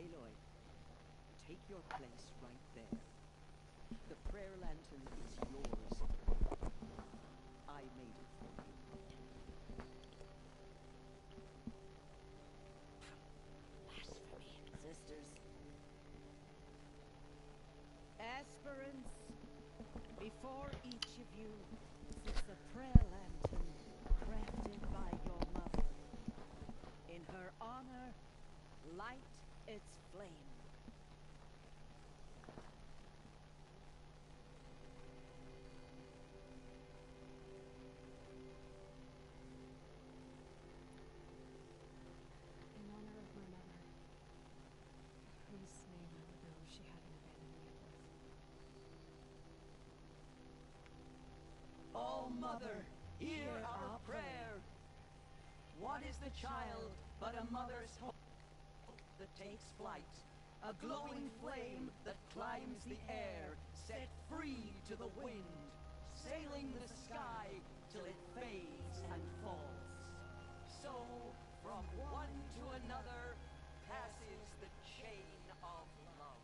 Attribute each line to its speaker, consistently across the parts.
Speaker 1: Aloy, take your place right there. The prayer lantern is yours. I made it for you. Blasphemy. Sisters. Aspirants, before each of you sits a prayer lantern crafted by your mother. In her honor, light its flame.
Speaker 2: In honor of my mother, please may my know she hadn't abandoned me at birth.
Speaker 1: Oh, Mother, hear our prayer. What is the child but a mother's hope that takes flight? A glowing flame that climbs the air, set free to the wind, sailing the sky till it fades and falls. So, from one to another, passes the chain of love.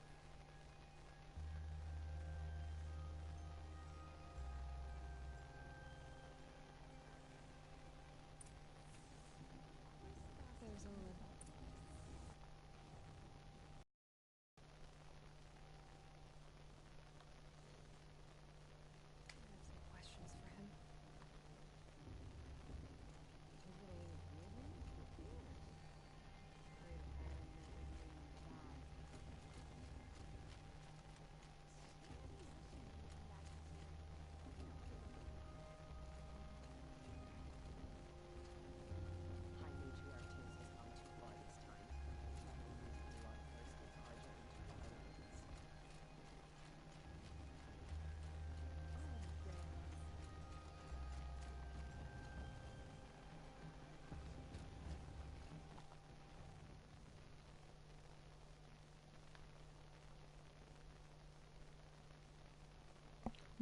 Speaker 2: There's a questions for him.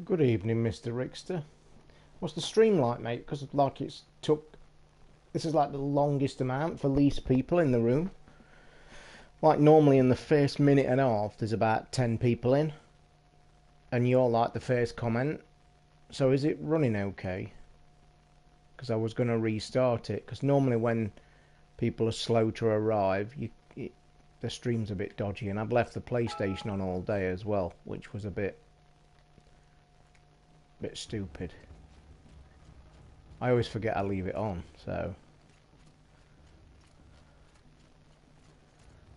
Speaker 3: Good evening, Mr. Rickster. What's the stream like, mate? Because like it's took... This is like the longest amount for least people in the room. Like normally in the first minute and a half there's about 10 people in. And you're like the first comment. So is it running okay? Because I was going to restart it. Because normally when people are slow to arrive, the stream's a bit dodgy. And I've left the PlayStation on all day as well, which was a bit stupid. I always forget I leave it on, so...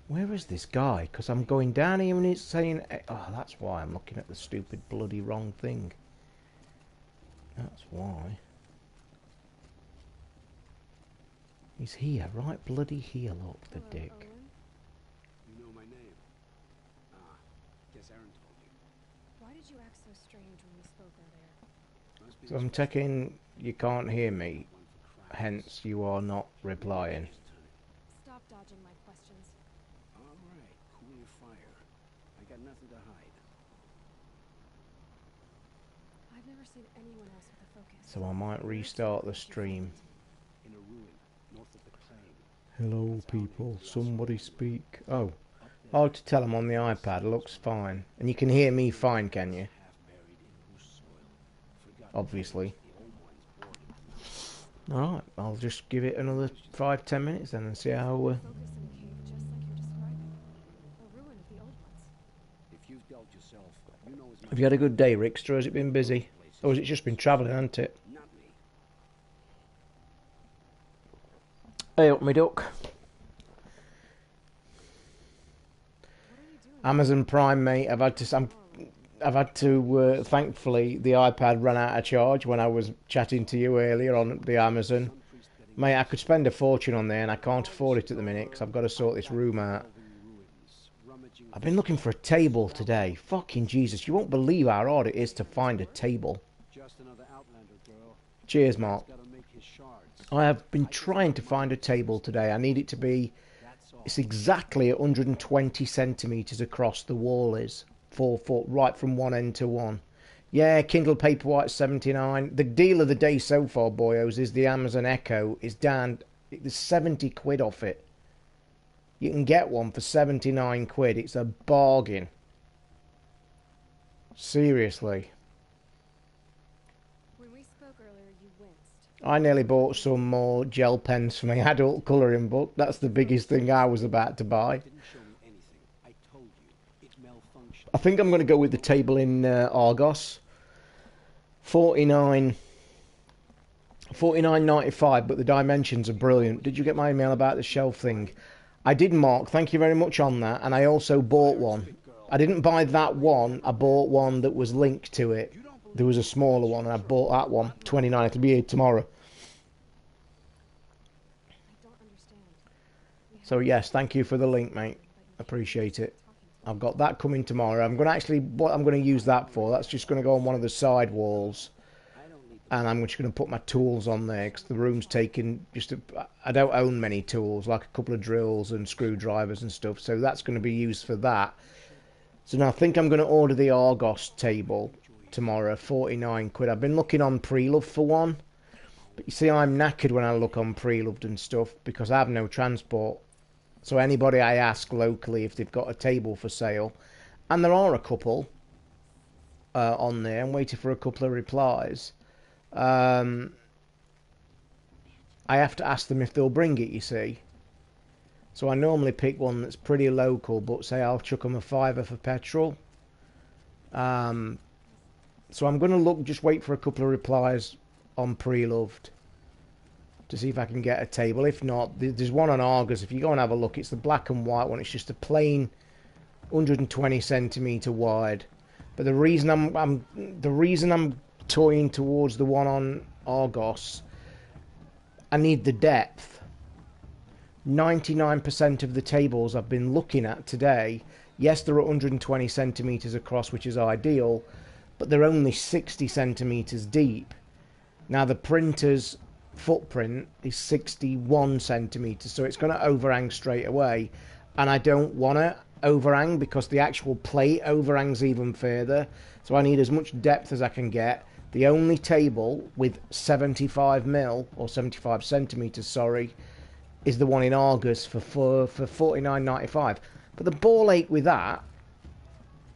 Speaker 3: Where is this guy? Because I'm going down here and it's saying... Oh, that's why I'm looking at the stupid bloody wrong thing. That's why. He's here, right bloody here, look, the dick.
Speaker 2: Owen?
Speaker 4: You know my name? Ah, guess Aaron told you.
Speaker 2: Why did you act so strange when we spoke earlier?
Speaker 4: Must be
Speaker 3: So I'm
Speaker 4: this special
Speaker 3: taking you can't hear me,
Speaker 4: one for crackers.
Speaker 3: hence you are not replying.
Speaker 2: Stop dodging my questions.
Speaker 4: All right, cool your fire. I got nothing to hide.
Speaker 2: I've never seen anyone else with a focus.
Speaker 3: So I might restart the stream.
Speaker 4: In a ruin north of the claim.
Speaker 3: Hello people, somebody speak. Oh, I'll have to tell them on the iPad, looks fine. And you can hear me fine, can you?
Speaker 4: Half buried in loose soil. Forgotten
Speaker 3: Obviously.
Speaker 4: the old ones bored.
Speaker 3: Alright, I'll just give it another 5-10 minutes then and see how...
Speaker 2: Focus in a cave just like you're describing. A ruin of the old ones.
Speaker 4: If you've dealt yourself, you know as much
Speaker 3: Have you had a good day, Rickster? Has it been busy? Or has it just been travelling, hasn't it?
Speaker 4: not me.
Speaker 3: Hey up, me duck.
Speaker 2: What are you doing?
Speaker 3: Amazon Prime, mate. I've had to. Thankfully, the iPad ran out of charge when I was chatting to you earlier on the Amazon. Mate, I could spend a fortune on there, and I can't afford it at the minute because I've got to sort this room out. I've been looking for a table today. Fucking Jesus, you won't believe how hard it is to find a table.
Speaker 4: Just another outlander girl.
Speaker 3: Cheers, Mark.
Speaker 4: Gotta make his shards.
Speaker 3: I have been trying to find a table today. I need it to be...
Speaker 4: That's all.
Speaker 3: It's exactly 120 centimetres across the wall is. 4 foot, right from one end to one. Yeah, Kindle Paperwhite 79. The deal of the day so far, boyos, is the Amazon Echo is down. There's 70 quid off it. You can get one for 79 quid. It's a bargain. Seriously.
Speaker 2: When we spoke earlier, you winced.
Speaker 3: I nearly bought some more gel pens for my adult colouring book. That's the biggest thing I was about to buy.
Speaker 4: Didn't show me anything. I told you. It malfunctioned.
Speaker 3: I think I'm going to go with the table in Argos. 49.95, but the dimensions are brilliant. Did you get my email about the shelf thing? I did, Mark. Thank you very much on that. And I also bought one. I didn't buy that one. I bought one that was linked to it. There was a smaller one, and I bought that one. 29. It'll be here tomorrow.
Speaker 2: I don't understand.
Speaker 3: So yes, thank you for the link, mate. Appreciate it. I've got that coming tomorrow. I'm going to actually, what I'm going to use that for, that's just going to go on one of the side walls. And I'm just going to put my tools on there because the room's taken I don't own many tools, like a couple of drills and screwdrivers and stuff. So that's going to be used for that. So now I think I'm going to order the Argos table tomorrow, 49 quid. I've been looking on Preloved for one. But you see, I'm knackered when I look on Preloved and stuff because I have no transport. So anybody I ask locally if they've got a table for sale, and there are a couple on there. I'm waiting for a couple of replies. I have to ask them if they'll bring it, you see. So I normally pick one that's pretty local, but say I'll chuck them a £5 for petrol. So I'm going to look, just wait for a couple of replies on Preloved to see if I can get a table. If not, there's one on Argos. If you go and have a look, it's the black and white one. It's just a plain 120 centimetre wide. But the reason I'm toying towards the one on Argos, I need the depth. 99% of the tables I've been looking at today, yes, they're 120 centimetres across, which is ideal, but they're only 60 centimetres deep. Now the printer's footprint is 61 centimetres, so it's going to overhang straight away, and I don't want to overhang because the actual plate overhangs even further, so I need as much depth as I can get. The only table with 75mm or 75 centimetres, sorry, is the one in Argos for £49.95. But the ball ache with that,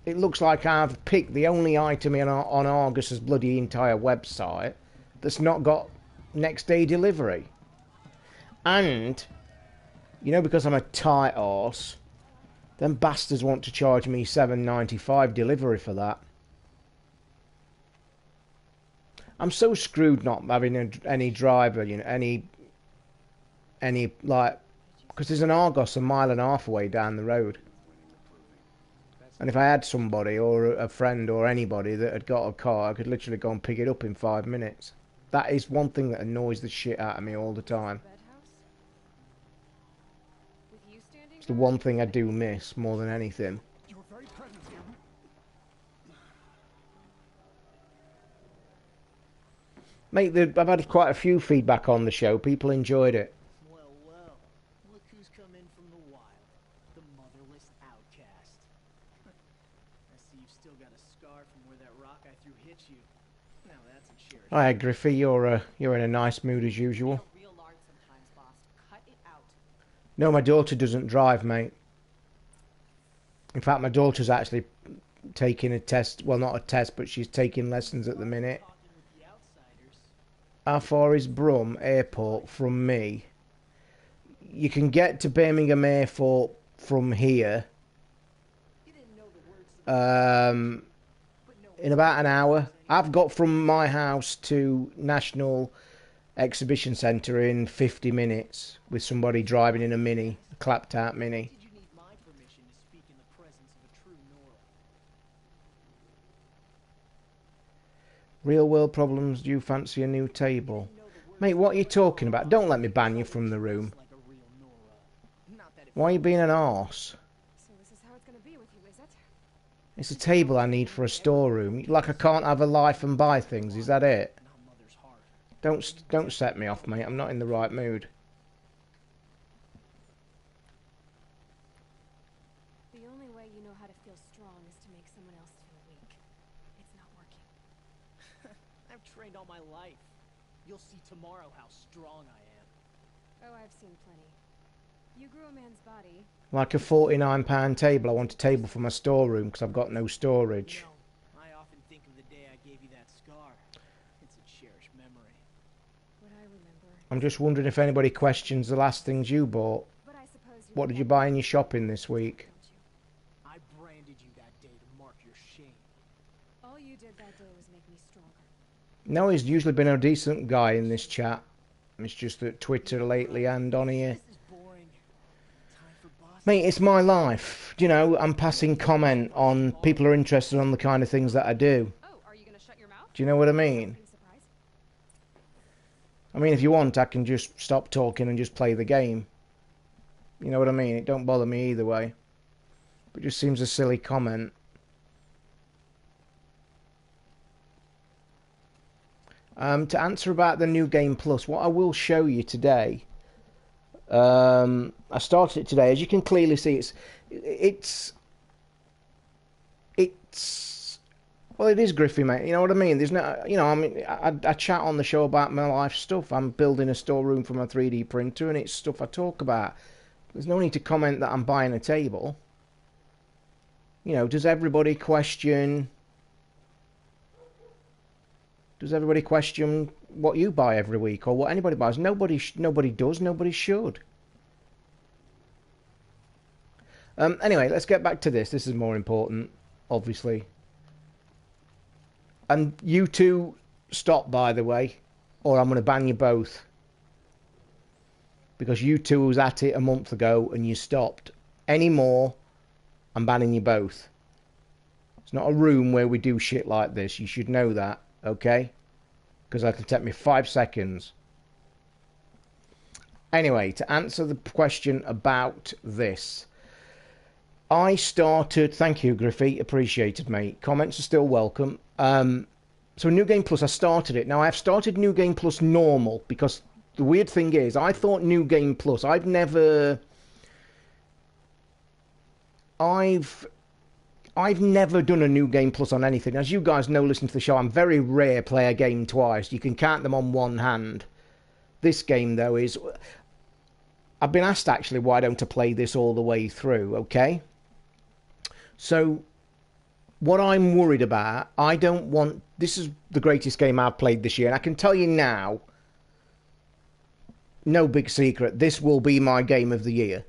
Speaker 3: it looks like I've picked the only item on Argos's bloody entire website that's not got next day delivery. And, you know, because I'm a tight arse, them bastards want to charge me £7.95 delivery for that. I'm so screwed not having any driver, you know, any like, because there's an Argos a mile and a half away down the road. And if I had somebody or a friend or anybody that had got a car, I could literally go and pick it up in 5 minutes. That is one thing that annoys the shit out of me all the time. It's the one thing I do miss more than anything. Mate, I've had quite a few feedback on the show. People enjoyed it.
Speaker 5: Well, look who's come in from the wild. The motherless outcast. I see you've still got a scar from where that rock I threw hit you. Now that's a cherished.
Speaker 3: Hi, Griffey. You're in a nice mood as usual. No, my daughter doesn't drive, mate. In fact, my daughter's actually taking a test. Well, not a test, but she's taking lessons at the minute. How far is Brum Airport from me? You can get to Birmingham Airport from here in about an hour. I've got from my house to National Exhibition Centre in 50 minutes with somebody driving in a Mini, a clapped out Mini.
Speaker 5: Did you need my permission to speak in the presence of a true Nora?
Speaker 3: Real world problems, do you fancy a new table? Mate, what are you talking about? Don't let me ban you from the room. Why are you being an arse?
Speaker 2: So this is how it's gonna be with you, is it?
Speaker 3: It's a table I need for a storeroom. Like I can't have a life and buy things, is that it? Don't set me off, mate. I'm not in the right mood.
Speaker 2: The only way you know how to feel strong is to make someone else feel weak. It's not working.
Speaker 5: I've trained all my life. You'll see tomorrow how strong I am.
Speaker 2: Oh, I've seen plenty. You grew a man's body.
Speaker 3: Like a £49 table. I want a table for my storeroom because I've got no storage.
Speaker 5: You know, I often think of the day I gave you that scar. It's a cherished memory.
Speaker 2: What I remember.
Speaker 3: I'm just wondering if anybody questions the last things you bought.
Speaker 2: But I suppose you
Speaker 3: What did you buy in your shopping this week?
Speaker 2: don't you?
Speaker 5: I branded you that day to mark your shame.
Speaker 2: All you did that day was make me stronger.
Speaker 3: No, he's usually been a decent guy in this chat. It's just that Twitter lately and on here.
Speaker 5: This is boring. Time for boss.
Speaker 3: Mate, it's my life. You know, I'm passing comment on people are interested on the kind of things that I do.
Speaker 2: Oh, are you gonna shut your mouth?
Speaker 3: Do you know what I mean?
Speaker 2: Being surprised?
Speaker 3: I mean, if you want, I can just stop talking and just play the game. You know what I mean? It don't bother me either way. But it just seems a silly comment. To answer about the New Game Plus, what I will show you today, I started it today. As you can clearly see, it's well, it is Griffey, mate. You know what I mean? There's no, you know, I mean, I chat on the show about my life stuff. I'm building a storeroom for my 3D printer, and it's stuff I talk about. There's no need to comment that I'm buying a table. You know, does everybody question what you buy every week or what anybody buys? Nobody does. Nobody should. Anyway, let's get back to this. This is more important, obviously. And you two stop, by the way, or I'm going to ban you both. Because you two was at it a month ago and you stopped. Any more, I'm banning you both. It's not a room where we do shit like this. You should know that, okay? Because that'll take me 5 seconds. Anyway, to answer the question about this. I started... Thank you, Griffey. Appreciated, mate. Comments are still welcome. So New Game Plus, I started it. Now, I've started New Game Plus normal because the weird thing is, I thought New Game Plus... I've never done a New Game Plus on anything. As you guys know, listen to the show, I'm very rare play a game twice. You can count them on one hand. This game, though, is... I've been asked, actually, why don't I play this all the way through, okay? So, what I'm worried about, I don't want... This is the greatest game I've played this year, and I can tell you now, no big secret, this will be my game of the year.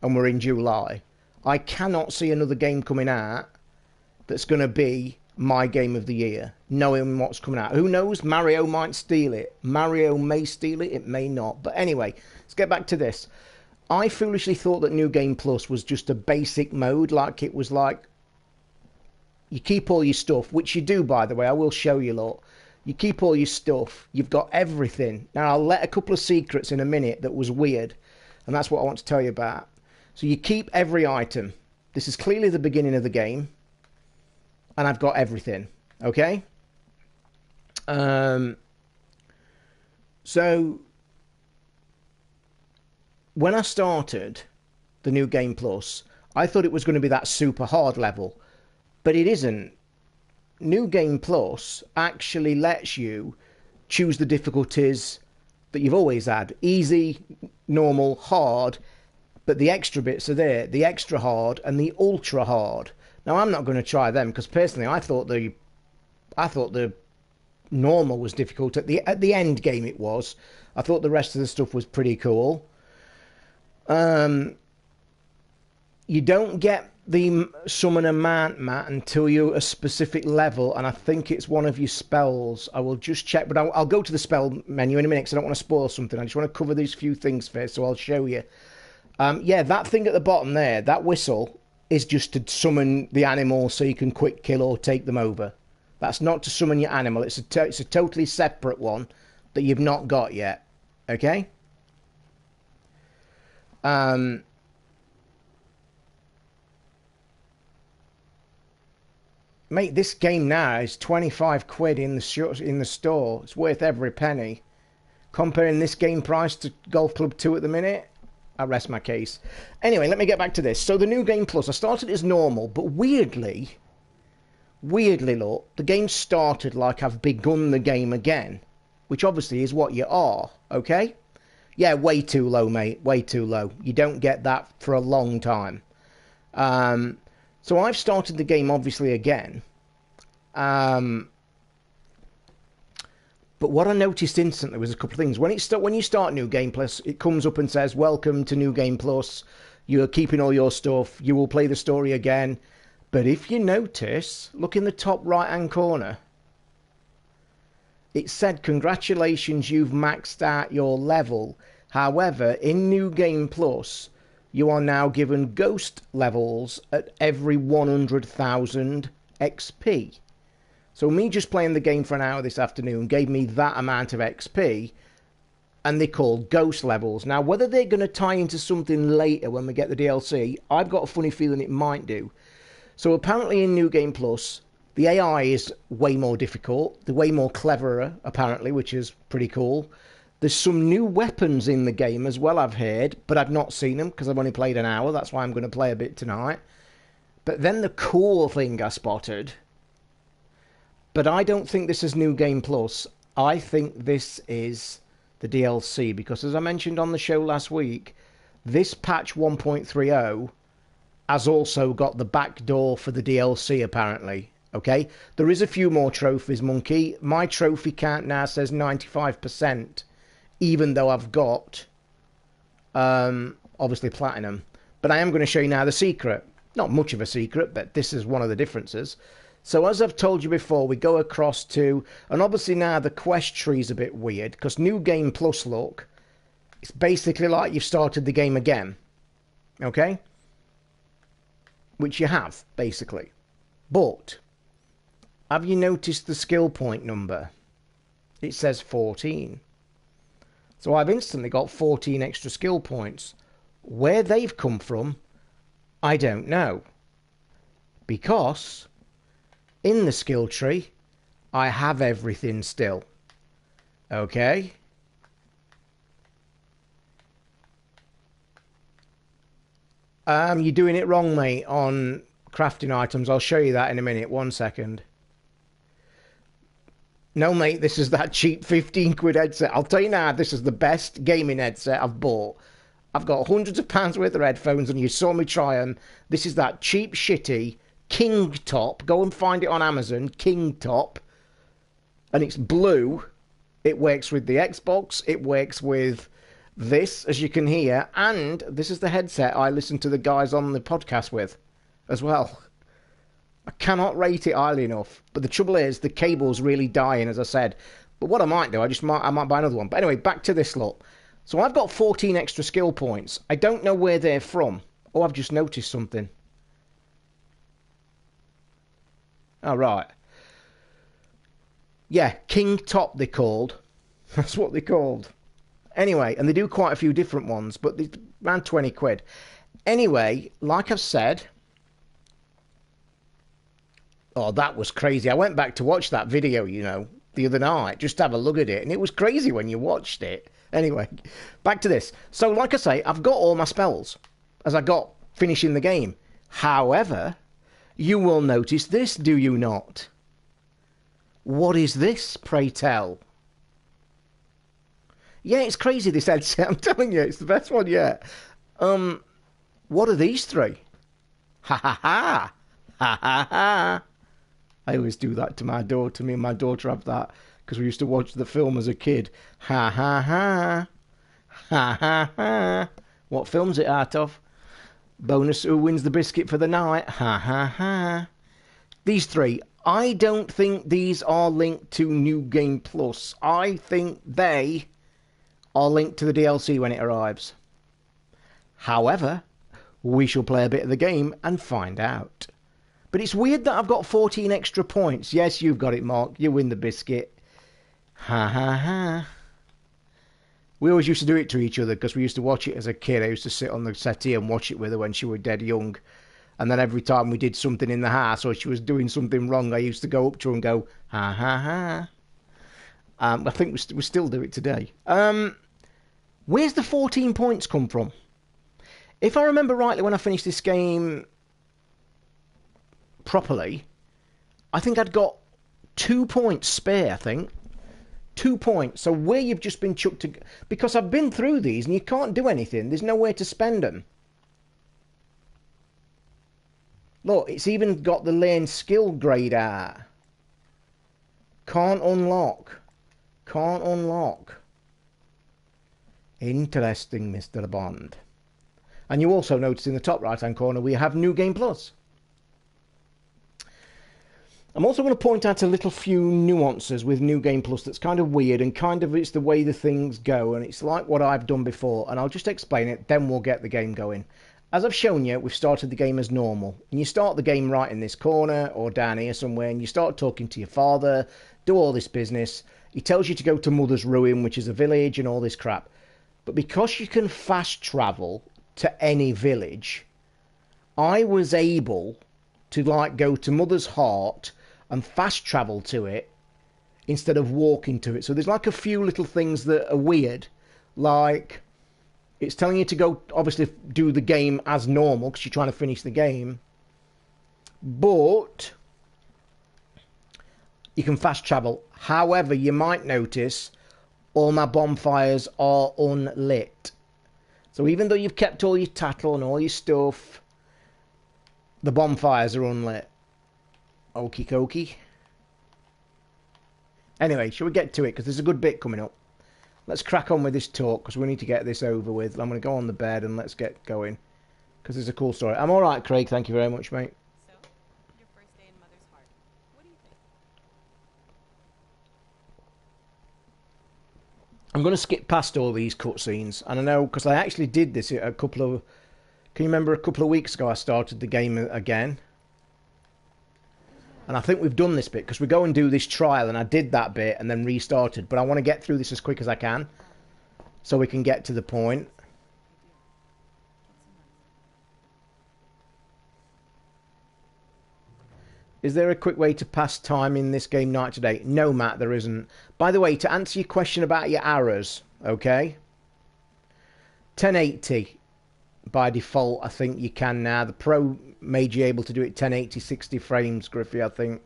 Speaker 3: And we're in July. I cannot see another game coming out that's going to be my game of the year, knowing what's coming out. Who knows? Mario might steal it. Mario may steal it. It may not. But anyway, let's get back to this. I foolishly thought that New Game Plus was just a basic mode, like it was like you keep all your stuff, which you do, by the way. I will show you, look. You keep all your stuff. You've got everything. Now, I'll let a couple of secrets in a minute that was weird, and that's what I want to tell you about. So you keep every item. This is clearly the beginning of the game. And I've got everything. Okay? So, when I started the New Game Plus, I thought it was going to be that super hard level. But it isn't. New Game Plus actually lets you choose the difficulties that you've always had. Easy, normal, hard. But the extra bits are there. The extra hard and the ultra hard. Now, I'm not going to try them because personally, I thought the normal was difficult. At the end game, it was. I thought the rest of the stuff was pretty cool. You don't get the summon a mount mat until you're a specific level, and I think it's one of your spells. I will just check, but I'll go to the spell menu in a minute because I don't want to spoil something. I just want to cover these few things first, so I'll show you. Yeah, that thing at the bottom there, that whistle, is just to summon the animal so you can quick kill or take them over. That's not to summon your animal. It's a totally separate one that you've not got yet. Okay? Mate, this game now is 25 quid in the store. It's worth every penny. Comparing this game price to Golf Club 2 at the minute, I rest my case. Anyway, let me get back to this. So the New Game Plus, I started as normal, but weirdly, look, the game started like I've begun the game again, which obviously is what you are, okay? Yeah, way too low, mate. Way too low. You don't get that for a long time. So I've started the game, obviously, again. But what I noticed instantly was a couple of things. When you start New Game Plus, it comes up and says, "Welcome to New Game Plus. You're keeping all your stuff. You will play the story again." But if you notice, look in the top right-hand corner. It said, "Congratulations, you've maxed out your level. However, in New Game Plus, you are now given ghost levels at every 100,000 XP." So me just playing the game for an hour this afternoon gave me that amount of XP, and they're called ghost levels. Now, whether they're going to tie into something later when we get the DLC, I've got a funny feeling it might do. So apparently in New Game Plus, the AI is way more difficult. They're way more cleverer, apparently, which is pretty cool. There's some new weapons in the game as well, I've heard, but I've not seen them because I've only played an hour. That's why I'm going to play a bit tonight. But then the cool thing I spotted... But I don't think this is New Game Plus. I think this is the DLC. Because as I mentioned on the show last week, this patch 1.30 has also got the back door for the DLC, apparently. Okay? There is a few more trophies, Monkey. My trophy count now says 95%. Even though I've got, obviously, Platinum. But I am going to show you now the secret. Not much of a secret, but this is one of the differences. So as I've told you before, we go across to... And obviously now the quest tree is a bit weird. Because New Game Plus, look. It's basically like you've started the game again. Okay? Which you have, basically. But... have you noticed the skill point number? It says 14. So I've instantly got 14 extra skill points. Where they've come from, I don't know. Because... in the skill tree, I have everything still. Okay? You're doing it wrong, mate, on crafting items. I'll show you that in a minute. 1 second. No, mate, this is that cheap 15 quid headset. I'll tell you now, this is the best gaming headset I've bought. I've got hundreds of pounds worth of headphones, and you saw me try them. This is that cheap, shitty... King Top. Go and find it on Amazon. King Top. And it's blue. It works with the Xbox. It works with this, as you can hear. And this is the headset I listen to the guys on the podcast with as well. I cannot rate it highly enough. But the trouble is, the cable's really dying, as I said. But what I might do, I might buy another one. But anyway, back to this lot. So I've got 14 extra skill points. I don't know where they're from. Oh, I've just noticed something. Oh, right. Yeah, King Top they're called. That's what they're called. Anyway, and they do quite a few different ones, but they're around 20 quid. Anyway, like I've said... oh, that was crazy. I went back to watch that video, you know, the other night, just to have a look at it, and it was crazy when you watched it. Anyway, back to this. So, like I say, I've got all my spells, as I got finishing the game. However... you will notice this, do you not? What is this, pray tell? Yeah, it's crazy, this headset. I'm telling you, it's the best one yet. What are these three? Ha ha ha! Ha ha ha! I always do that to my daughter. Me and my daughter have that, because we used to watch the film as a kid. Ha ha ha! Ha ha ha! What film's it out of? Bonus, who wins the biscuit for the night? Ha ha ha. These three, I don't think these are linked to New Game Plus. I think they are linked to the DLC when it arrives. However, we shall play a bit of the game and find out. But it's weird that I've got 14 extra points. Yes, you've got it, Mark. You win the biscuit. Ha ha ha. We always used to do it to each other because we used to watch it as a kid. I used to sit on the settee and watch it with her when she was dead young. And then every time we did something in the house or she was doing something wrong, I used to go up to her and go, ha ha ha. I think we still do it today. Where's the 14 points come from? If I remember rightly, when I finished this game properly, I think I'd got 2 points spare, I think. 2 points. So where you've just been chucked to... Because I've been through these and you can't do anything. There's nowhere to spend them. Look, it's even got the lane skill grade out. Can't unlock. Can't unlock. Interesting, Mr. Bond. And you also notice in the top right hand corner we have New Game Plus. I'm also going to point out a little few nuances with New Game Plus that's kind of weird, and kind of it's the way the things go, and it's like what I've done before, and I'll just explain it, then we'll get the game going. As I've shown you, we've started the game as normal, and you start the game right in this corner or down here somewhere, and you start talking to your father, do all this business. He tells you to go to Mother's Ruin, which is a village, and all this crap. But because you can fast travel to any village, I was able to like go to Mother's Heart and fast travel to it instead of walking to it. So there's like a few little things that are weird, like it's telling you to go obviously do the game as normal because you're trying to finish the game, but you can fast travel. However, you might notice all my bonfires are unlit. So even though you've kept all your tattle and all your stuff, the bonfires are unlit. Okie dokie. Anyway, shall we get to it? Because there's a good bit coming up. Let's crack on with this talk because we need to get this over with. I'm going to go on the bed and let's get going. Because there's a cool story. I'm alright, Craig. Thank you very much, mate.
Speaker 6: So, your first day in Mother's Heart. What do you think?
Speaker 3: I'm going to skip past all these cutscenes. And I know, because I actually did this a couple of... Can you remember a couple of weeks ago I started the game again? And I think we've done this bit, because we go and do this trial, and I did that bit and then restarted. But I want to get through this as quick as I can, so we can get to the point. Is there a quick way to pass time in this game night today? No, Matt, there isn't. By the way, to answer your question about your arrows, okay? 1080 by default, I think you can now. The Pro made you able to do it 1080, 60 frames, Griffey, I think.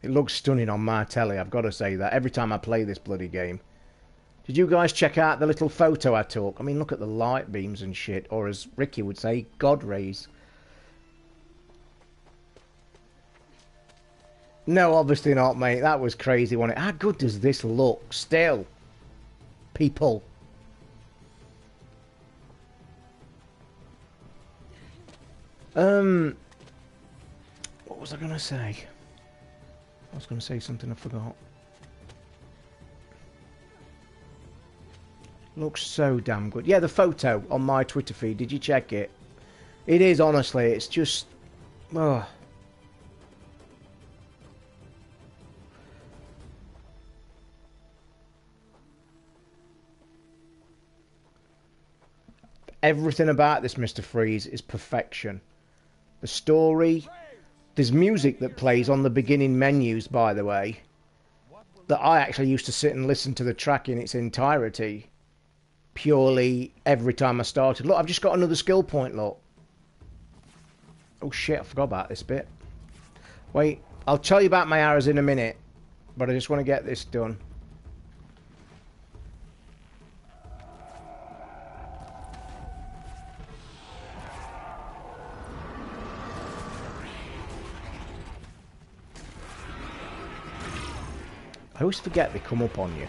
Speaker 3: It looks stunning on my telly, I've got to say that, every time I play this bloody game. Did you guys check out the little photo I took? I mean, look at the light beams and shit, or as Ricky would say, God rays. No, obviously not, mate. That was crazy, wasn't it? How good does this look still? People. What was I going to say? I was going to say something I forgot. Looks so damn good. Yeah, the photo on my Twitter feed. Did you check it? It is, honestly. It's just... Oh. Everything about this, Mr. Freeze, is perfection. The story... There's music that plays on the beginning menus, by the way, that I actually used to sit and listen to the track in its entirety, purely every time I started. Look, I've just got another skill point, look. Oh shit, I forgot about this bit. Wait, I'll tell you about my arrows in a minute, but I just want to get this done. I always forget they come up on you.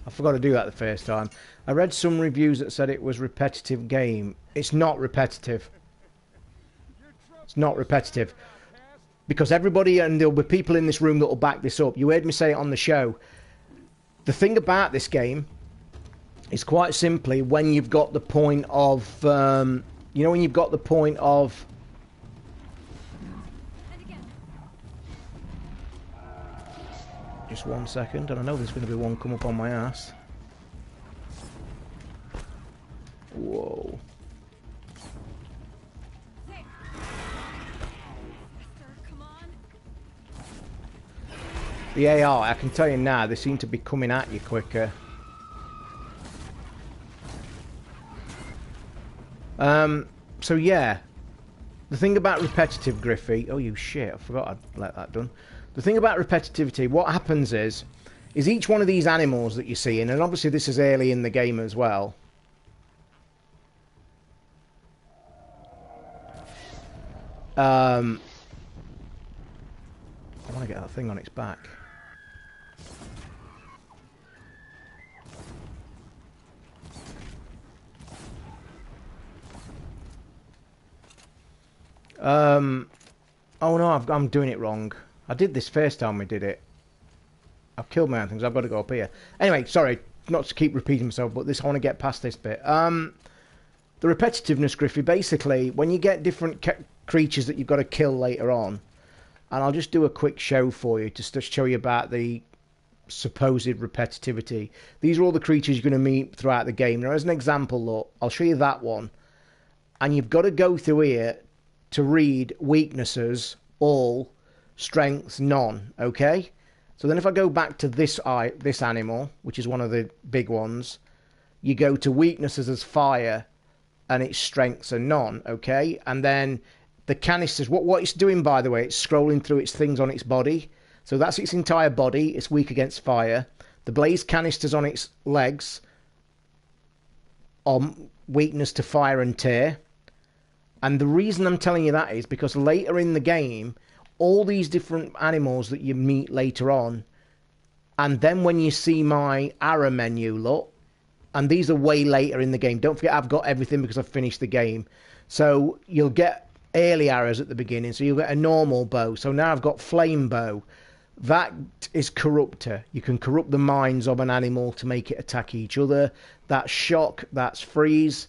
Speaker 3: I forgot to do that the first time. I read some reviews that said it was a repetitive game. It's not repetitive. It's not repetitive. Because everybody, and there'll be people in this room that will back this up. You heard me say it on the show. The thing about this game is quite simply when you've got the point of... you know when you've got the point of... Just 1 second, and I know there's going to be one come up on my ass. Whoa. The AI, I can tell you now, they seem to be coming at you quicker. So yeah, the thing about repetitive, Griffey... Oh, you shit, I forgot I'd let that done. The thing about repetitivity, what happens is each one of these animals that you're seeing, and obviously this is early in the game as well. I want to get that thing on its back. Oh no, I'm doing it wrong. I did this first time we did it. I've killed my own things. I've got to go up here. Anyway, sorry, not to keep repeating myself, but I want to get past this bit. The repetitiveness, Griffey, basically, when you get different creatures that you've got to kill later on, and I'll just do a quick show for you just to show you about the supposed repetitivity. These are all the creatures you're going to meet throughout the game. Now, as an example, look, I'll show you that one, and you've got to go through here to read weaknesses, all, strengths, none, okay? So then if I go back to this animal, which is one of the big ones, you go to weaknesses as fire, and its strengths are none, okay? And then the canisters, what it's doing, by the way, it's scrolling through its things on its body. So that's its entire body. It's weak against fire. The blaze canisters on its legs are weakness to fire and tear. And the reason I'm telling you that is because later in the game, all these different animals that you meet later on, and then when you see my arrow menu, look, and these are way later in the game. Don't forget, I've got everything because I've finished the game. So you'll get early arrows at the beginning. So you'll get a normal bow. So now I've got flame bow. That is corruptor. You can corrupt the minds of an animal to make it attack each other. That's shock. That's freeze.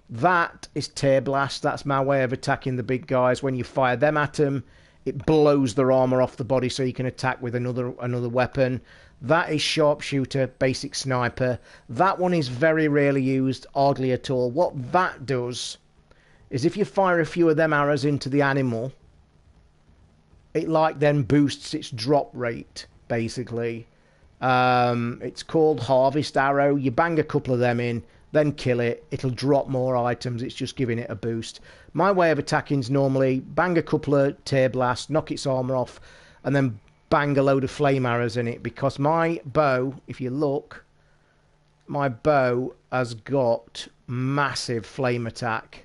Speaker 3: That is tear blast. That's my way of attacking the big guys. When you fire them at them, it blows their armor off the body so you can attack with another weapon. That is sharpshooter, basic sniper. That one is very rarely used, hardly at all. What that does is if you fire a few of them arrows into the animal, it like then boosts its drop rate, basically. It's called Harvest Arrow. You bang a couple of them in, then kill it. It'll drop more items. It's just giving it a boost. My way of attacking is normally bang a couple of tear blasts, knock its armor off, and then bang a load of flame arrows in it, because my bow, if you look, my bow has got massive flame attack.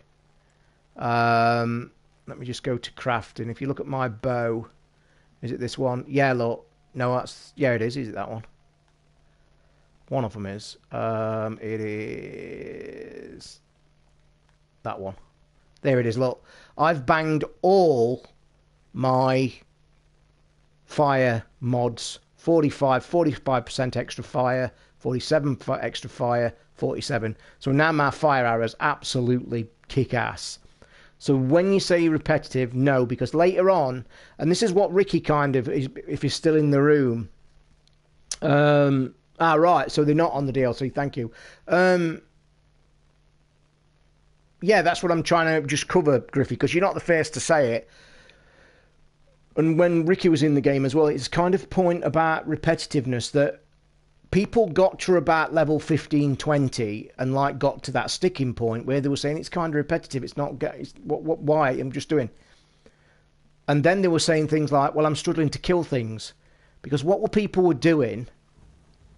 Speaker 3: Let me just go to crafting. If you look at my bow, is it this one? Yeah, look. No, that's... Yeah, it is. Is it that one? One of them is. It is... that one. There it is, look. I've banged all my fire mods. 45% extra fire, 47 extra fire, 47. So now my fire arrows absolutely kick ass. So when you say repetitive, no, because later on, and this is what Ricky kind of is, if he's still in the room. Right, so they're not on the DLC, thank you. Yeah, that's what I'm trying to just cover, Griffey, because you're not the first to say it. And when Ricky was in the game as well, it's kind of point about repetitiveness that people got to about level 15, 20 and like got to that sticking point where they were saying it's kind of repetitive. It's not, why? I'm just doing. And then they were saying things like, well, I'm struggling to kill things. Because what people were doing,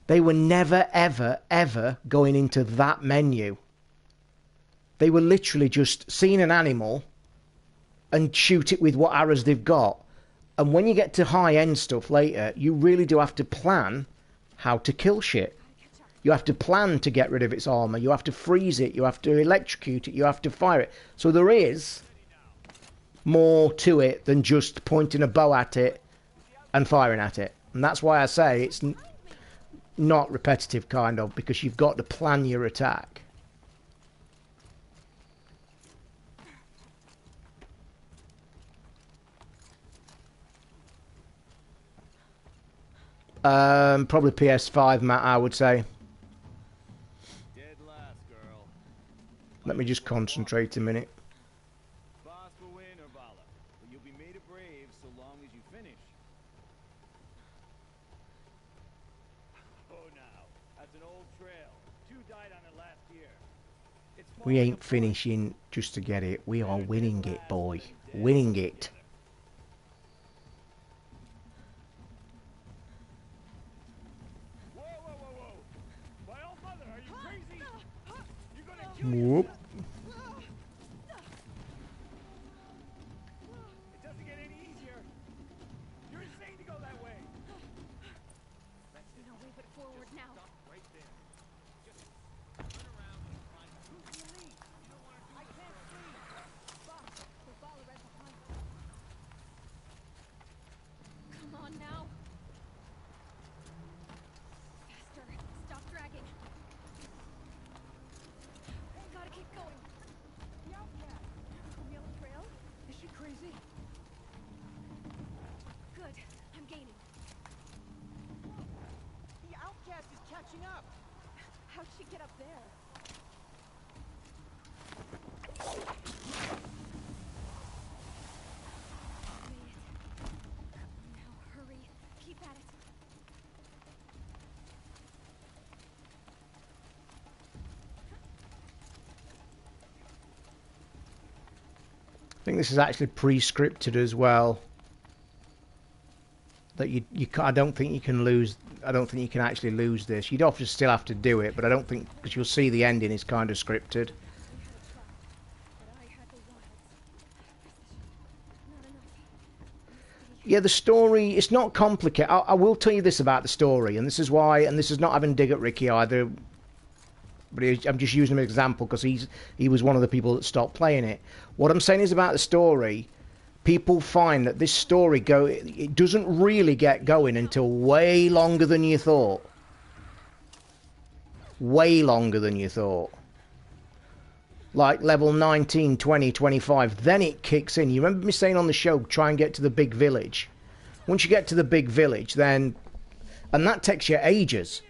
Speaker 3: they were never, ever, ever going into that menu. They were literally just seeing an animal and shoot it with what arrows they've got. And when you get to high-end stuff later, you really do have to plan how to kill shit. You have to plan to get rid of its armor. You have to freeze it. You have to electrocute it. You have to fire it. So there is more to it than just pointing a bow at it and firing at it. And that's why I say it's not repetitive, kind of, because you've got to plan your attack. Probably PS5, Matt, I would say.
Speaker 7: Dead last, girl.
Speaker 3: Let me just concentrate a minute.
Speaker 7: Boss will win or Vala, but you'll be made a brave so long as you finish. That's an old trail. 2 died on it last year. It's
Speaker 3: We
Speaker 7: falling
Speaker 3: ain't
Speaker 7: apart.
Speaker 3: finishing just to get it. We are
Speaker 7: Better
Speaker 3: winning
Speaker 7: dead
Speaker 3: it,
Speaker 7: last
Speaker 3: boy.
Speaker 7: than dead
Speaker 3: Winning
Speaker 7: together.
Speaker 3: it.
Speaker 7: Whoa, whoa, whoa, whoa! My old mother, are you crazy? You're gonna kill
Speaker 3: Whoop.
Speaker 7: yourself. It doesn't get any easier. You're insane to go that way.
Speaker 2: No way but forward now.
Speaker 7: Stop right there. Just turn around and find who you leave. You don't want to do I can't see.
Speaker 2: We'll follow right behind. Come on now. Faster. Stop dragging. Gotta keep going. Yeah. On the other trail?
Speaker 5: Is she crazy?
Speaker 2: Good. I'm gaining.
Speaker 5: The outcast is catching up.
Speaker 2: How'd she get up there? Made it. Now hurry. Keep at it.
Speaker 3: I think this is actually pre-scripted as well. That I don't think you can lose. I don't think you can actually lose this. You'd often still have to do it, but I don't think, because you'll see the ending is kind of scripted.
Speaker 2: We had a trap, but I had the wilds. Precision. Not enough.
Speaker 3: Yeah, the story, it's not complicated. I will tell you this about the story, and this is why, and this is not having a dig at Ricky either, but I'm just using him as an example because he was one of the people that stopped playing it. What I'm saying is about the story, people find that this story it doesn't really get going until way longer than you thought. Way longer than you thought. Like level 19, 20, 25, then it kicks in. You remember me saying on the show, try and get to the big village. Once you get to the big village, then, and that takes you ages.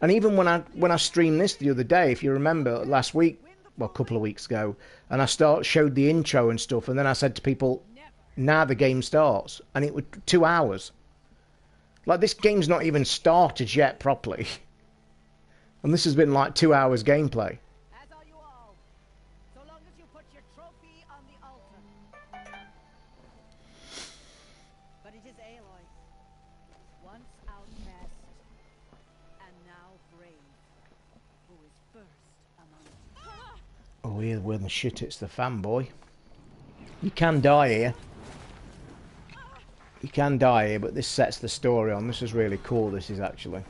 Speaker 3: And even when I streamed this the other day, if you remember last week, well, a couple of weeks ago, and I showed the intro and stuff, and then I said to people, now the game starts, and it was 2 hours. Like, this game's not even started yet properly, and this has been like 2 hours gameplay.
Speaker 1: As are you all, so long as you put your trophy on the altar. But it is Aloy, once outcast, and now brave, who is first among us.
Speaker 3: Oh, here, when the shit hits the fan, boy. You can die here. You can die here, but this sets the story on. This is really cool, this is actually.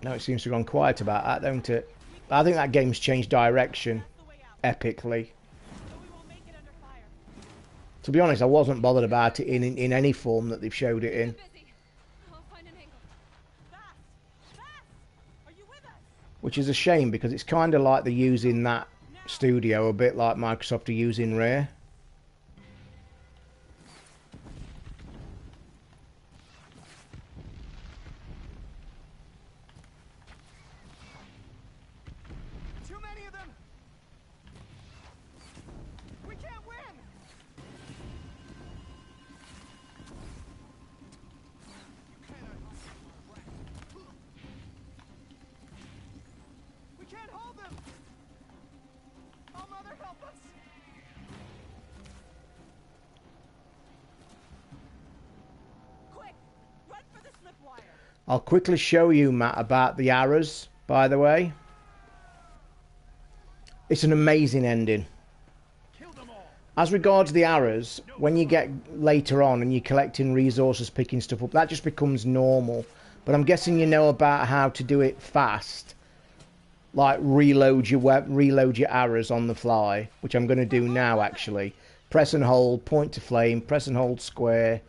Speaker 3: No, it seems to have gone quiet about that, don't it? I think that game's changed direction epically. To be honest, I wasn't bothered about it in any form that they've showed it in.
Speaker 2: Busy. I'll find an angle.
Speaker 1: Are you with us?
Speaker 3: Which is a shame, because it's kind of like they're using that studio a bit like Microsoft are using Rare.
Speaker 5: Too many of them. We can't win. We can't hold them. Oh, Mother, help us.
Speaker 1: Quick, run for the slip wire.
Speaker 3: I'll quickly show you, Matt, about the arrows, by the way. It's an amazing ending. As regards the arrows, when you get later on and you're collecting resources, picking stuff up, that just becomes normal. But I'm guessing you know about how to do it fast. Like reload your arrows on the fly, which I'm going to do now actually. Press and hold, point to flame, press and hold square,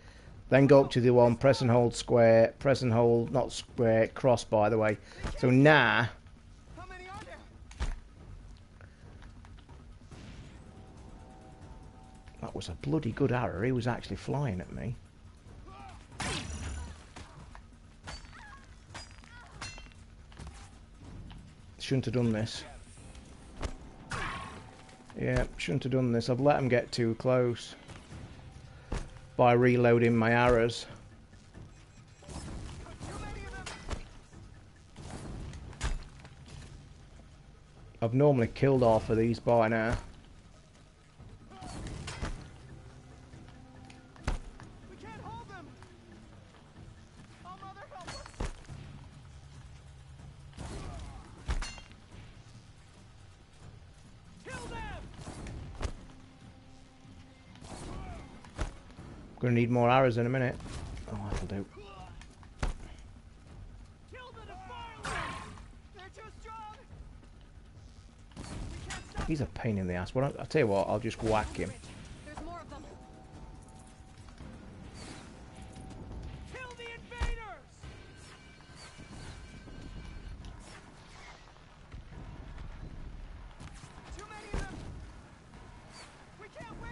Speaker 3: then go up to the one, press and hold square, press and hold, not square, cross by the way. So now,
Speaker 5: How many are there?
Speaker 3: that was a bloody good arrow. He was actually flying at me. Shouldn't have done this. Yeah, shouldn't have done this. I've let him get too close. by reloading my arrows. I've normally killed half of these by now.
Speaker 5: We can't hold them. Oh, Mother, help us. Kill them.
Speaker 3: Gonna need more arrows in a minute. Oh, that'll do.
Speaker 5: Kill the defilers. They're too strong. We can't stop.
Speaker 3: He's a pain in the ass. Well, I'll tell you what, I'll just whack him.
Speaker 2: There's more of them.
Speaker 5: Kill the invaders. Too many of them. We can't win.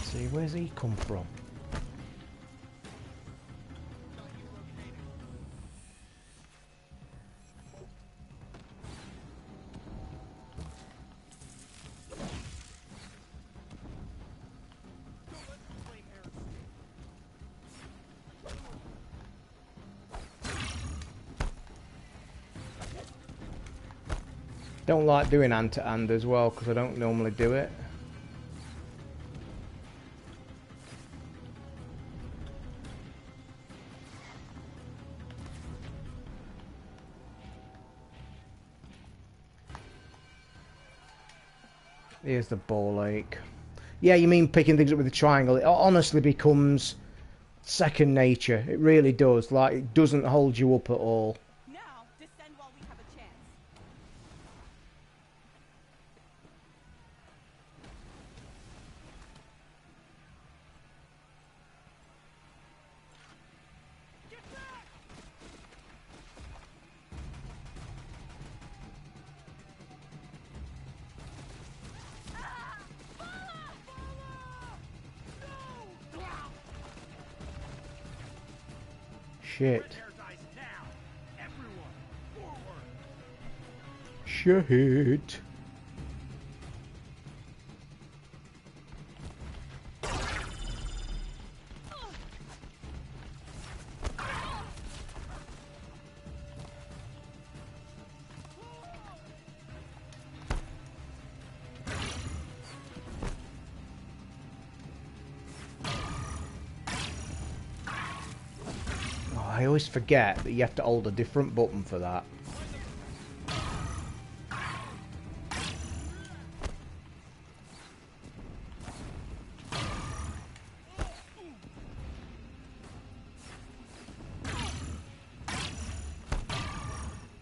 Speaker 3: See, where's he come from? Don't like doing hand to hand as well because I don't normally do it. Here's the ball ache. Yeah, you mean picking things up with a triangle. It honestly becomes second nature. It really does. Like, it doesn't hold you up at all.
Speaker 6: Now, descend while we have a chance.
Speaker 5: Get back.
Speaker 3: Shit.
Speaker 7: Paradise now. Everyone, forward.
Speaker 3: Shit. I always forget that you have to hold a different button for that.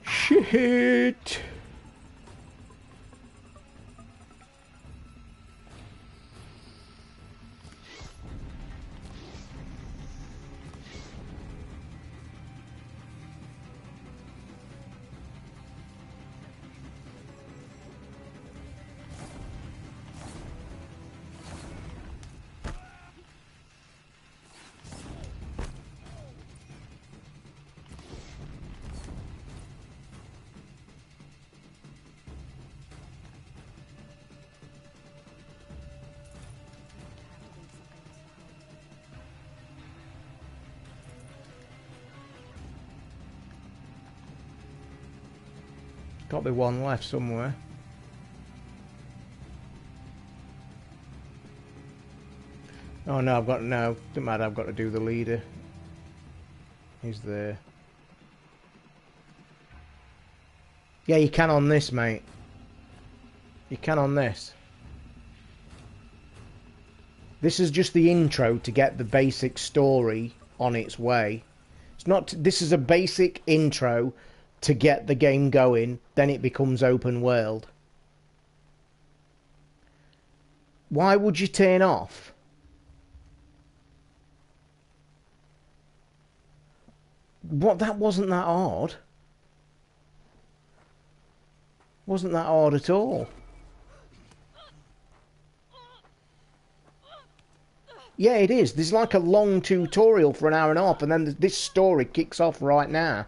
Speaker 3: Shit! Got to be one left somewhere. Oh no, doesn't matter, I've got to do the leader. He's there. Yeah, you can on this, mate. You can on this. This is just the intro to get the basic story on its way. It's not. This is a basic intro to get the game going, then it becomes open world. Why would you turn off? What, that wasn't that hard. Wasn't that hard at all. Yeah, it is. There's like a long tutorial for an hour and a half, and then this story kicks off right now.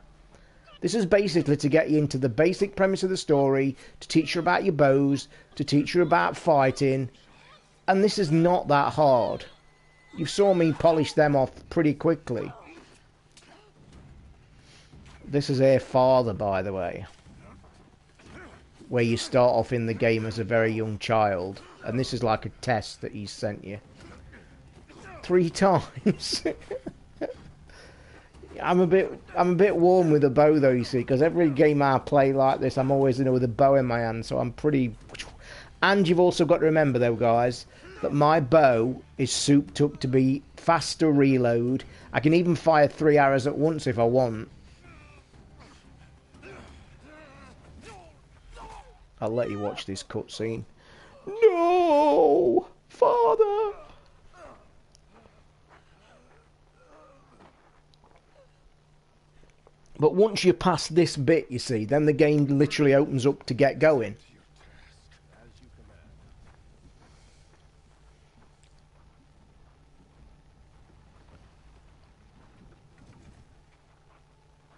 Speaker 3: This is basically to get you into the basic premise of the story, to teach you about your bows, to teach you about fighting, and this is not that hard. You saw me polish them off pretty quickly. This is her father, by the way, where you start off in the game as a very young child, and this is like a test that he's sent you 3 times. I'm a bit warm with a bow though, you see, because every game I play like this, I'm always with a bow in my hand, so I'm pretty. And you've also got to remember though, guys, that my bow is souped up to be faster reload. I can even fire 3 arrows at once if I want. I'll let you watch this cutscene. No, Father. But once you pass this bit, you see, then the game literally opens up to get going.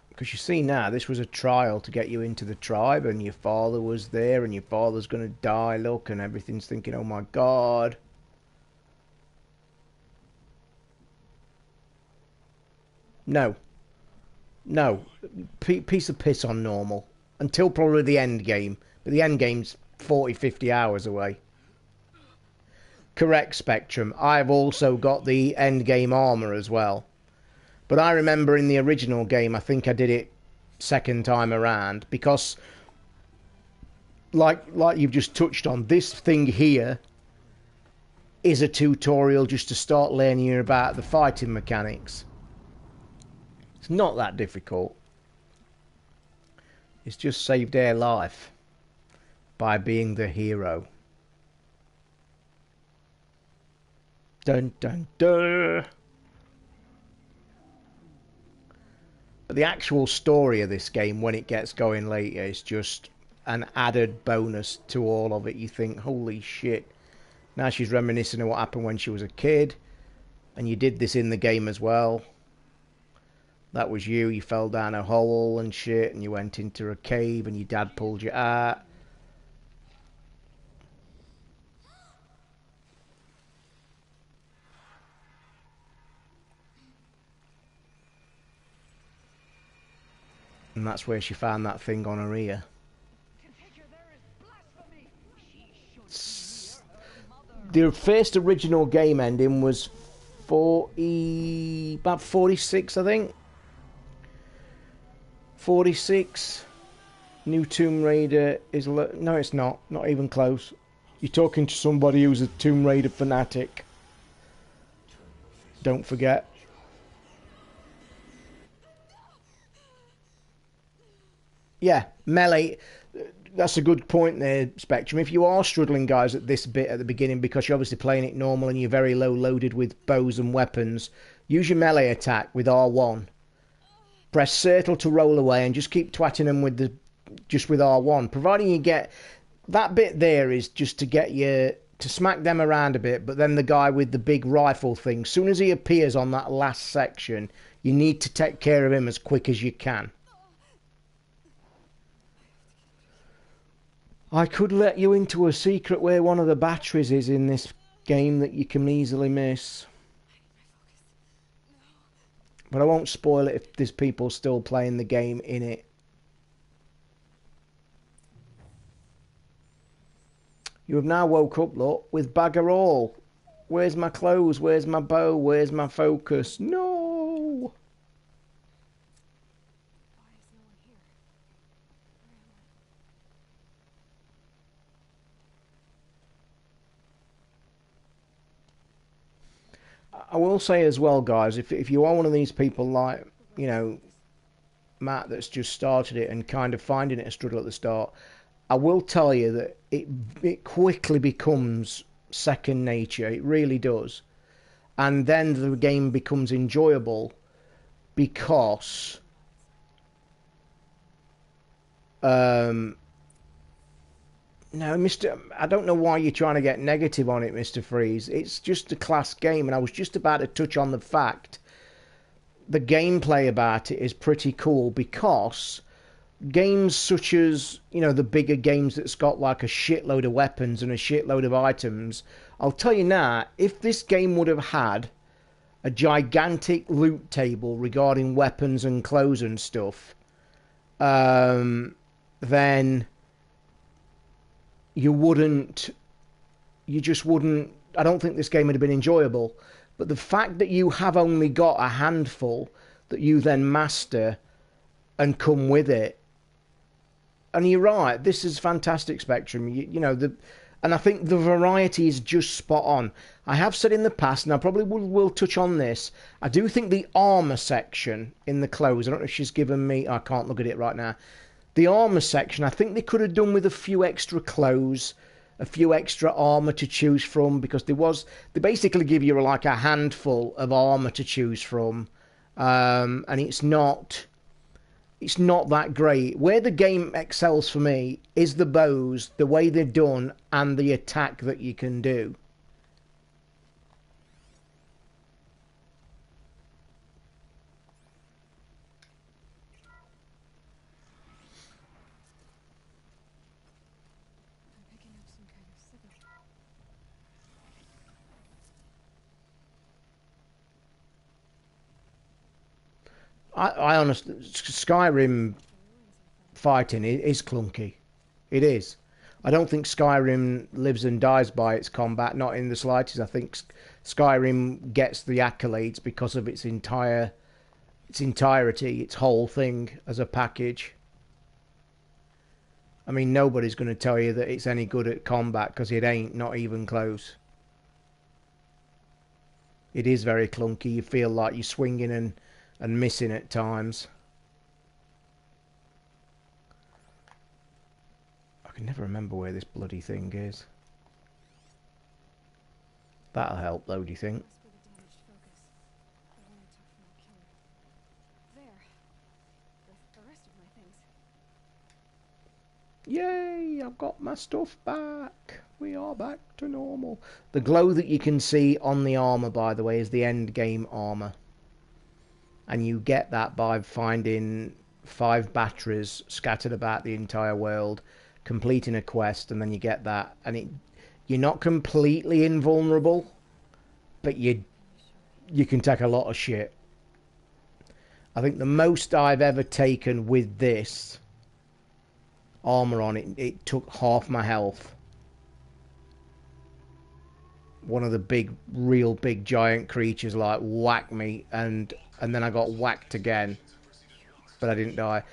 Speaker 3: Because you see now, this was a trial to get you into the tribe, and your father was there, and your father's going to die, look, and everything's thinking, oh my God. No. No. Piece of piss on normal. Until probably the end game. But the end game's 40, 50 hours away. Correct, Spectrum. I've also got the end game armor as well. But I remember in the original game, I think I did it second time around, because like you've just touched on, this thing here is a tutorial just to start learning you about the fighting mechanics. It's not that difficult. It's just saved their life by being the hero. Dun dun dun. But the actual story of this game, when it gets going later, is just an added bonus to all of it. You think, holy shit. Now she's reminiscing of what happened when she was a kid. And you did this in the game as well. That was you. You fell down a hole and shit. And you went into a cave and your dad pulled you out. And that's where she found that thing on her ear. The first original game ending was about 46, I think. 46. New Tomb Raider is... No, it's not. Not even close. You're talking to somebody who's a Tomb Raider fanatic. Don't forget. Yeah, melee, that's a good point there, Spectrum. If you are struggling, guys, at this bit at the beginning, because you're obviously playing it normal and you're very low loaded with bows and weapons, use your melee attack with R1. Press circle to roll away and just keep twatting them with with R1. Providing you get... That bit there is just to get you... to smack them around a bit, but then the guy with the big rifle thing, soon as he appears on that last section, you need to take care of him as quick as you can. I could let you into a secret where one of the batteries is in this game that you can easily miss. But I won't spoil it if there's people still playing the game in it. You have now woke up, look, with bugger all. Where's my clothes? Where's my bow? Where's my focus? No! I will say as well, guys, if you are one of these people like, you know, Matt, that's just started it and kind of finding it a struggle at the start, I will tell you that it quickly becomes second nature. It really does. And then the game becomes enjoyable because no, I don't know why you're trying to get negative on it, Mr. Freeze. It's just a class game, and I was just about to touch on the fact the gameplay about it is pretty cool because games such as, you know, the bigger games that's got like a shitload of weapons and a shitload of items, I'll tell you now, if this game would have had a gigantic loot table regarding weapons and clothes and stuff, then you just wouldn't, I don't think this game would have been enjoyable. But the fact that you have only got a handful that you then master and come with it, and you're right, this is fantastic, Spectrum. You know, and I think the variety is just spot on. I have said in the past, and I probably will touch on this, I do think the armour section in the clothes, I don't know if she's given me, I can't look at it right now. The armour section, I think they could have done with a few extra clothes, a few extra armour to choose from, because they basically give you like a handful of armour to choose from, and it's not that great. Where the game excels for me is the bows, the way they're done, and the attack that you can do. I honestly, Skyrim fighting is clunky. It is. I don't think Skyrim lives and dies by its combat, not in the slightest. I think Skyrim gets the accolades because of its entirety, its whole thing as a package. I mean, nobody's going to tell you that it's any good at combat, because it ain't, not even close. It is very clunky. You feel like you're swinging and missing at times. I can never remember where this bloody thing is. That'll help though, do you think? Yay, I've got my stuff back. We are back to normal. The glow that you can see on the armour, by the way, is the end game armour. And you get that by finding 5 batteries scattered about the entire world, completing a quest, and then you get that. And you're not completely invulnerable, but you can take a lot of shit. I think the most I've ever taken with this armour on, it took half my health. One of the real big giant creatures like whacked me, and then I got whacked again, but I didn't die.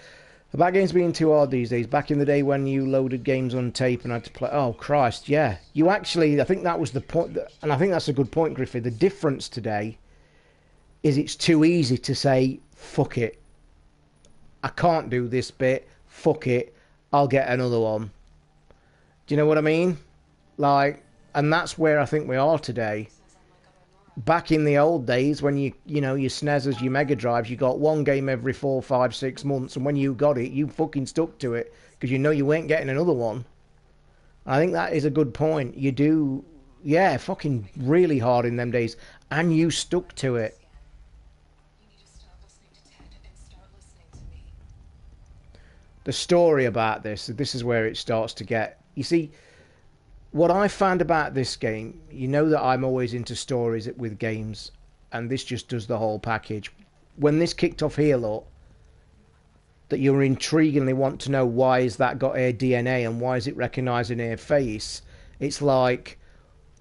Speaker 3: About games being too hard these days. Back in the day when you loaded games on tape and had to play, oh Christ, yeah, you actually, I think that was the point, and I think that's a good point, Griffith. The difference today is it's too easy to say fuck it, I can't do this bit, fuck it, I'll get another one. Do you know what I mean? Like, and that's where I think we are today. Back in the old days, when you know, your SNESs, your Mega Drives, you got one game every 4, 5, 6 months, and when you got it, you fucking stuck to it, because you know you ain't getting another one. I think that is a good point. You do, yeah, fucking really hard in them days, and you stuck to it. The story about this is where it starts to get, you see, what I found about this game, you know that I'm always into stories with games, and this just does the whole package. When this kicked off here, look, that you intriguingly want to know why is that got her DNA and why is it recognising her face, it's like,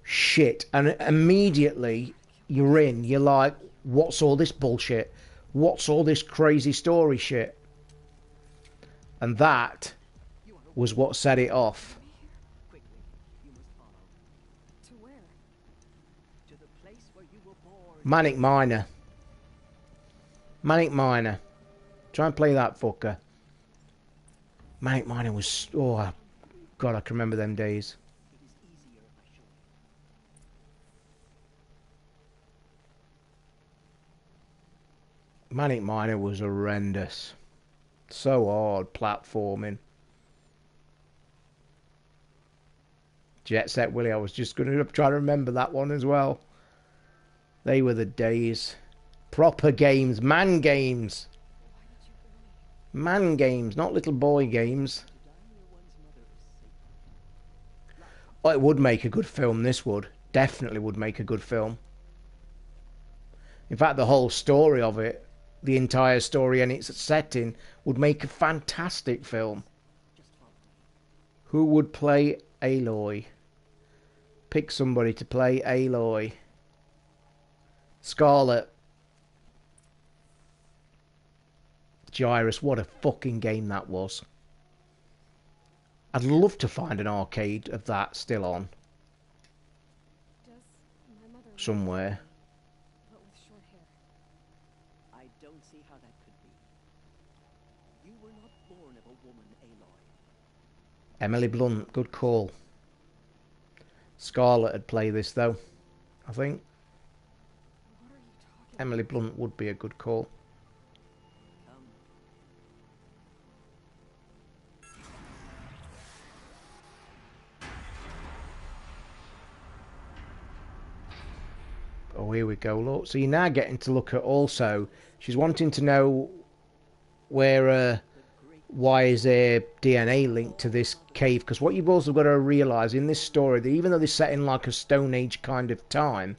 Speaker 3: shit. And immediately you're in, you're like, what's all this bullshit? What's all this crazy story shit? And that was what set it off. Manic Miner. Manic Miner. Try and play that fucker. Manic Miner was... oh, God, I can remember them days. Manic Miner was horrendous. So hard, platforming. Jet Set Willy, I was just going to try to remember that one as well. They were the days. Proper games, man games. Man games, not little boy games. Oh, it would make a good film, this would. Definitely would make a good film. In fact, the whole story of it, the entire story and its setting, would make a fantastic film. Who would play Aloy? Pick somebody to play Aloy. Scarlet. Gyrus, what a fucking game that was. I'd love to find an arcade of that still on. Somewhere.
Speaker 2: But with short hair.
Speaker 1: I don't see how that could be. You were not born of a woman, Aloy.
Speaker 3: Emily Blunt, good call. Scarlet would play this though, I think.
Speaker 2: What are you talking
Speaker 3: Emily Blunt would be a good call. Oh, here we go. Look, so you're now getting to look at also. She's wanting to know where, why is there DNA linked to this cave? Because what you've also got to realise in this story, that even though they're set in like a Stone Age kind of time,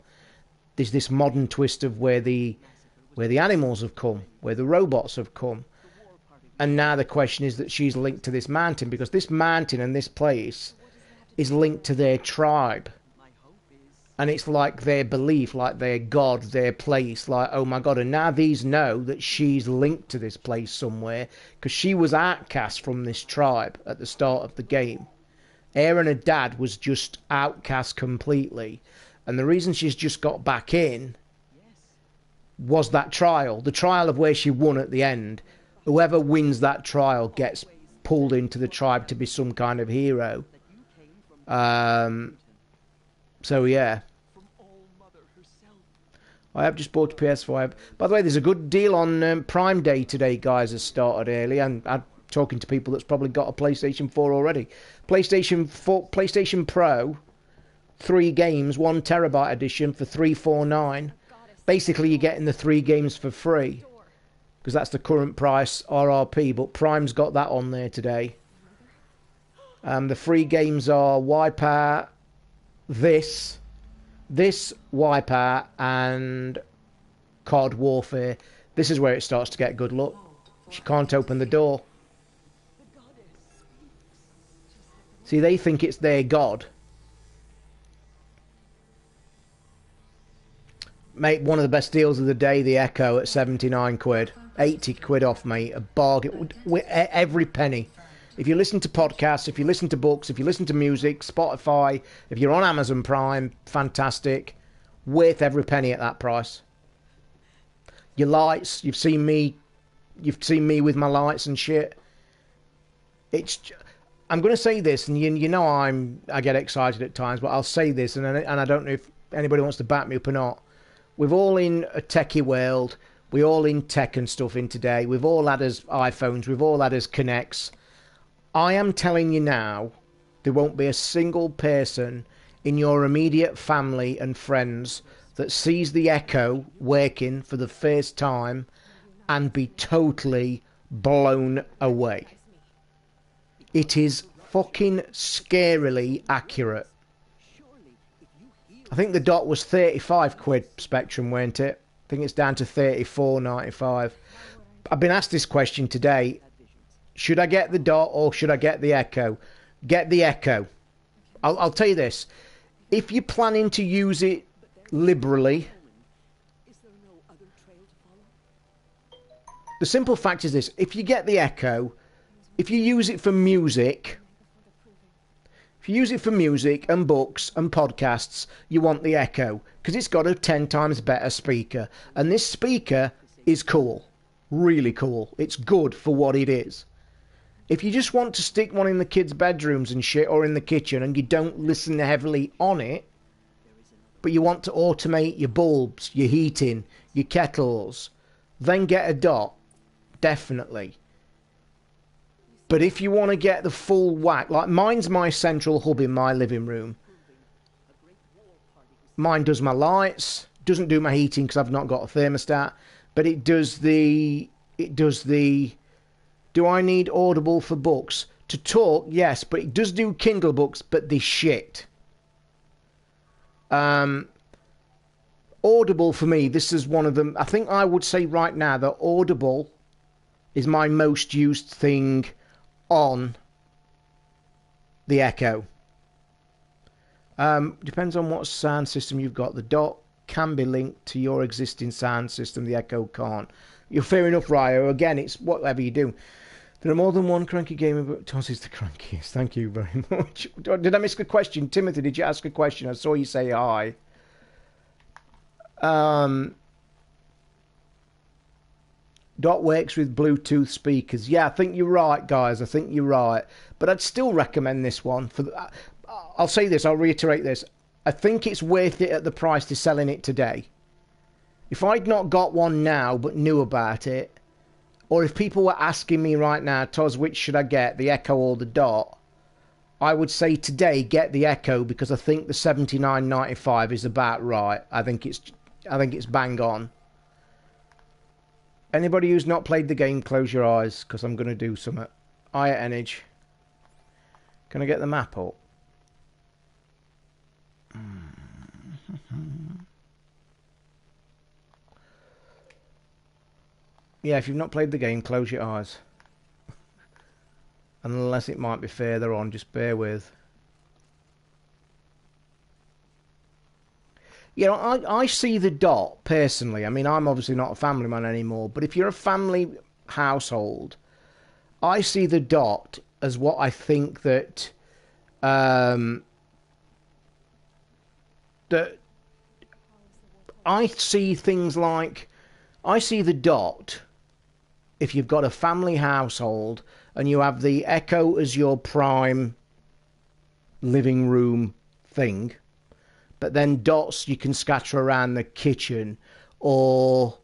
Speaker 3: there's this modern twist of where the animals have come, where the robots have come, and now the question is that she's linked to this mountain because this mountain and this place is linked to their tribe. And it's like their belief, like their god, their place, like, oh my god. And now these know that she's linked to this place somewhere, because she was outcast from this tribe at the start of the game. Aaron, her dad, was just outcast completely. And the reason she's just got back in was that trial. The trial of where she won at the end. Whoever wins that trial gets pulled into the tribe to be some kind of hero. So yeah. I have just bought a PS5. By the way, there's a good deal on Prime Day today, guys, has started early. And I'm talking to people that's probably got a PlayStation 4 already. PlayStation 4, PlayStation Pro, 3 games, 1 terabyte edition for $349. Basically, you're getting the 3 games for free. Because that's the current price, RRP. But Prime's got that on there today. The free games are Wipeout, this Wipeout, and COD Warfare. This is where it starts to get good. Look, she can't open the door. See, they think it's their god. Mate, one of the best deals of the day, the Echo at 79 quid. 80 quid off, mate. A bargain. Every penny. If you listen to podcasts, if you listen to books, if you listen to music, Spotify, if you're on Amazon Prime, fantastic. Worth every penny at that price. Your lights, you've seen me with my lights and shit. I'm going to say this, and you know I get excited at times, but I'll say this, and I don't know if anybody wants to back me up or not. We've all in a techie world. We're all in tech and stuff in today. We've all had us iPhones. We've all had us Connects. I am telling you now, there won't be a single person in your immediate family and friends that sees the Echo working for the first time and be totally blown away. It is fucking scarily accurate. I think the dot was 35 quid Spectrum, weren't it? I think it's down to 34.95. I've been asked this question today. Should I get the dot or should I get the Echo? Get the Echo. I'll tell you this. If you're planning to use it liberally, the simple fact is this. If you get the Echo, if you use it for music, and books and podcasts, you want the Echo. Because it's got a 10 times better speaker. And this speaker is cool. Really cool. It's good for what it is. If you just want to stick one in the kids' bedrooms and shit, or in the kitchen, and you don't listen heavily on it, but you want to automate your bulbs, your heating, your kettles, then get a dot. Definitely. But if you want to get the full whack, like mine's my central hub in my living room. Mine does my lights, doesn't do my heating because I've not got a thermostat, but it does the Do I need Audible for books? To talk, yes, but it does do Kindle books, but they shit. Audible for me, this is one of them. I think I would say right now that Audible is my most used thing on the Echo. Depends on what sound system you've got. The Dot can be linked to your existing sound system. The Echo can't. You're fair enough, Ryo. Again, it's whatever you do. There are more than one cranky gamer, but Toz is the crankiest. Thank you very much. Did I miss a question? Timothy, did you ask a question? I saw you say hi. Dot works with Bluetooth speakers. Yeah, I think you're right, guys. I think you're right. But I'd still recommend this one. I'll say this. I'll reiterate this. I think it's worth it at the price they're selling it today. If I'd not got one now but knew about it, or if people were asking me right now, Toz, which should I get, the Echo or the Dot? I would say today get the Echo because I think the $79.95 is about right. I think it's bang on. Anybody who's not played the game, close your eyes because I'm going to do something. Aya Enage. Can I get the map up? Yeah, if you've not played the game, close your eyes. Unless it might be further on, just bear with. You know, I see the Dot, personally. I mean, I'm obviously not a family man anymore, but if you're a family household, I see the Dot as what I think that... that I see things like... I see the Dot, if you've got a family household, and you have the Echo as your prime living room thing, but then Dots you can scatter around the kitchen, or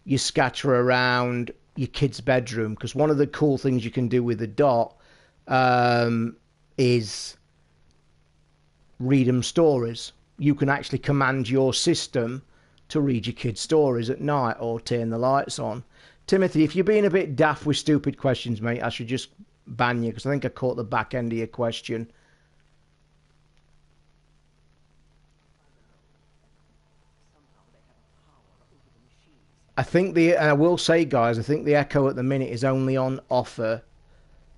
Speaker 3: you scatter around your kid's bedroom, because one of the cool things you can do with the Dot is read them stories. You can actually command your system to read your kids' stories at night or turn the lights on. Timothy, if you're being a bit daft with stupid questions, mate, I should just ban you, because I think I caught the back end of your question. I think and I will say, guys, I think the Echo at the minute is only on offer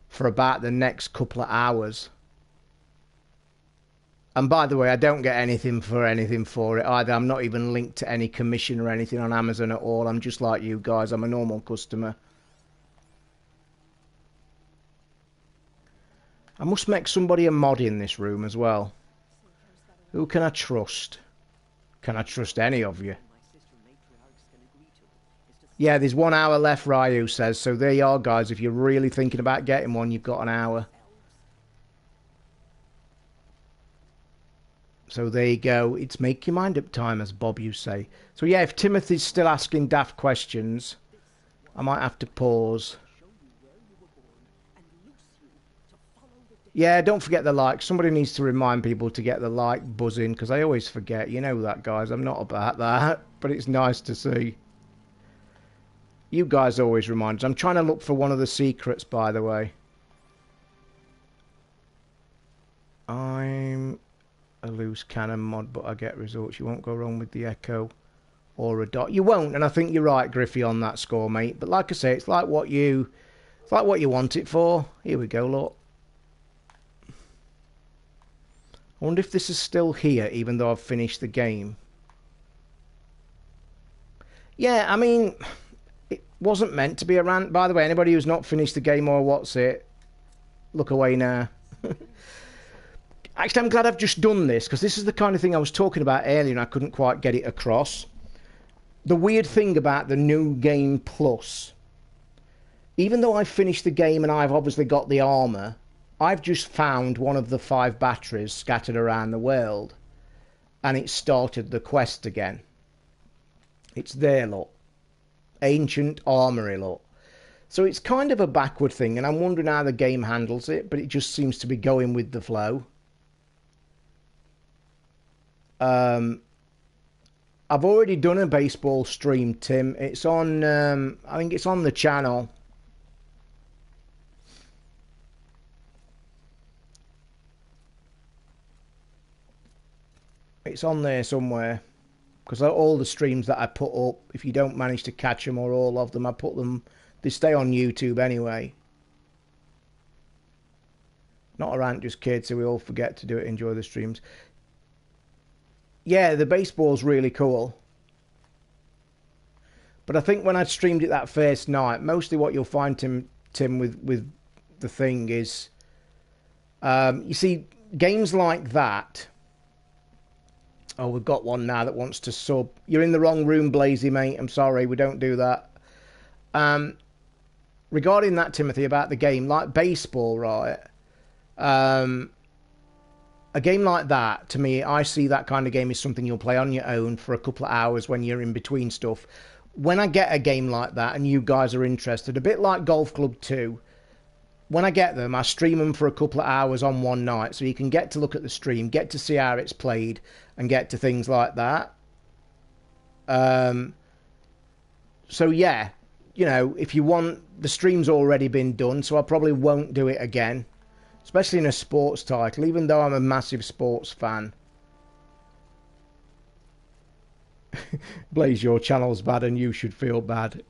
Speaker 3: for about the next couple of hours. And by the way, I don't get anything for it either. I'm not even linked to any commission or anything on Amazon at all. I'm just like you guys. I'm a normal customer. I must make somebody a mod in this room as well. Who can I trust? Can I trust any of you? Yeah, there's 1 hour left, Ryu says. So there you are, guys. If you're really thinking about getting one, you've got an hour. So there you go. It's make your mind up time, as Bob you say. So yeah, if Timothy's still asking daft questions, I might have to pause. Yeah, don't forget the like. Somebody needs to remind people to get the like buzzing, because I always forget. You know that, guys. I'm not about that, but it's nice to see. You guys always remind us. I'm trying to look for one of the secrets, by the way. I'm a loose cannon mod, but I get results. You won't go wrong with the Echo or a Dot. You won't, and I think you're right, Griffey, on that score, mate. But like I say, it's like what you want it for. Here we go, look. I wonder if this is still here, even though I've finished the game. Yeah, I mean, it wasn't meant to be a rant. By the way, anybody who's not finished the game or what's it, look away now. Actually, I'm glad I've just done this, because this is the kind of thing I was talking about earlier and I couldn't quite get it across. The weird thing about the New Game Plus, even though I've finished the game and I've obviously got the armour, I've just found one of the 5 batteries scattered around the world, and it started the quest again. It's there, look. Ancient Armoury, look. So it's kind of a backward thing, and I'm wondering how the game handles it, but it just seems to be going with the flow. I've already done a baseball stream, Tim. It's on, I think it's on the channel. It's on there somewhere. Because all the streams that I put up, if you don't manage to catch them or all of them, I put them... They stay on YouTube anyway. Not a rant, just kids, so we all forget to do it, enjoy the streams. Yeah, the baseball's really cool. But I think when I streamed it that first night, mostly what you'll find, Tim, with the thing is... you see, games like that... Oh, we've got one now that wants to sub. You're in the wrong room, Blazy, mate. I'm sorry, we don't do that. Regarding that, Timothy, about the game, like baseball, right? A game like that, to me, I see that kind of game as something you'll play on your own for a couple of hours when you're in between stuff. When I get a game like that and you guys are interested, a bit like Golf Club 2, when I get them, I stream them for a couple of hours on one night, so you can get to look at the stream, get to see how it's played, and get to things like that. So yeah, you know, if you want, the stream's already been done, so I probably won't do it again, especially in a sports title, even though I'm a massive sports fan. Blaze, your channel's bad and you should feel bad.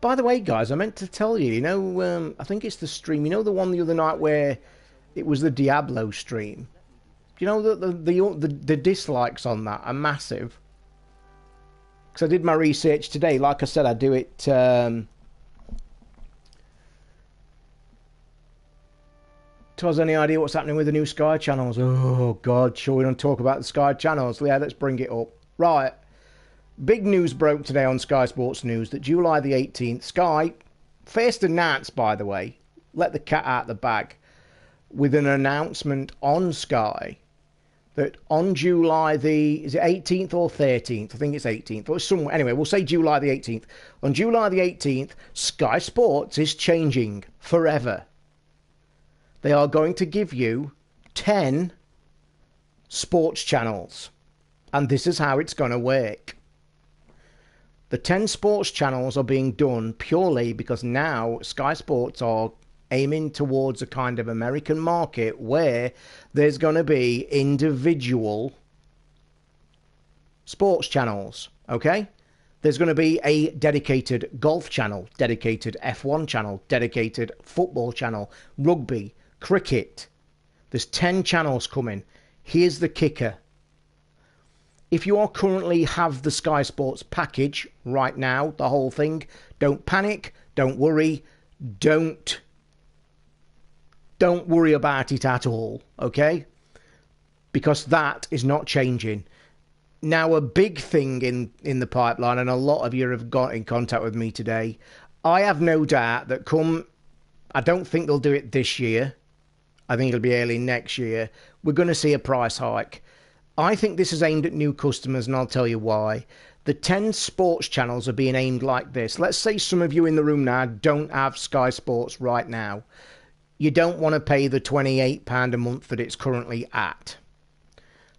Speaker 3: By the way, guys, I meant to tell you, you know, I think it's the stream, you know the one the other night where it was the Diablo stream? You know, the dislikes on that are massive. Because I did my research today, like I said, I do it... To has any idea what's happening with the new Sky channels? Oh, God, sure we don't talk about the Sky channels. Yeah, let's bring it up. Right. Big news broke today on Sky Sports News that July the 18th, Sky, first announced, by the way, let the cat out the bag, with an announcement on Sky that on July the, is it 18th or 13th? I think it's 18th, or somewhere, anyway, we'll say July the 18th. On July the 18th, Sky Sports is changing forever. They are going to give you 10 sports channels, and this is how it's going to work. The 10 sports channels are being done purely because now Sky Sports are aiming towards a kind of American market where there's going to be individual sports channels, okay? There's going to be a dedicated golf channel, dedicated F1 channel, dedicated football channel, rugby, cricket. There's 10 channels coming. Here's the kicker. If you are currently have the Sky Sports package right now, the whole thing, don't panic, don't worry, don't worry about it at all, okay? Because that is not changing. Now, a big thing in the pipeline, and a lot of you have got in contact with me today, I have no doubt that I don't think they'll do it this year. I think it'll be early next year. We're going to see a price hike. I think this is aimed at new customers, and I'll tell you why. The 10 sports channels are being aimed like this. Let's say some of you in the room now don't have Sky Sports right now. You don't want to pay the £28 a month that it's currently at.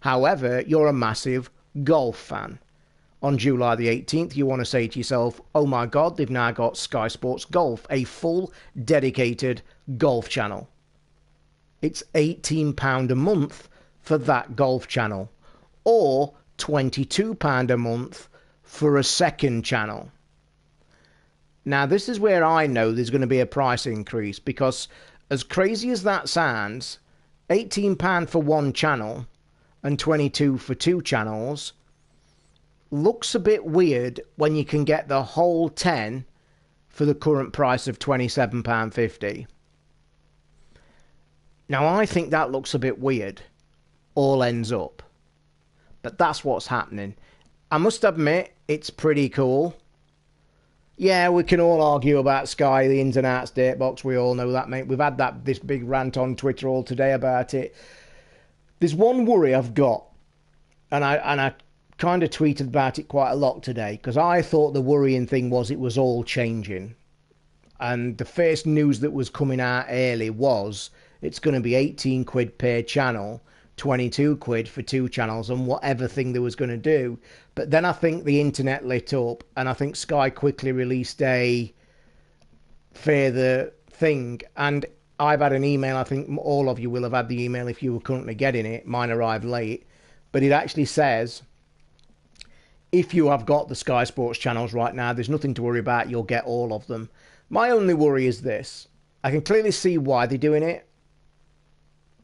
Speaker 3: However, you're a massive golf fan. On July the 18th, you want to say to yourself, oh my God, they've now got Sky Sports Golf, a full dedicated golf channel. It's £18 a month for that golf channel, or £22 a month for a second channel. Now, this is where I know there's going to be a price increase, because as crazy as that sounds, £18 for one channel and 22 for two channels looks a bit weird when you can get the whole 10 for the current price of £27.50. Now, I think that looks a bit weird, all ends up. But that's what's happening. I must admit, it's pretty cool. Yeah, we can all argue about Sky, the ins and outs, Dirtbox, we all know that, mate. We've had this big rant on Twitter all today about it. There's one worry I've got, and I kind of tweeted about it quite a lot today, because I thought the worrying thing was it was all changing. And the first news that was coming out early was it's going to be 18 quid per channel, 22 quid for two channels, and whatever thing they was going to do. But then I think the internet lit up, and I think Sky quickly released a further thing, and I've had an email. I think all of you will have had the email if you were currently getting it. Mine arrived late, but it actually says if you have got the Sky Sports channels right now, there's nothing to worry about. You'll get all of them. My only worry is this. I can clearly see why they're doing it.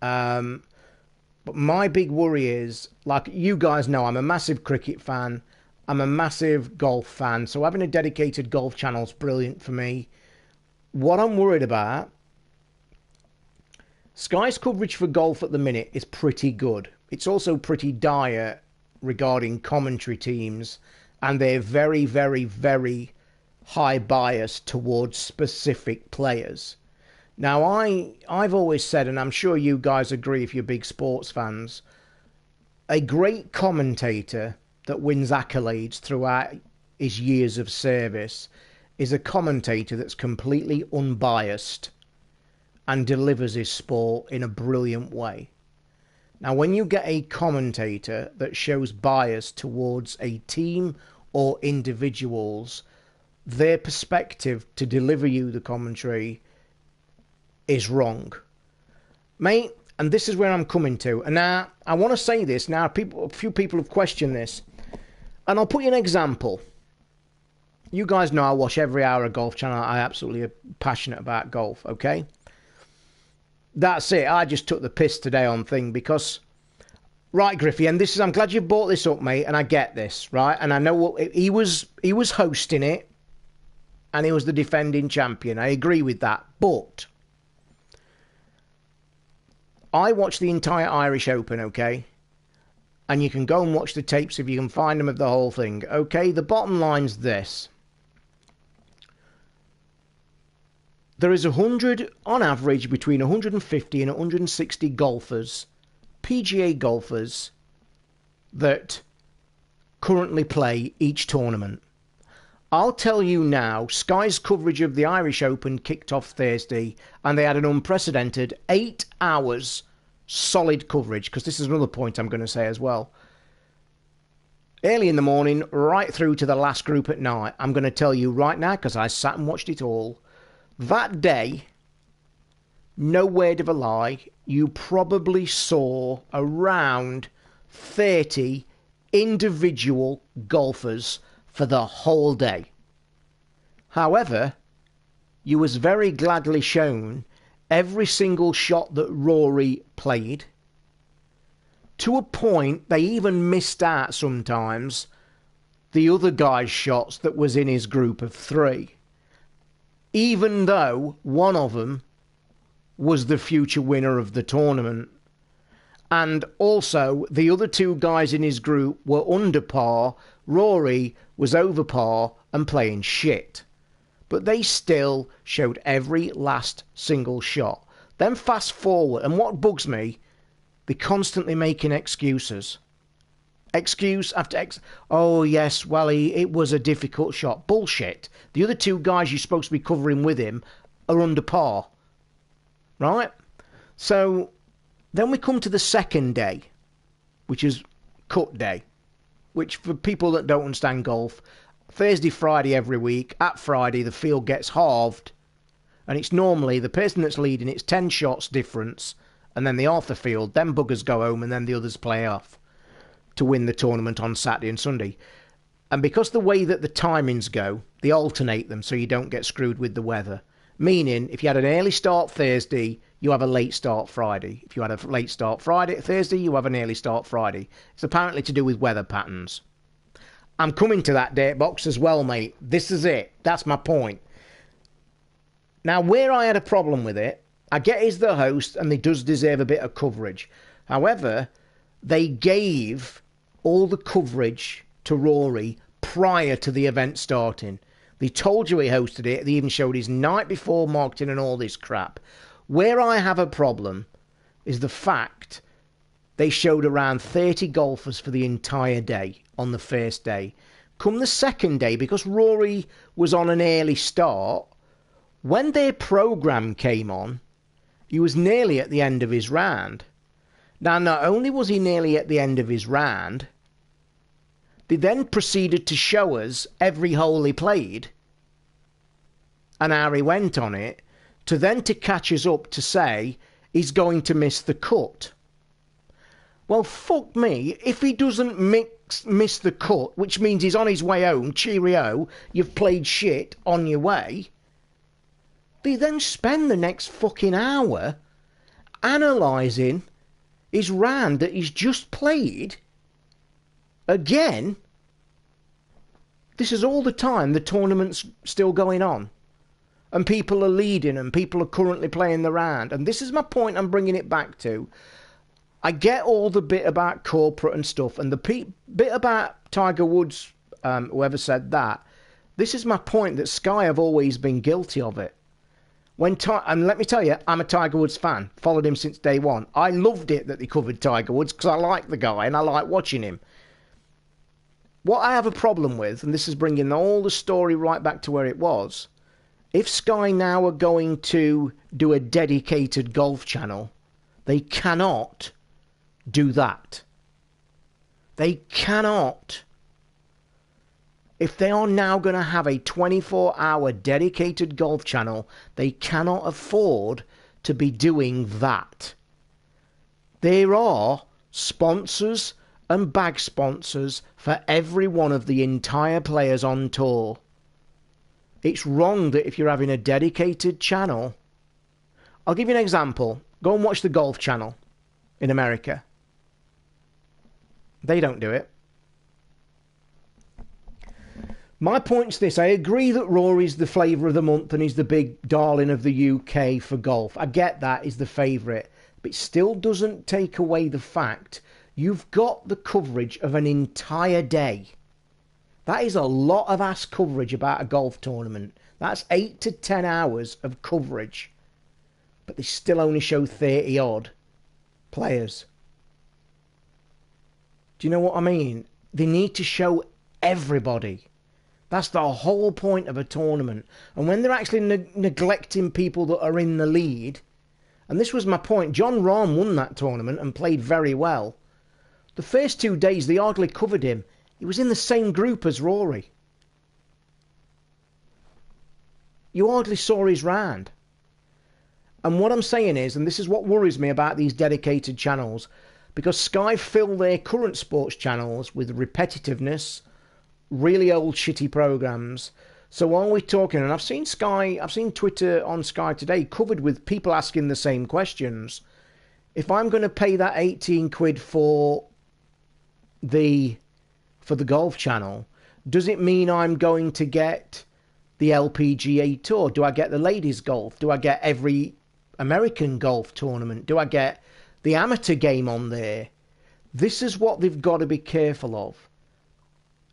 Speaker 3: But my big worry is, like you guys know, I'm a massive cricket fan. I'm a massive golf fan. So having a dedicated golf channel is brilliant for me. What I'm worried about, Sky's coverage for golf at the minute is pretty good. It's also pretty dire regarding commentary teams, and they're very, very, very high bias towards specific players. Now, I've always said, and I'm sure you guys agree if you're big sports fans, a great commentator that wins accolades throughout his years of service is a commentator that's completely unbiased and delivers his sport in a brilliant way. Now, when you get a commentator that shows bias towards a team or individuals, their perspective to deliver you the commentary is wrong. Mate, and this is where I'm coming to. And now, I want to say this. Now, a few people have questioned this. And I'll put you an example. You guys know I watch every hour of Golf Channel. I absolutely am passionate about golf, okay? That's it. I just took the piss today on thing because... Right, Griffey, and this is... I'm glad you brought this up, mate, and I get this, right? And I know what... He was hosting it, and he was the defending champion. I agree with that. But... I watched the entire Irish Open, okay? And you can go and watch the tapes if you can find them of the whole thing. Okay, the bottom line's this. There is 100, on average, between 150 and 160 golfers, PGA golfers, that currently play each tournament. I'll tell you now, Sky's coverage of the Irish Open kicked off Thursday, and they had an unprecedented 8 hours solid coverage, because this is another point I'm going to say as well. Early in the morning, right through to the last group at night. I'm going to tell you right now, because I sat and watched it all. That day, no word of a lie, you probably saw around 30 individual golfers for the whole day. However, you was very gladly shown every single shot that Rory played. To a point, they even missed out sometimes the other guy's shots that was in his group of 3. Even though one of them was the future winner of the tournament. And also, the other 2 guys in his group were under par. Rory was over par and playing shit. But they still showed every last single shot. Then fast forward, and what bugs me, they're constantly making excuses. Excuse after oh yes, well it was a difficult shot. Bullshit. The other 2 guys you're supposed to be covering with him are under par. Right? So, then we come to the second day, which is cut day. Which, for people that don't understand golf, Thursday, Friday every week. At Friday, the field gets halved. And it's normally the person that's leading, it's 10 shots difference. And then they half the field. Then buggers go home and then the others play off to win the tournament on Saturday and Sunday. And because the way that the timings go, they alternate them so you don't get screwed with the weather. Meaning, if you had an early start Thursday, you have a late start Friday. If you had a late start Thursday, you have an early start Friday. It's apparently to do with weather patterns. I'm coming to that date box as well, mate. This is it. That's my point. Now, where I had a problem with it, I get he's the host and he does deserve a bit of coverage. However, they gave all the coverage to Rory prior to the event starting. They told you he hosted it. They even showed his night before marketing and all this crap. Where I have a problem is the fact they showed around 30 golfers for the entire day on the first day. Come the second day, because Rory was on an early start, when their programme came on, he was nearly at the end of his round. Now, not only was he nearly at the end of his round, they then proceeded to show us every hole he played and how he went on it, to catch us up to say he's going to miss the cut. Well, fuck me, if he doesn't miss the cut, which means he's on his way home, cheerio, you've played shit, on your way, they then spend the next fucking hour analysing his round that he's just played again. This is all the time the tournament's still going on. And people are leading and people are currently playing the round. And this is my point I'm bringing it back to. I get all the bit about corporate and stuff, and the bit about Tiger Woods, whoever said that. This is my point, that Sky have always been guilty of it. And let me tell you, I'm a Tiger Woods fan. Followed him since day one. I loved it that they covered Tiger Woods because I like the guy and I like watching him. What I have a problem with, and this is bringing all the story right back to where it was, if Sky now are going to do a dedicated golf channel, they cannot do that. They cannot. If they are now going to have a 24-hour dedicated golf channel, they cannot afford to be doing that. There are sponsors and bag sponsors for every one of the entire players on tour. It's wrong that if you're having a dedicated channel... I'll give you an example. Go and watch the Golf Channel in America. They don't do it. My point's this. I agree that Rory's the flavour of the month and he's the big darling of the UK for golf. I get that, he's the favourite. But it still doesn't take away the fact you've got the coverage of an entire day. That is a lot of ass coverage about a golf tournament. That's 8 to 10 hours of coverage. But they still only show 30 odd players. Do you know what I mean? They need to show everybody. That's the whole point of a tournament. And when they're actually neglecting people that are in the lead, and this was my point, John Rahm won that tournament and played very well. The first 2 days they hardly covered him. He was in the same group as Rory. You hardly saw his round. And what I'm saying is, and this is what worries me about these dedicated channels, because Sky fill their current sports channels with repetitiveness, really old shitty programs. So are we talking, and I've seen Twitter on Sky today covered with people asking the same questions. If I'm going to pay that 18 quid for the golf channel, does it mean I'm going to get the LPGA Tour? Do I get the ladies golf? Do I get every American golf tournament? Do I get the amateur game on there? This is what they've got to be careful of.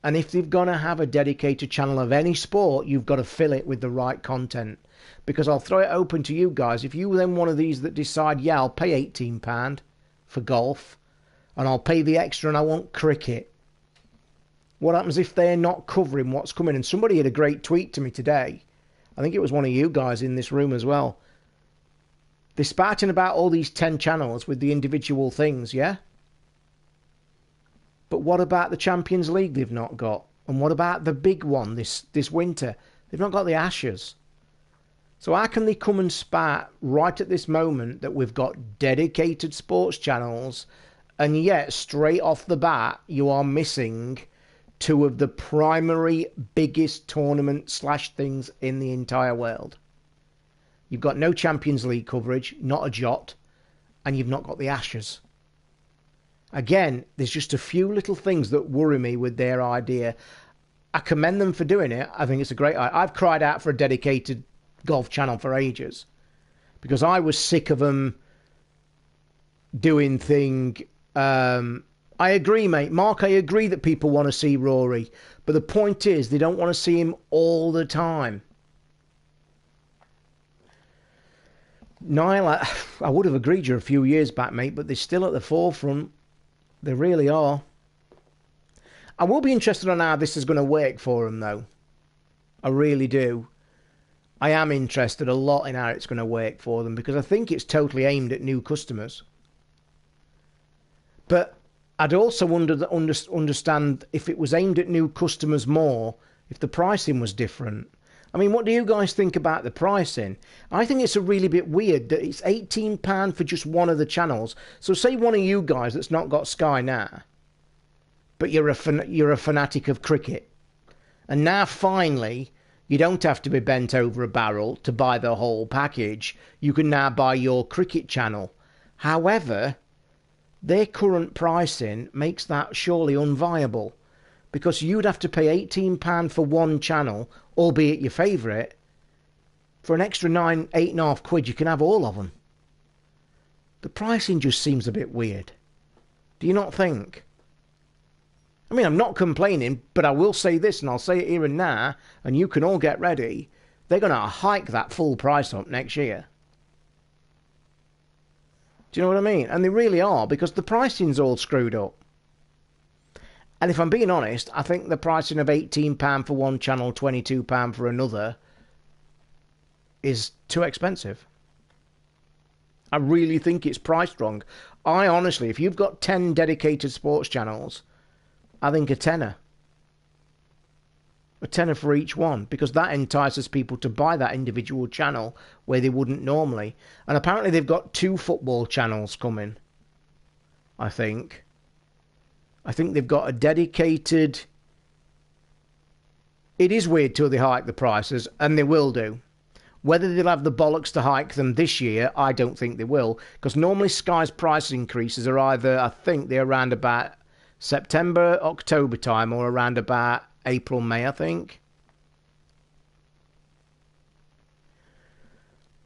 Speaker 3: And if they're going to have a dedicated channel of any sport, you've got to fill it with the right content. Because I'll throw it open to you guys. If you then one of these that decide, yeah, I'll pay £18 for golf, and I'll pay the extra and I want cricket, what happens if they're not covering what's coming? And somebody had a great tweet to me today. I think it was one of you guys in this room as well. They're spouting about all these 10 channels with the individual things, yeah? But what about the Champions League they've not got? And what about the big one this winter? They've not got the Ashes. So how can they come and spat right at this moment that we've got dedicated sports channels, and yet straight off the bat you are missing two of the primary biggest tournament / things in the entire world? You've got no Champions League coverage, not a jot, and you've not got the Ashes. Again, there's just a few little things that worry me with their idea. I commend them for doing it. I think it's a great idea. I've cried out for a dedicated golf channel for ages because I was sick of them doing thing. I agree, mate. Mark, I agree that people want to see Rory, but the point is they don't want to see him all the time. Niall, I would have agreed you a few years back, mate, but they're still at the forefront. They really are. I will be interested on how this is going to work for them, though. I really do. I am interested a lot in how it's going to work for them because I think it's totally aimed at new customers. But I'd also understand if it was aimed at new customers more, if the pricing was different. I mean, what do you guys think about the pricing? I think it's a really bit weird that it's £18 for just one of the channels. So say one of you guys that's not got Sky now, but you're a fanatic of cricket. And now finally, you don't have to be bent over a barrel to buy the whole package. You can now buy your cricket channel. However, their current pricing makes that surely unviable, because you'd have to pay £18 for one channel, albeit your favourite. For an extra £8.5 you can have all of them. The pricing just seems a bit weird. Do you not think? I mean, I'm not complaining, but I will say this, and I'll say it here and now, and you can all get ready. They're going to hike that full price up next year. Do you know what I mean? And they really are, because the pricing's all screwed up. And if I'm being honest, I think the pricing of £18 for one channel, £22 for another is too expensive. I really think it's priced wrong. I honestly, if you've got 10 dedicated sports channels, I think a tenner. A tenner for each one, because that entices people to buy that individual channel where they wouldn't normally. And apparently they've got 2 football channels coming, I think. I think they've got a dedicated... It is weird till they hike the prices, and they will do. Whether they'll have the bollocks to hike them this year, I don't think they will. Because normally Sky's price increases are either, I think they're around about September, October time, or around about April, May, I think.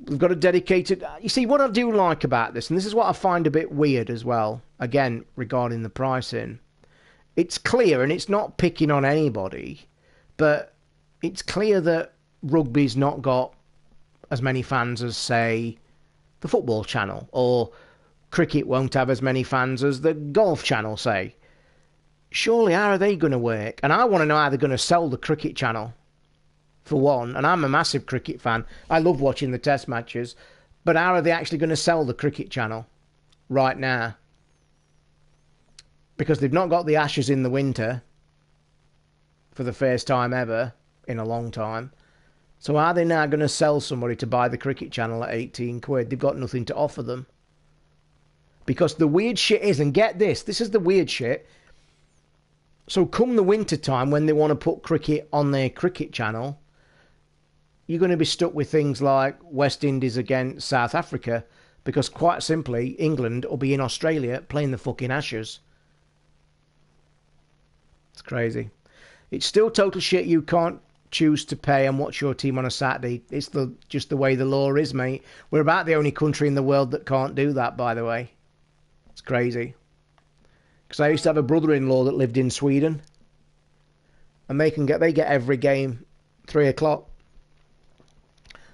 Speaker 3: We've got a dedicated... You see, what I do like about this, and this is what I find a bit weird as well, again, regarding the pricing. It's clear, and it's not picking on anybody, but it's clear that rugby's not got as many fans as, say, the football channel, or cricket won't have as many fans as the golf channel, say. Surely, how are they going to work? And I want to know how they're going to sell the cricket channel, for one. And I'm a massive cricket fan. I love watching the test matches. But how are they actually going to sell the cricket channel right now? Because they've not got the Ashes in the winter for the first time ever in a long time. So are they now going to sell somebody to buy the cricket channel at £18? They've got nothing to offer them. Because the weird shit is, and get this, this is the weird shit. So come the winter time when they want to put cricket on their cricket channel, you're going to be stuck with things like West Indies against South Africa, because quite simply England will be in Australia playing the fucking Ashes. It's crazy. It's still total shit. You can't choose to pay and watch your team on a Saturday. It's just the way the law is, mate. We're about the only country in the world that can't do that, by the way. It's crazy. Because I used to have a brother-in-law that lived in Sweden, and they get every game 3 o'clock.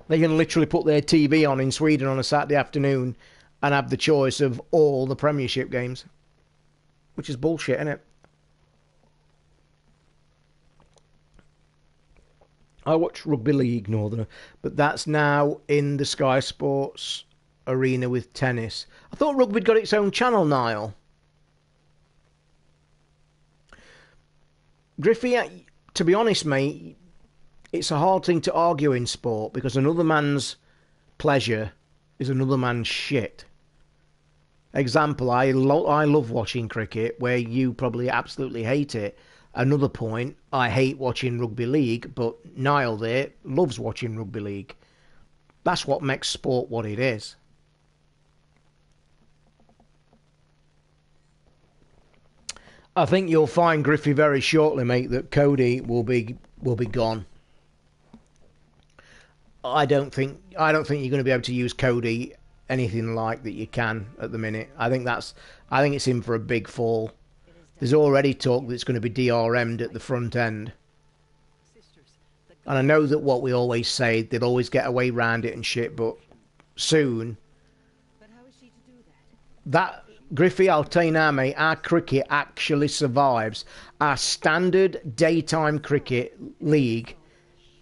Speaker 3: They can literally put their TV on in Sweden on a Saturday afternoon and have the choice of all the Premiership games, which is bullshit, isn't it? I watch Rugby League Northern, but that's now in the Sky Sports arena with tennis. I thought rugby'd got its own channel, Niall. Griffey, to be honest, mate, it's a hard thing to argue in sport, because another man's pleasure is another man's shit. Example, I love watching cricket, where you probably absolutely hate it. Another point, I hate watching rugby league, but Niall there loves watching rugby league. That's what makes sport what it is. I think you'll find, Griffey, very shortly, mate, that Cody will be gone. I don't think you're going to be able to use Cody anything like that you can at the minute. I think it's in for a big fall. There's already talk that it's going to be DRM'd at the front end. And I know that what we always say, they'll always get away round it and shit, but soon...
Speaker 1: But how is she to do that?
Speaker 3: Griffey, I'll tell you now, mate, our cricket actually survives. Our standard daytime cricket league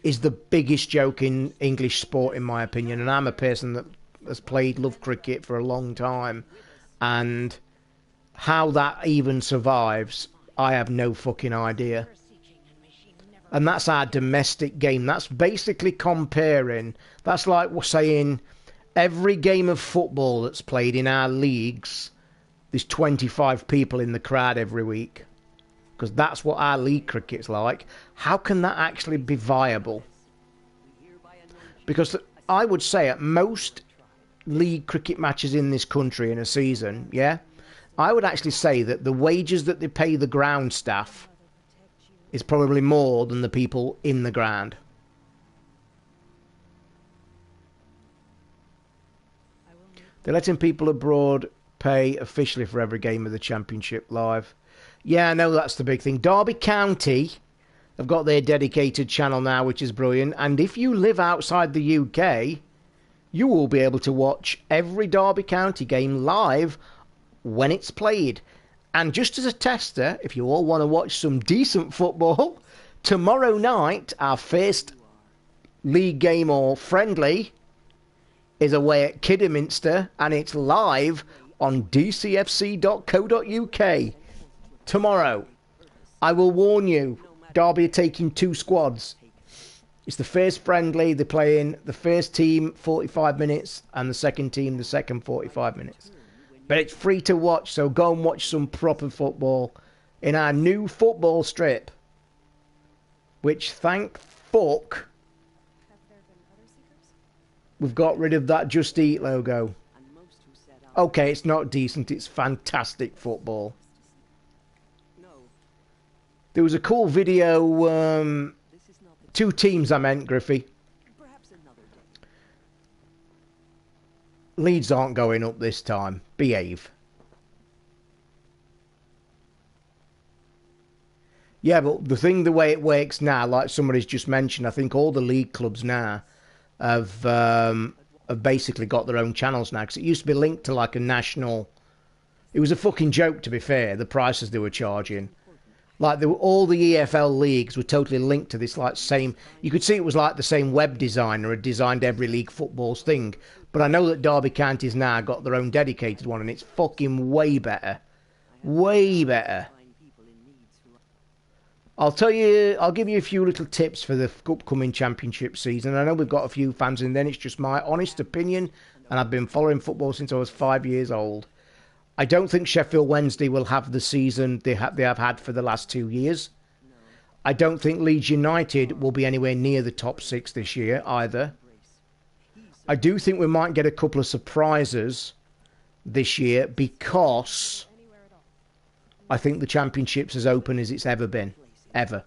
Speaker 3: is the biggest joke in English sport, in my opinion. And I'm a person that has loved cricket for a long time. And how that even survives, I have no fucking idea. And that's our domestic game. That's basically comparing. That's like we're saying every game of football that's played in our leagues, there's 25 people in the crowd every week. Because that's what our league cricket's like. How can that actually be viable? Because I would say at most league cricket matches in this country in a season, yeah, I would actually say that the wages that they pay the ground staff is probably more than the people in the ground. They're letting people abroad pay officially for every game of the Championship live. Yeah, I know that's the big thing. Derby County have got their dedicated channel now, which is brilliant. And if you live outside the UK, you will be able to watch every Derby County game live when it's played. And just as a tester, if you all want to watch some decent football, tomorrow night, our first league game or friendly is away at Kidderminster, and it's live on dcfc.co.uk. Tomorrow, I will warn you, Derby are taking 2 squads. It's the first friendly, they're playing the first team 45 minutes and the second team the second 45 minutes. But it's free to watch, so go and watch some proper football in our new football strip. Which, thank fuck, we've got rid of that Just Eat logo. Okay, it's not decent, it's fantastic football. There was a cool video, 2 teams I meant, Griffey. Leeds aren't going up this time. Behave. Yeah, but the way it works now, like somebody's just mentioned, I think all the league clubs now have basically got their own channels now. Because it used to be linked to like a national... It was a fucking joke, to be fair, the prices they were charging. Like, all the EFL leagues were totally linked to this, like, same... You could see it was like the same web designer had designed every league football's thing. But I know that Derby County's now got their own dedicated one, and it's fucking way better. Way better. I'll give you a few little tips for the upcoming Championship season. I know we've got a few fans in there, it's just my honest opinion, and I've been following football since I was 5 years old. I don't think Sheffield Wednesday will have the season they have had for the last 2 years. I don't think Leeds United will be anywhere near the top 6 this year either. I do think we might get a couple of surprises this year because I think the Championship's as open as it's ever been. Ever.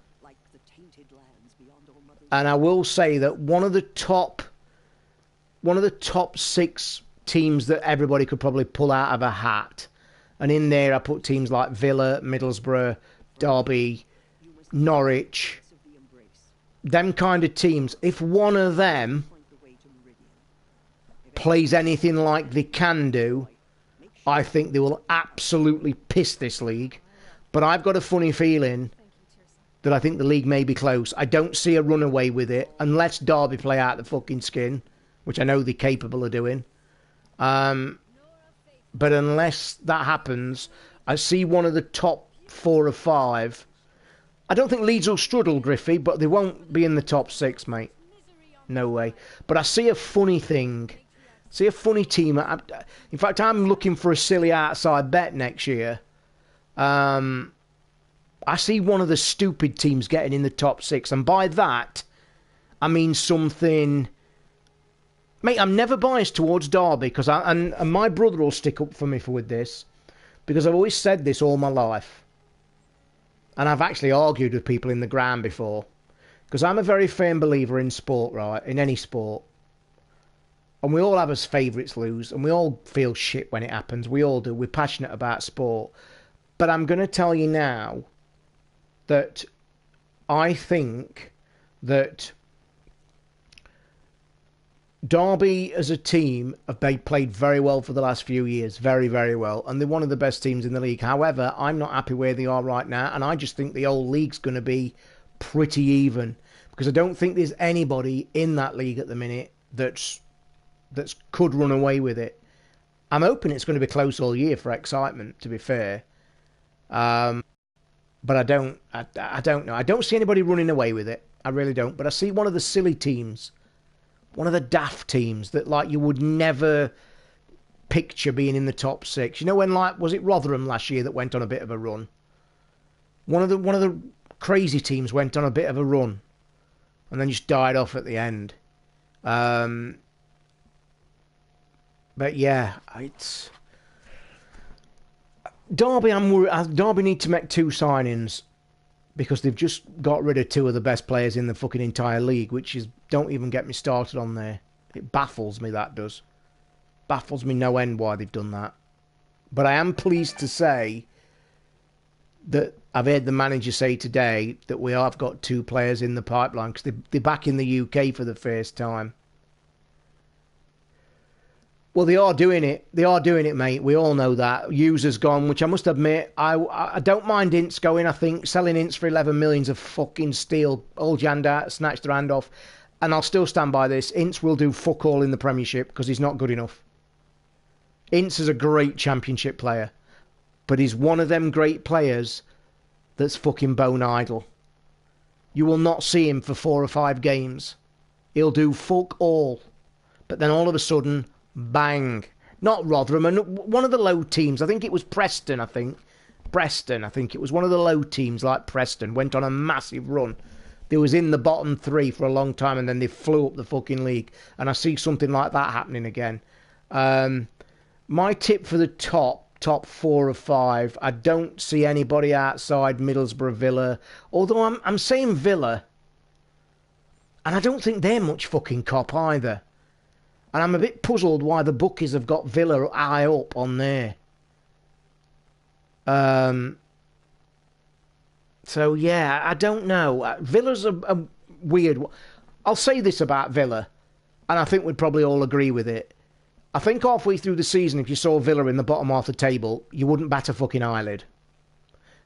Speaker 3: And I will say that one of the top 6 teams that everybody could probably pull out of a hat, and in there I put teams like Villa, Middlesbrough, Derby, Norwich, them kind of teams. If one of them plays anything like they can do, I think they will absolutely piss this league. But I've got a funny feeling that I think the league may be close. I don't see a runaway with it unless Derby play out the fucking skin, which I know they're capable of doing. But unless that happens, I see one of the top 4 or 5. I don't think Leeds will struggle, Griffey, but they won't be in the top 6, mate. No way. But I see a funny thing. See a funny team. In fact, I'm looking for a silly outside bet next year. I see one of the stupid teams getting in the top 6. And by that, I mean something... Mate, I'm never biased towards Derby, because and my brother will stick up for me with this, because I've always said this all my life. And I've actually argued with people in the ground before. Because I'm a very firm believer in sport, right? In any sport. And we all have as favourites lose, and we all feel shit when it happens. We all do. We're passionate about sport. But I'm going to tell you now that I think that Derby as a team have played very well for the last few years. Very, very well. And they're one of the best teams in the league. However, I'm not happy where they are right now. And I just think the whole league's going to be pretty even. Because I don't think there's anybody in that league at the minute that's could run away with it. I'm hoping it's going to be close all year for excitement, to be fair. but I don't know. I don't see anybody running away with it. I really don't. But I see one of the silly teams, one of the daft teams that like you would never picture being in the top 6. You know when like was it Rotherham last year that went on a bit of a run? One of the crazy teams went on a bit of a run, and then just died off at the end. But yeah, it's Derby. I'm worried. Derby need to make 2 signings because they've just got rid of 2 of the best players in the fucking entire league, which is, don't even get me started on there. It baffles me, that does. Baffles me no end why they've done that. But I am pleased to say that I've heard the manager say today that we have got 2 players in the pipeline because they're back in the UK for the first time. Well, they are doing it. They are doing it, mate. We all know that. User's gone, which I must admit, I don't mind Ince going. I think selling Ince for 11 million's a fucking steal. Old Janda snatched their hand off. And I'll still stand by this. Ince will do fuck all in the Premiership because he's not good enough. Ince is a great Championship player. But he's one of them great players that's fucking bone idle. You will not see him for 4 or 5 games. He'll do fuck all. But then all of a sudden, bang. Not Rotherham, and one of the low teams. I think it was Preston, I think. It was one of the low teams like Preston. Went on a massive run. They was in the bottom 3 for a long time, and then they flew up the fucking league. And I see something like that happening again. My tip for the top 4 or 5, I don't see anybody outside Middlesbrough, Villa. Although I'm saying Villa, and I don't think they're much fucking cop either. And I'm a bit puzzled why the bookies have got Villa eye up on there. So yeah, I don't know. Villa's a weird one. I'll say this about Villa, and I think we'd probably all agree with it. I think halfway through the season, if you saw Villa in the bottom half of the table, you wouldn't bat a fucking eyelid.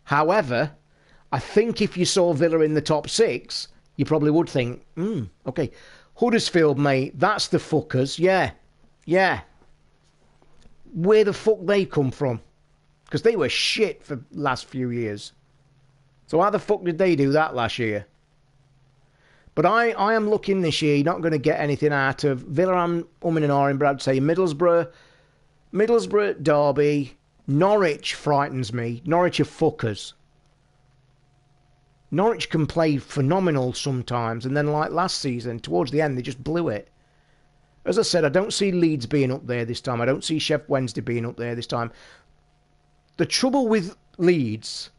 Speaker 3: However, I think if you saw Villa in the top 6, you probably would think, okay. Huddersfield, mate, that's the fuckers. Yeah. Where the fuck they come from? Because they were shit for the last few years. So how the fuck did they do that last year? But I am looking this year, you're not going to get anything out of Villa. I'm umming and ahhing, but I'd say Middlesbrough, Derby, Norwich frightens me. Norwich are fuckers. Norwich can play phenomenal sometimes, and then like last season, towards the end, they just blew it. As I said, I don't see Leeds being up there this time. I don't see Sheffield Wednesday being up there this time. The trouble with Leeds,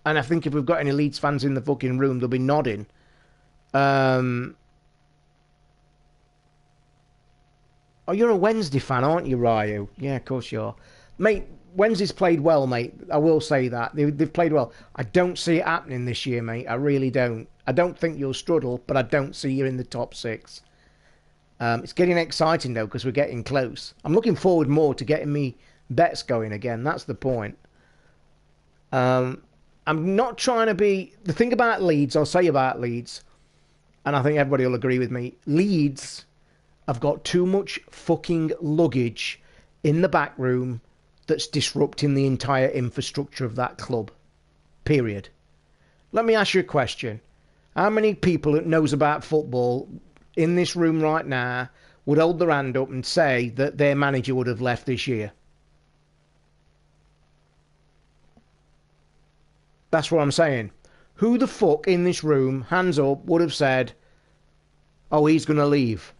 Speaker 3: and I think if we've got any Leeds fans in the fucking room, they'll be nodding. Oh, you're a Wednesday fan, aren't you, Ryu? Yeah, of course you are. Mate, Wednesday's played well, mate. I will say that. They've played well. I don't see it happening this year, mate. I really don't. I don't think you'll struggle, but I don't see you in the top 6. It's getting exciting, though, because we're getting close. I'm looking forward more to getting me bets going again. That's the point. I'm not trying to be... The thing about Leeds, I'll say about Leeds, and I think everybody will agree with me, Leeds have got too much fucking luggage in the back room that's disrupting the entire infrastructure of that club. Period. Let me ask you a question. How many people that knows about football in this room right now would hold their hand up and say that their manager would have left this year? That's what I'm saying. Who the fuck in this room, hands up, would have said, oh, he's going to leave?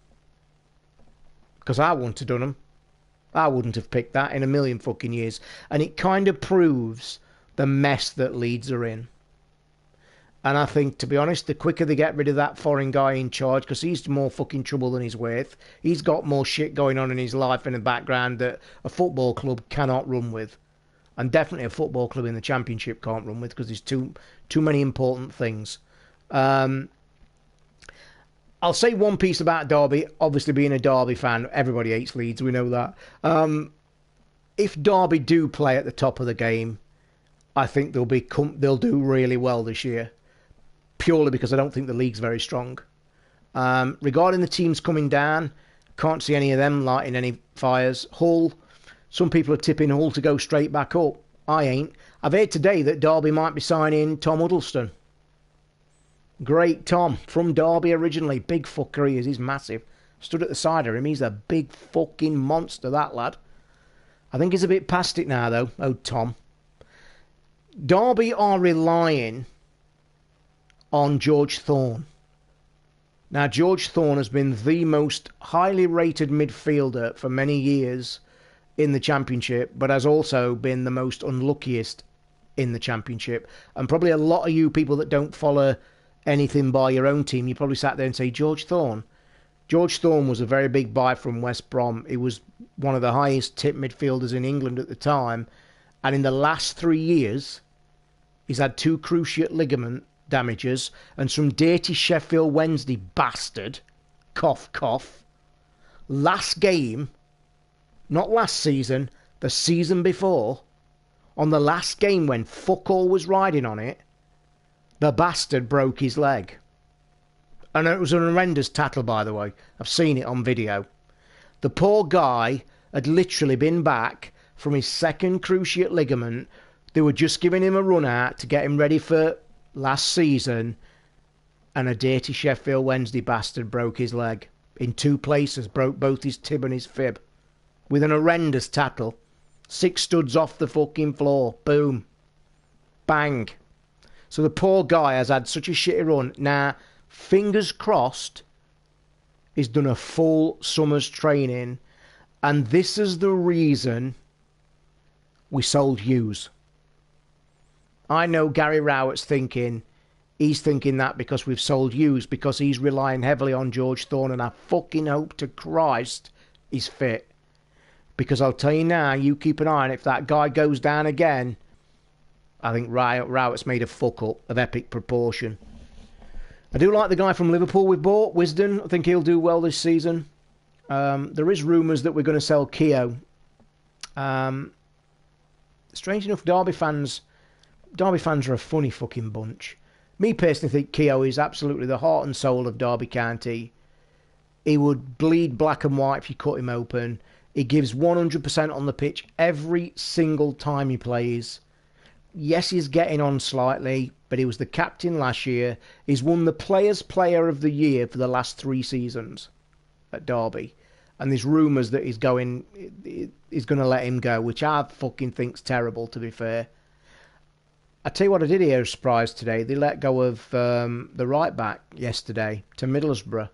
Speaker 3: Because I wouldn't have done him. I wouldn't have picked that in a million fucking years. And it kind of proves the mess that Leeds are in. And I think, to be honest, the quicker they get rid of that foreign guy in charge, because he's more fucking trouble than he's worth. He's got more shit going on in his life in the background that a football club cannot run with. And definitely a football club in the Championship can't run with, because there's too many important things. I'll say one piece about Derby. Obviously, being a Derby fan, everybody hates Leeds. We know that. If Derby do play at the top of the game, I think they'll do really well this year. Purely because I don't think the league's very strong. Regarding the teams coming down, can't see any of them lighting any fires. Hull, some people are tipping Hull to go straight back up. I ain't. I've heard today that Derby might be signing Tom Huddleston. Great Tom, from Derby originally. Big fucker he is, he's massive. Stood at the side of him, he's a big fucking monster, that lad. I think he's a bit past it now, though, oh Tom. Derby are relying on George Thorne. Now, George Thorne has been the most highly rated midfielder for many years in the Championship, but has also been the most unluckiest in the Championship. And probably a lot of you people that don't follow anything by your own team, you probably sat there and say, George Thorne. George Thorne was a very big buy from West Brom. He was one of the highest tipped midfielders in England at the time. And in the last 3 years, he's had 2 cruciate ligament damages and some dirty Sheffield Wednesday bastard, cough cough, last game, not last season, the season before, on the last game when fuck all was riding on it, the bastard broke his leg. And it was an horrendous tackle, by the way. I've seen it on video. The poor guy had literally been back from his second cruciate ligament. They were just giving him a run out to get him ready for last season, and a dirty Sheffield Wednesday bastard broke his leg. In 2 places, broke both his tib and his fib. With an horrendous tackle. 6 studs off the fucking floor. Boom. Bang. So the poor guy has had such a shitty run. Now, fingers crossed, he's done a full summer's training, and this is the reason we sold Hughes. I know Gary Rowett's thinking, he's thinking that because we've sold Hughes, because he's relying heavily on George Thorne, and I fucking hope to Christ he's fit. Because I'll tell you now, you keep an eye on it, if that guy goes down again, I think Rowett's made a fuck up of epic proportion. I do like the guy from Liverpool we bought, Wisden. I think he'll do well this season. There is rumours that we're going to sell Keogh. Strange enough, Derby fans are a funny fucking bunch. Me personally think Keogh is absolutely the heart and soul of Derby County. He would bleed black and white if you cut him open. He gives 100% on the pitch every single time he plays. Yes, he's getting on slightly, but he was the captain last year. He's won the Players' Player of the Year for the last 3 seasons at Derby. And there's rumours that he's going to let him go, which I fucking think's terrible, to be fair. I tell you what, I did hear a surprise today. They let go of the right back yesterday to Middlesbrough.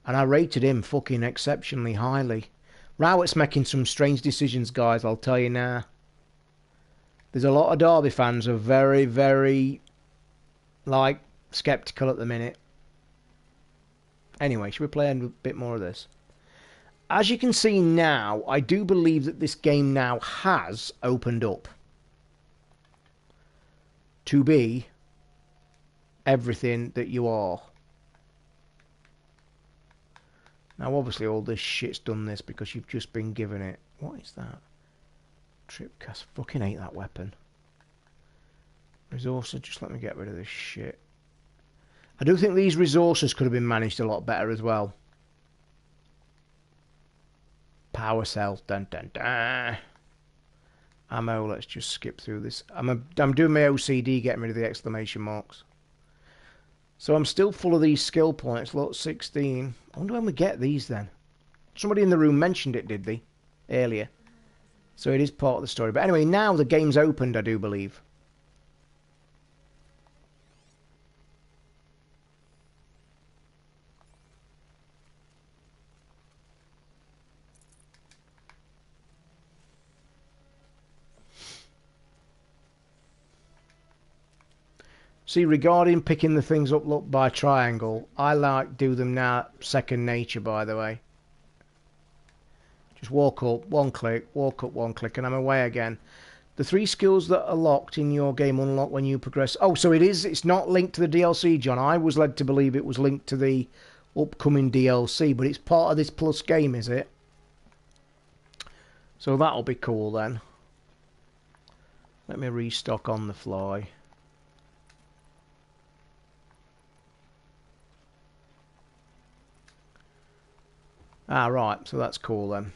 Speaker 3: And I rated him fucking exceptionally highly. Rowett's making some strange decisions, guys, I'll tell you now. There's a lot of Derby fans who are very, very, sceptical at the minute. Anyway, should we play a bit more of this? As you can see now, I do believe that this game now has opened up to be everything that you are. Now, obviously, all this shit's done this because you've just been given it. What is that? Tripcast. Fucking hate that weapon. Resources. Just let me get rid of this shit. I do think these resources could have been managed a lot better as well. Power cell. Dun dun dun. Ammo. Let's just skip through this. I'm doing my OCD getting rid of the exclamation marks. So I'm still full of these skill points. Lot 16. I wonder when we get these then. Somebody in the room mentioned it, did they? Earlier. So it is part of the story. But anyway, now the game's opened, I do believe. See, regarding picking the things up, look, by triangle, I do them now second nature, by the way. Just walk up, one click, walk up, one click, and I'm away again. The 3 skills that are locked in your game unlock when you progress. Oh, so it's not linked to the DLC, John. I was led to believe it was linked to the upcoming DLC, but it's part of this Plus game, is it? So that'll be cool then. Let me restock on the fly. Ah, right, so that's cool then.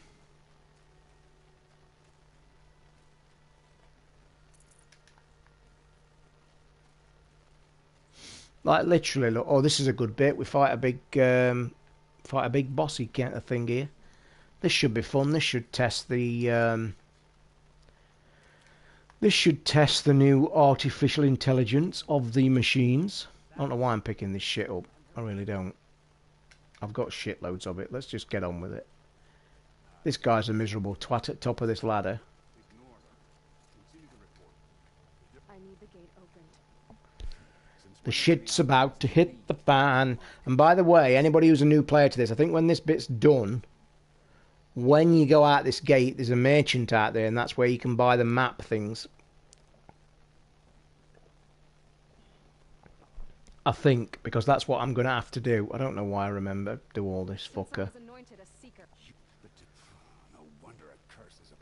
Speaker 3: Like literally, look. Oh, this is a good bit. We fight a big bossy kind of thing here. This should be fun. This should test the new artificial intelligence of the machines. I don't know why I'm picking this shit up. I really don't. I've got shitloads of it. Let's just get on with it. This guy's a miserable twat at top of this ladder.
Speaker 2: I need the gate opened.
Speaker 3: The shit's about to hit the fan. And by the way, anybody who's a new player to this, I think when this bit's done, when you go out this gate, there's a merchant out there, and that's where you can buy the map things. I think, because that's what I'm going to have to do. I don't know why I remember do all this fucker.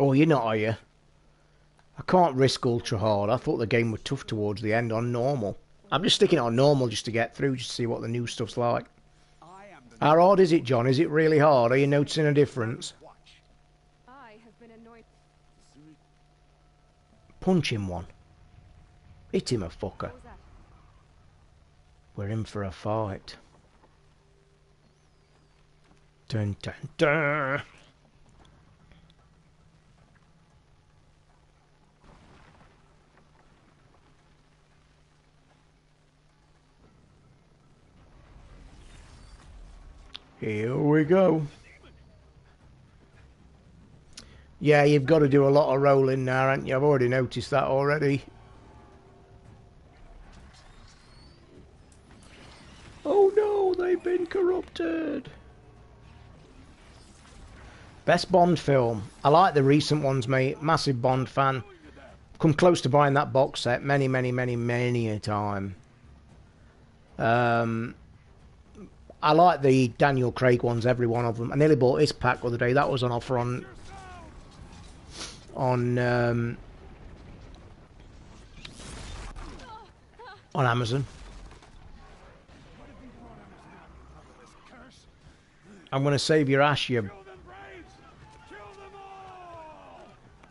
Speaker 3: Oh, you're not, are you? I can't risk ultra hard. I thought the game was tough towards the end on normal. I'm just sticking it on normal just to get through, just to see what the new stuff's like. How hard is it, John? Is it really hard? Are you noticing a difference?
Speaker 2: I have been anointed.
Speaker 3: Punch him one. Hit him a fucker. We're in for a fight. Dun dun dun. Here we go. Yeah, you've got to do a lot of rolling now, haven't you? I've already noticed that already. Oh no, they've been corrupted. Best Bond film. I like the recent ones, mate. Massive Bond fan. Come close to buying that box set many a time. I like the Daniel Craig ones, every one of them. I nearly bought this pack the other day. That was on offer on Amazon. I'm going to save your ass, you...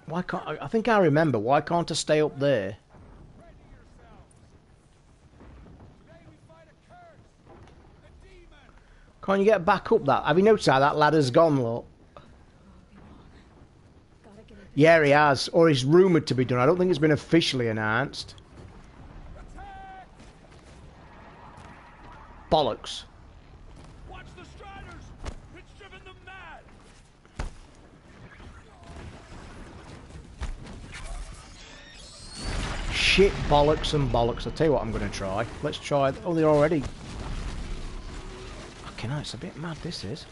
Speaker 3: Why can't I think I remember. Why can't I stay up there? Can't you get back up that? Have you noticed how that ladder's gone, look? Yeah, he has. Or he's rumoured to be done. I don't think it's been officially announced. Bollocks.
Speaker 7: Watch the Striders! It's driven them mad!
Speaker 3: Shit, bollocks and bollocks. I'll tell you what I'm going to try. Let's try... Oh, they're already... Fucking hell, it's a bit mad, this is.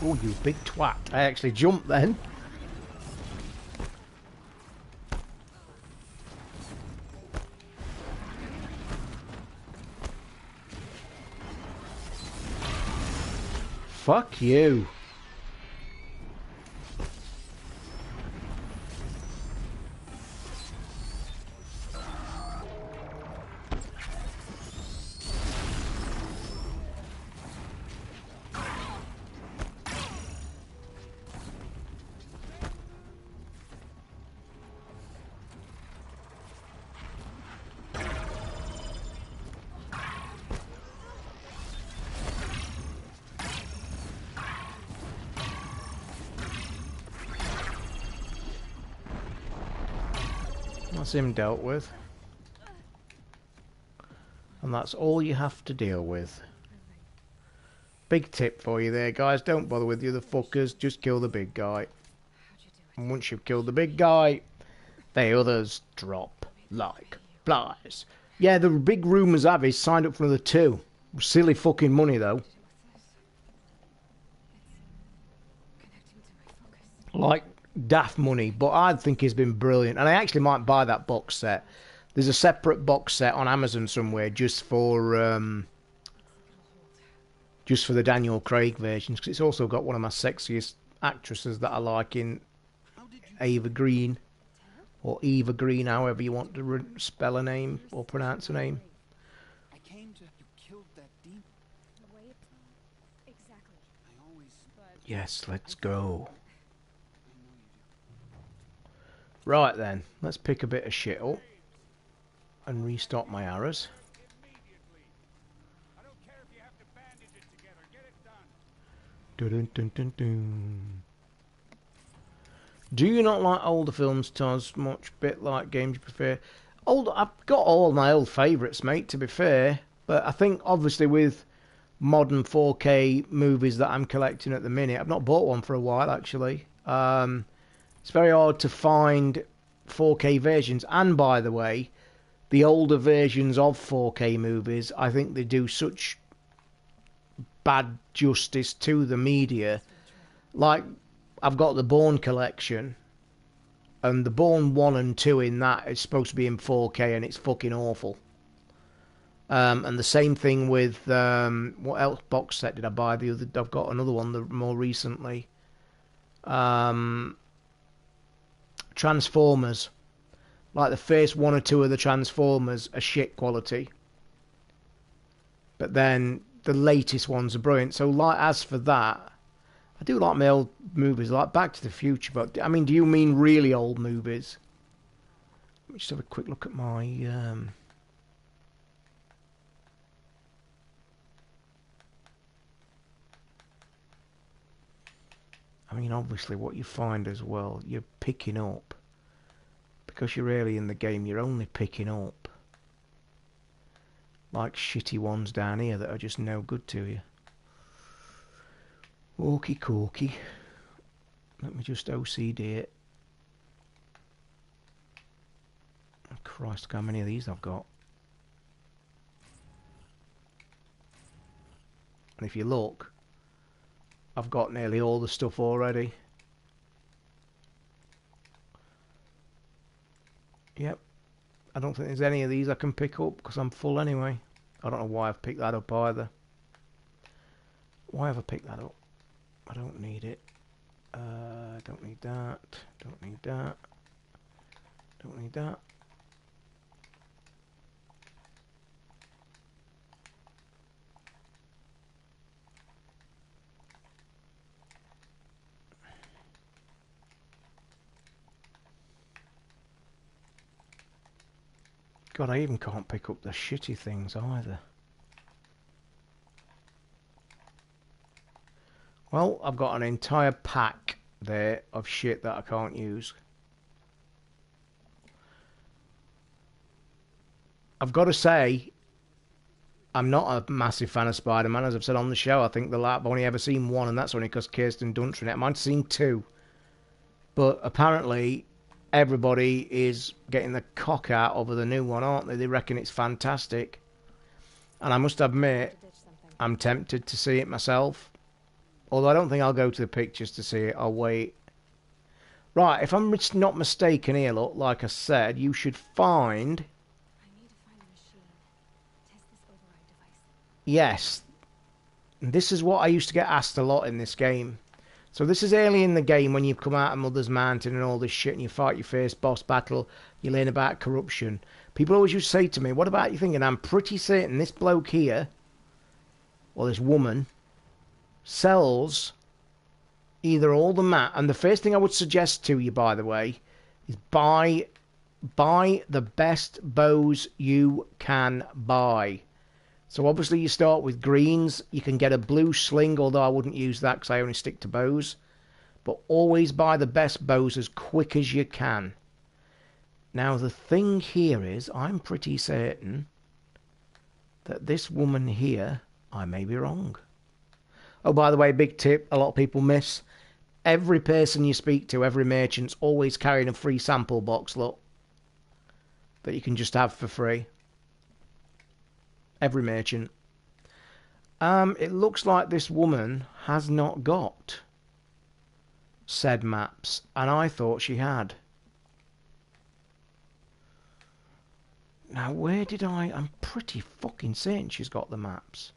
Speaker 3: Oh, you big twat. I actually jumped then. Fuck you. That's him dealt with. And that's all you have to deal with. Big tip for you there, guys. Don't bother with the other fuckers. Just kill the big guy. And once you've killed the big guy, the others drop like flies. Yeah, the big rumours have is signed up for another 2. Silly fucking money, though. Like daft money, but I think he's been brilliant, and I actually might buy that box set. There's a separate box set on Amazon somewhere just for the Daniel Craig versions, because it's also got one of my sexiest actresses that I like in Ava Green. Or Eva Green, however you want to spell a name or pronounce a name.
Speaker 4: I came to... You killed that demon.
Speaker 2: The way it's exactly.
Speaker 4: I always...
Speaker 3: Yes, let's go.
Speaker 4: I know you do.
Speaker 3: Right then, let's pick a bit of shit up and restock my arrows.
Speaker 7: Immediately. I don't care if you have to bandage it together. Get it done.
Speaker 3: Dun dun dun dun. Do you not like older films, Toz? Much bit like games you prefer? I've got all my old favourites, mate, to be fair. But I think, obviously, with modern 4K movies that I'm collecting at the minute, I've not bought one for a while, actually. It's very hard to find 4K versions. And, by the way, the older versions of 4K movies, I think they do such bad justice to the media. Like... I've got the Bourne collection, and the Bourne 1 and 2 in that is supposed to be in 4K, and it's fucking awful. And the same thing with, what else box set did I buy? I've got another one more recently. Transformers. Like the first 1 or 2 of the Transformers are shit quality. But then the latest ones are brilliant. So like, as for that, I do like my old movies, like Back to the Future, but, I mean, do you mean really old movies? Let me just have a quick look at my, I mean, obviously, what you find as well, you're picking up. Because you're early in the game, you're only picking up. Like shitty ones down here that are just no good to you. Okie dokie. Let me just OCD it. Oh, Christ, look how many of these I've got. And if you look, I've got nearly all the stuff already. Yep. I don't think there's any of these I can pick up because I'm full anyway. I don't know why I've picked that up either. Why have I picked that up? I don't need it. Don't need that. Don't need that. Don't need that. God, I even can't pick up the shitty things either. Well, I've got an entire pack there of shit that I can't use. I've got to say, I'm not a massive fan of Spider-Man. As I've said on the show, I think I've only ever seen one, and that's only because Kirsten Dunst in it. I might have seen 2. But apparently, everybody is getting the cock out over the new one, aren't they? They reckon it's fantastic. And I must admit, I'm tempted to see it myself. Although I don't think I'll go to the pictures to see it. I'll wait. Right, if I'm not mistaken here, look, like I said, you should find...
Speaker 2: I need to find the machine. Test this override device.
Speaker 3: Yes. And this is what I used to get asked a lot in this game. So this is early in the game when you come out of Mother's Mountain and all this shit and you fight your first boss battle. You learn about corruption. People always used to say to me, what about you thinking? I'm pretty certain this bloke here, or this woman... sells either all the map, and the first thing I would suggest to you, by the way, is buy the best bows you can buy. So obviously you start with greens. You can get a blue sling, although I wouldn't use that because I only stick to bows. But always buy the best bows as quick as you can. Now the thing here is, I'm pretty certain that this woman here, I may be wrong. Oh, by the way, big tip, a lot of people miss. Every person you speak to, every merchant's always carrying a free sample box, look. That you can just have for free. Every merchant. It looks like this woman has not got said maps, and I thought she had. Now, where did I'm pretty fucking certain she's got the maps.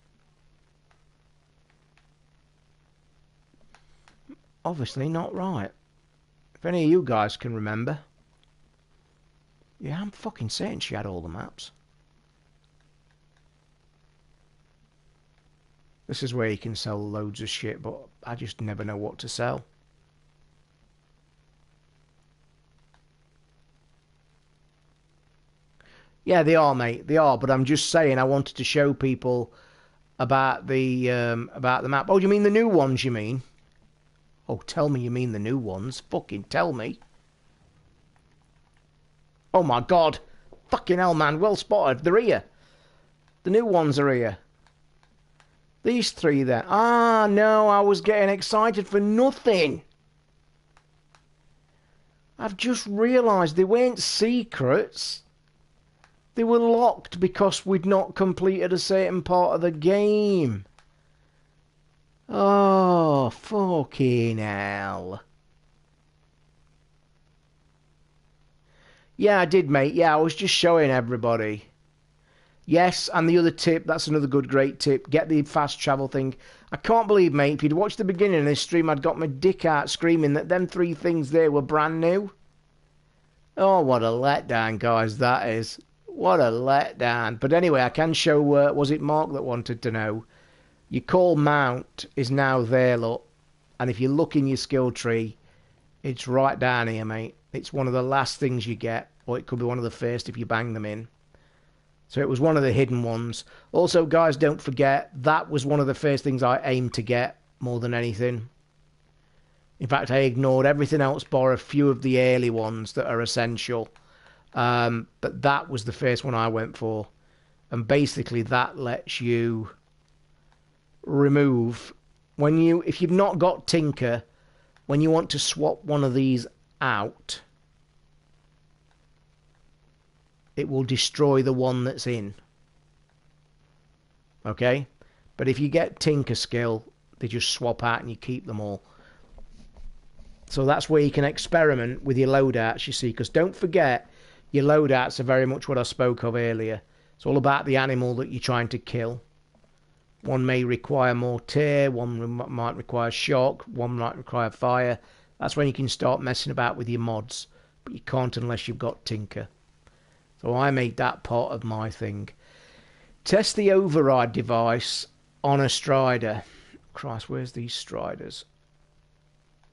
Speaker 3: Obviously not right. If any of you guys can remember. Yeah, I'm fucking saying she had all the maps. This is where you can sell loads of shit, but I just never know what to sell. Yeah, they are, mate. They are, but I'm just saying I wanted to show people about the map. Oh, you mean the new ones, you mean? Oh, tell me you mean the new ones. Fucking tell me. Oh my god. Fucking hell, man. Well spotted. They're here. The new ones are here. These three there. Ah, no, I was getting excited for nothing. I've just realised they weren't secrets. They were locked because we'd not completed a certain part of the game. Oh, fucking hell. Yeah, I did, mate. Yeah, I was just showing everybody. Yes, and the other tip, that's another good, great tip. Get the fast travel thing. I can't believe, mate, if you'd watched the beginning of this stream, I'd got my dick out screaming that them 3 things there were brand new. Oh, what a letdown, guys, that is. What a letdown. But anyway, I can show, was it Mark that wanted to know? Your call mount is now there, look. And if you look in your skill tree, it's right down here, mate. It's one of the last things you get, or it could be one of the first if you bang them in. So it was one of the hidden ones. Also, guys, don't forget, that was one of the first things I aimed to get more than anything. In fact, I ignored everything else bar a few of the early ones that are essential. But that was the first one I went for. And basically that lets you remove, if you've not got Tinker, when you want to swap one of these out, it will destroy the one that's in. Okay? But if you get Tinker skill, they just swap out and you keep them all. So that's where you can experiment with your loadouts, you see, because don't forget, your loadouts are very much what I spoke of earlier. It's all about the animal that you're trying to kill. One may require more tear, one might require shock, one might require fire. That's when you can start messing about with your mods. But you can't unless you've got Tinker. So I made that part of my thing. Test the override device on a Strider. Christ, where's these Striders?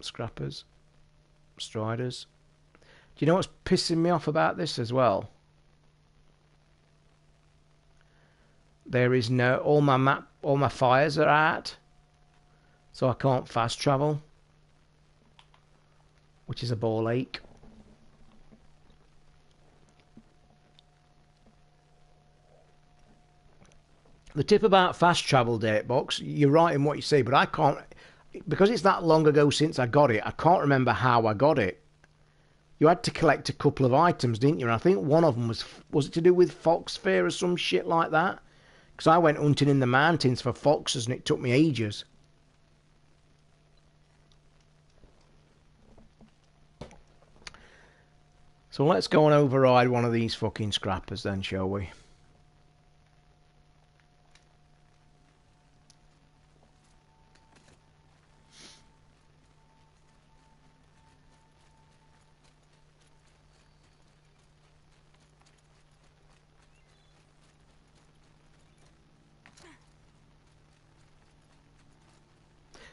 Speaker 3: Scrappers. Striders. Do you know what's pissing me off about this as well? There is no, all my fires are out, so I can't fast travel, which is a ball ache. The tip about fast travel, Datebox, you're right in what you say, but I can't, because it's that long ago since I got it, I can't remember how I got it. You had to collect a couple of items, didn't you? And I think one of them was it to do with fox fur or some shit like that? Because I went hunting in the mountains for foxes and it took me ages. So let's go and override one of these fucking scrappers then, shall we?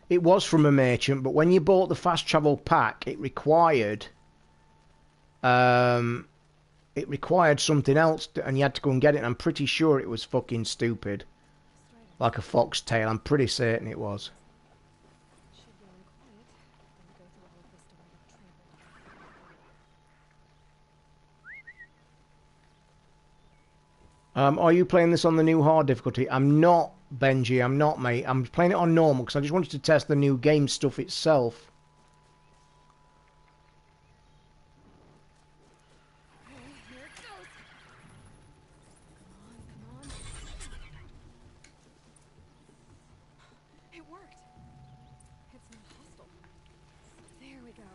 Speaker 3: It was from a merchant, but when you bought the fast travel pack, it required something else, and you had to go and get it. And I'm pretty sure it was fucking stupid, like a foxtail. I'm pretty certain it was. Are you playing this on the new hard difficulty? I'm not, Benji. I'm not, mate. I'm playing it on normal because I just wanted to test the new game stuff itself.
Speaker 2: Here it goes. Come on. It worked. It's not hostile. There we go.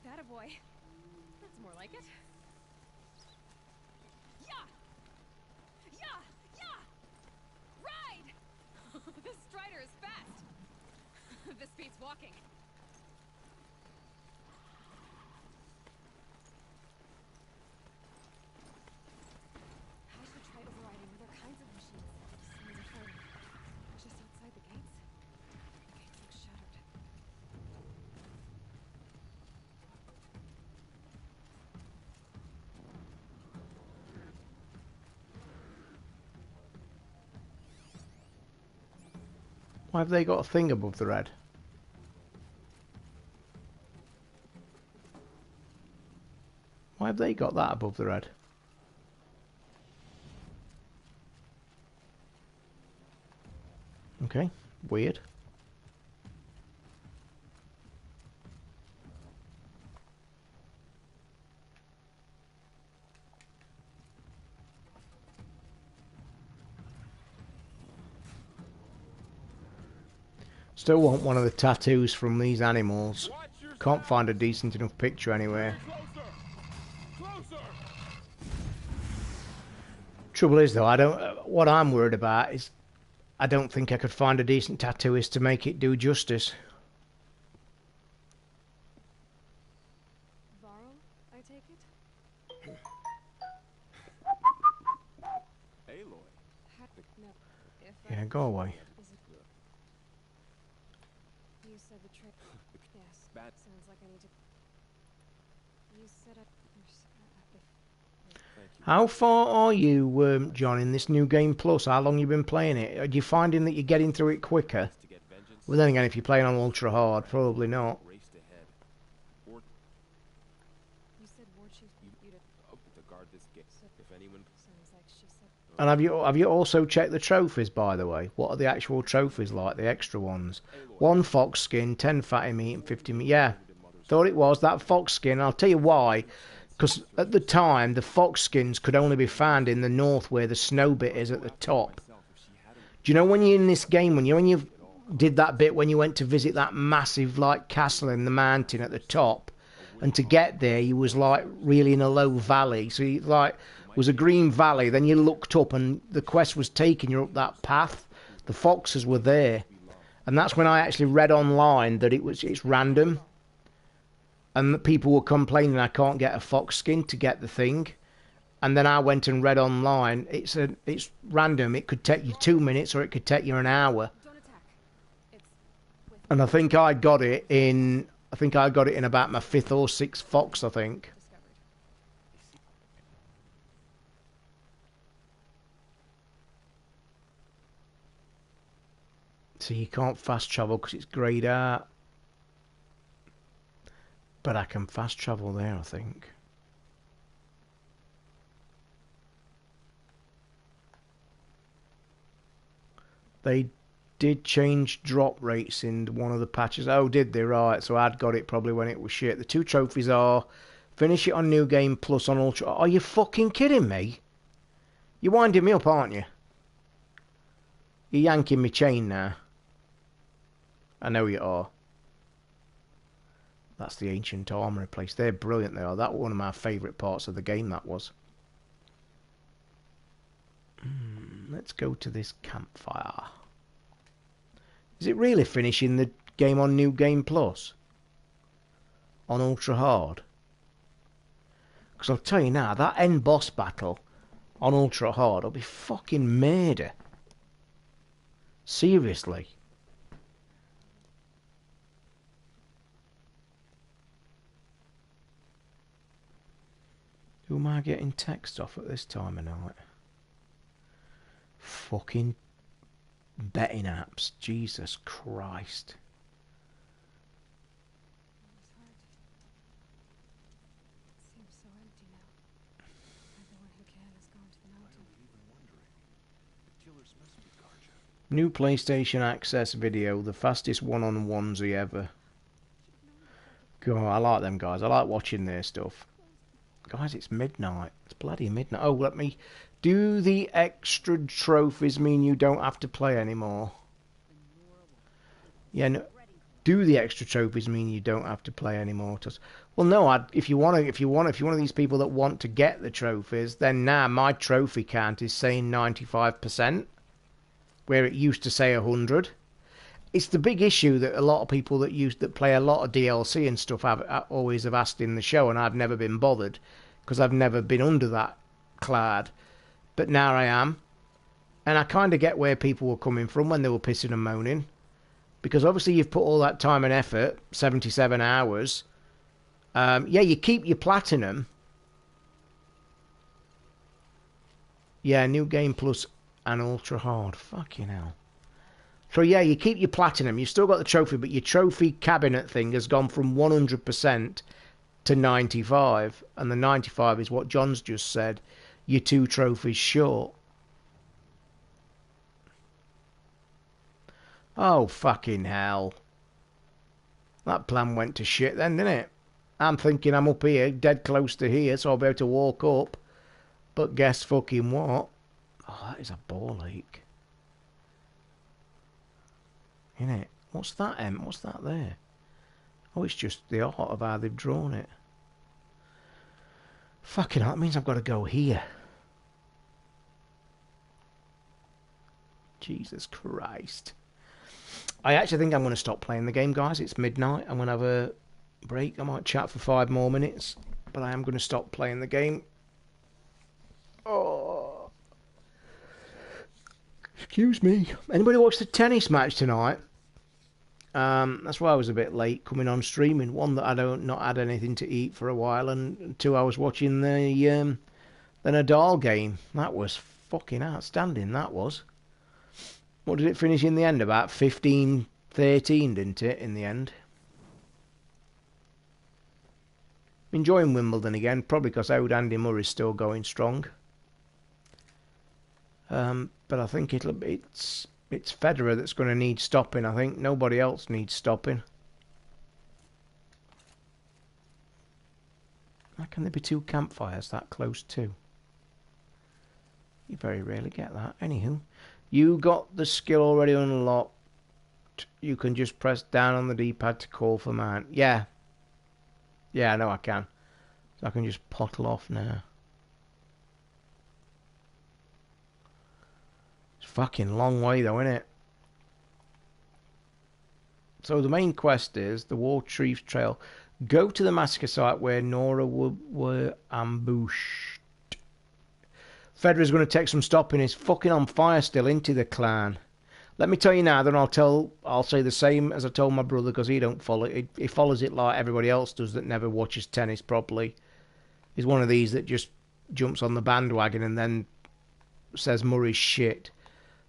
Speaker 2: That a boy. That's more like it. This Strider is fast. This beats walking.
Speaker 3: Why have they got a thing above the red? Why have they got that above the red? Okay, weird. Still want one of the tattoos from these animals. Can't find a decent enough picture anywhere. Trouble is though, I don't. What I'm worried about is I don't think I could find a decent tattooist to make it do justice.
Speaker 2: Borrow, I take it?
Speaker 4: Aloy.
Speaker 2: No. If
Speaker 3: Yeah, go away.
Speaker 2: Is it... You said the trick. Yes.
Speaker 4: Bat.
Speaker 2: Sounds like I need to... You said I...
Speaker 3: How far are you, John, in this new game plus? How long you been playing it? Are you finding that you're getting through it quicker? Well, then again, if you're playing on ultra hard, probably not.
Speaker 2: You said war chief you to
Speaker 4: guard this gate. If anyone
Speaker 2: sounds like she said
Speaker 3: And have you also checked the trophies, by the way? What are the actual trophies like, the extra ones? 1 fox skin, 10 fatty meat, and 50 meat. Yeah, thought it was that fox skin. I'll tell you why. Because at the time, the fox skins could only be found in the north where the snow bit is at the top. Do you know when you're in this game, when you did that bit when you went to visit that massive like castle in the mountain at the top, and to get there you was like really in a low valley, so you like was a green valley, then you looked up and the quest was taking you up that path. The foxes were there, and that's when I actually read online that it's random. And the people were complaining I can't get a fox skin to get the thing. And then I went and read online. It's random. It could take you 2 minutes or it could take you an hour.
Speaker 2: don't attack. It's with
Speaker 3: And I think I got it in about my 5th or 6th fox, I think.
Speaker 2: discovered.
Speaker 3: So you can't fast travel because it's greyed out. But I can fast travel there, I think. They did change drop rates in one of the patches. Oh, did they? Right, so I'd got it probably when it was shit. The 2 trophies are finish it on New Game Plus on Ultra. Are you fucking kidding me? You're winding me up, aren't you? You're yanking me chain now. I know you are. That's the ancient armoury place. They're brilliant, they are. That was one of my favourite parts of the game, that was. Let's go to this campfire. Is it really finishing the game on New Game Plus? On Ultra Hard? Because I'll tell you now, that end boss battle on Ultra Hard will be fucking murder. Seriously. Who am I getting text off at this time of night? Fucking betting apps. Jesus Christ.
Speaker 2: It seems so empty now. Everyone who can has gone to the mountain.
Speaker 3: New PlayStation Access video. The fastest one-on-onesie ever. God, I like them guys. I like watching their stuff. Guys, it's midnight. It's bloody midnight. Oh, let me... Do the extra trophies mean you don't have to play anymore? Yeah, no. Do the extra trophies mean you don't have to play anymore? Well, no. If you're one of these people that want to get the trophies, then now my trophy count is saying 95%, where it used to say 100. It's the big issue that a lot of people that play a lot of DLC and stuff always have asked in the show, and I've never been bothered because I've never been under that cloud. But now I am, and I kind of get where people were coming from when they were pissing and moaning, because obviously you've put all that time and effort, 77 hours. Yeah, you keep your platinum. Yeah, New Game Plus and Ultra Hard. Fucking hell. So yeah, you keep your platinum. You've still got the trophy, but your trophy cabinet thing has gone from 100% to 95, and the 95 is what John's just said. You're 2 trophies short. Oh, fucking hell. That plan went to shit then, didn't it? I'm thinking I'm up here, dead close to here, so I'll be able to walk up. But guess fucking what? Oh, that is a ball ache. Isn't it? What's that, Em? What's that there? Oh, it's just the art of how they've drawn it. Fucking hell, that means I've got to go here. Jesus Christ. I actually think I'm going to stop playing the game, guys. It's midnight. I'm going to have a break. I might chat for 5 more minutes. But I am going to stop playing the game. Oh. Excuse me. Anybody watch the tennis match tonight? That's why I was a bit late coming on streaming. One, that I don't not had anything to eat for a while, and 2, I was watching the Nadal game. That was fucking outstanding. That was. What did it finish in the end? About 15-13, didn't it? In the end. Enjoying Wimbledon again, probably because old Andy Murray's still going strong. But I think it's Federer that's going to need stopping. I think nobody else needs stopping. How can there be 2 campfires that close to? You very rarely get that. Anywho, you got the skill already unlocked. You can just press down on the D-pad to call for mount. Yeah. Yeah, I know I can. So I can just pottle off now. Fucking long way though, isn't it? So the main quest is the War Chiefs Trail. Go to the massacre site where Nora were ambushed. Federer's going to take some stopping. He's fucking on fire still into the clan. Let me tell you now, then I'll say the same as I told my brother, because he don't follow it. He follows it like everybody else does that never watches tennis properly. He's one of these that just jumps on the bandwagon and then says Murray's shit.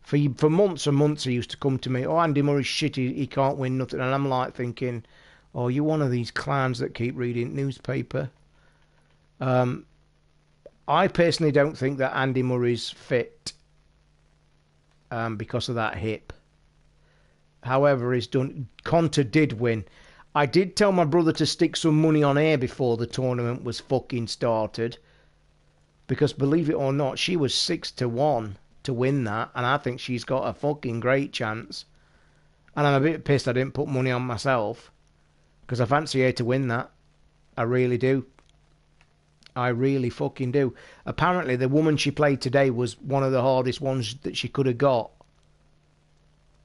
Speaker 3: For months and months he used to come to me, oh, Andy Murray's shit, he can't win nothing. And I'm like thinking, oh, you're one of these clowns that keep reading newspaper. I personally don't think that Andy Murray's fit because of that hip. However, Conte did win. I did tell my brother to stick some money on air before the tournament was fucking started. Because believe it or not, she was 6-1 to win that, and I think she's got a fucking great chance. And I'm a bit pissed I didn't put money on myself, because I fancy her to win that. I really do. I really fucking do. Apparently the woman she played today was one of the hardest ones that she could have got.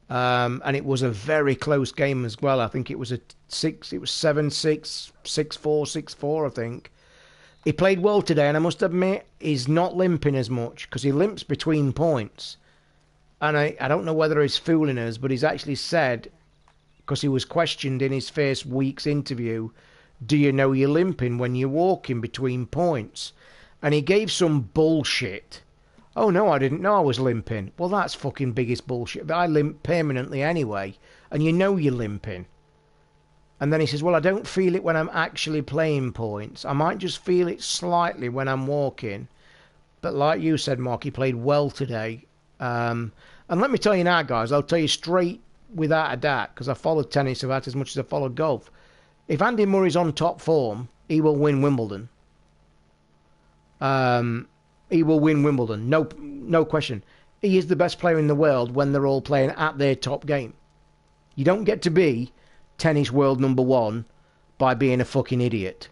Speaker 3: And it was a very close game as well. I think it was it was 7-6, 6-4, 6-4, I think. He played well today, and I must admit, he's not limping as much, because he limps between points. And I don't know whether he's fooling us, but he's actually said, because he was questioned in his first week's interview, do you know you're limping when you're walking between points? And he gave some bullshit. Oh, no, I didn't know I was limping. Well, that's fucking biggest bullshit. But I limp permanently anyway, and you know you're limping. And then he says, well, I don't feel it when I'm actually playing points. I might just feel it slightly when I'm walking. But like you said, Mark, he played well today. And let me tell you now, guys, I'll tell you straight without a doubt, because I followed tennis about as much as I followed golf. If Andy Murray's on top form, he will win Wimbledon. He will win Wimbledon, no question. He is the best player in the world when they're all playing at their top game. You don't get to be tennis world #1 by being a fucking idiot.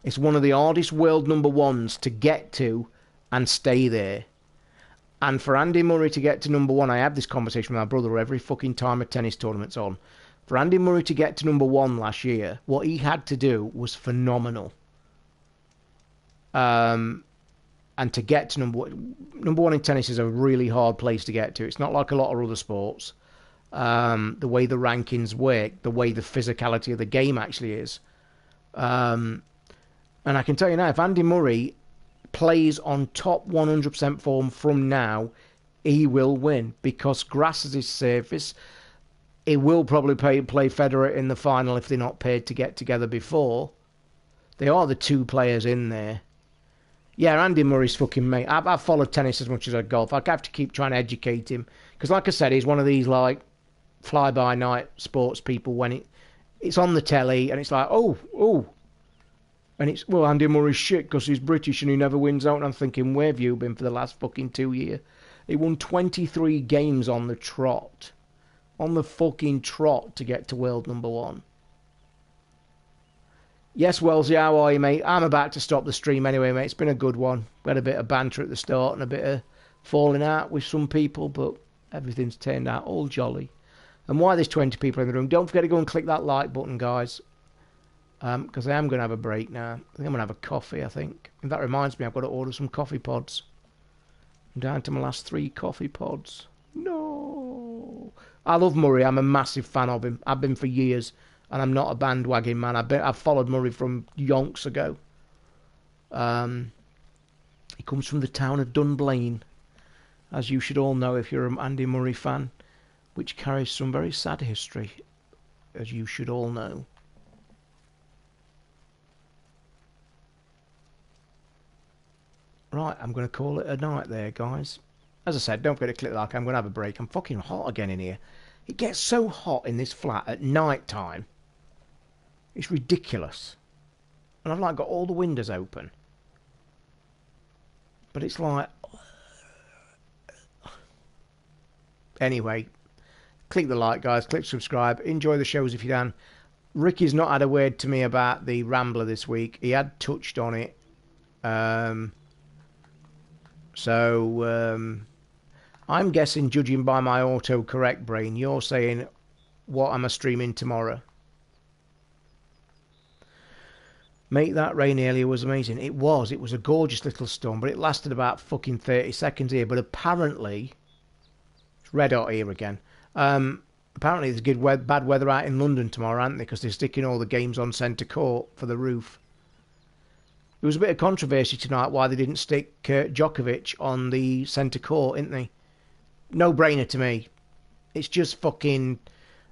Speaker 3: It's one of the hardest world #1s to get to and stay there. And for Andy Murray to get to #1, I have this conversation with my brother every fucking time a tennis tournament's on. For Andy Murray to get to #1 last year, what he had to do was phenomenal. And to get to #1 in tennis is a really hard place to get to. It's not like a lot of other sports. The way the rankings work, the way the physicality of the game actually is. And I can tell you now, if Andy Murray plays on top 100% form from now, he will win because grass is his surface. He will probably play Federer in the final if they're not paid to get together before. They are the two players in there. Yeah, Andy Murray's fucking mate. I've followed tennis as much as I golf. I have to keep trying to educate him because, like I said, he's one of these like fly-by-night sports people when it's on the telly and it's like, oh. And it's, well, Andy Murray's shit because he's British and he never wins out. And I'm thinking, where have you been for the last fucking 2 years? He won 23 games on the trot. On the fucking trot to get to world number 1. Yes, Wellesley, how are you, mate? I'm about to stop the stream anyway, mate. It's been a good one. We had a bit of banter at the start and a bit of falling out with some people, but everything's turned out all jolly. And why there's 20 people in the room, don't forget to go and click that like button, guys. Because I am going to have a break now. I think I'm going to have a coffee, I think. And that reminds me, I've got to order some coffee pods. I'm down to my last 3 coffee pods. No. I love Murray. I'm a massive fan of him. I've been for years. And I'm not a bandwagon man. I've followed Murray from yonks ago. He comes from the town of Dunblane, as you should all know if you're an Andy Murray fan, which carries some very sad history, as you should all know. Right, I'm going to call it a night there, guys. As I said, don't forget to click like. I'm going to have a break. I'm fucking hot again in here. It gets so hot in this flat at night time. It's ridiculous. And I've like got all the windows open. But it's like... Anyway, click the like, guys. Click subscribe. Enjoy the shows if you can. Ricky's not had a word to me about the Rambler this week. He had touched on it. I'm guessing, judging by my autocorrect brain, you're saying, what am I streaming tomorrow? Mate, that rain earlier was amazing. It was a gorgeous little storm, but it lasted about fucking 30 seconds here. But apparently, it's red hot here again. Apparently there's good bad weather out in London tomorrow, aren't they? Because they're sticking all the games on centre court for the roof. There was a bit of controversy tonight why they didn't stick Djokovic on the centre court, isn't they? No brainer to me. It's just fucking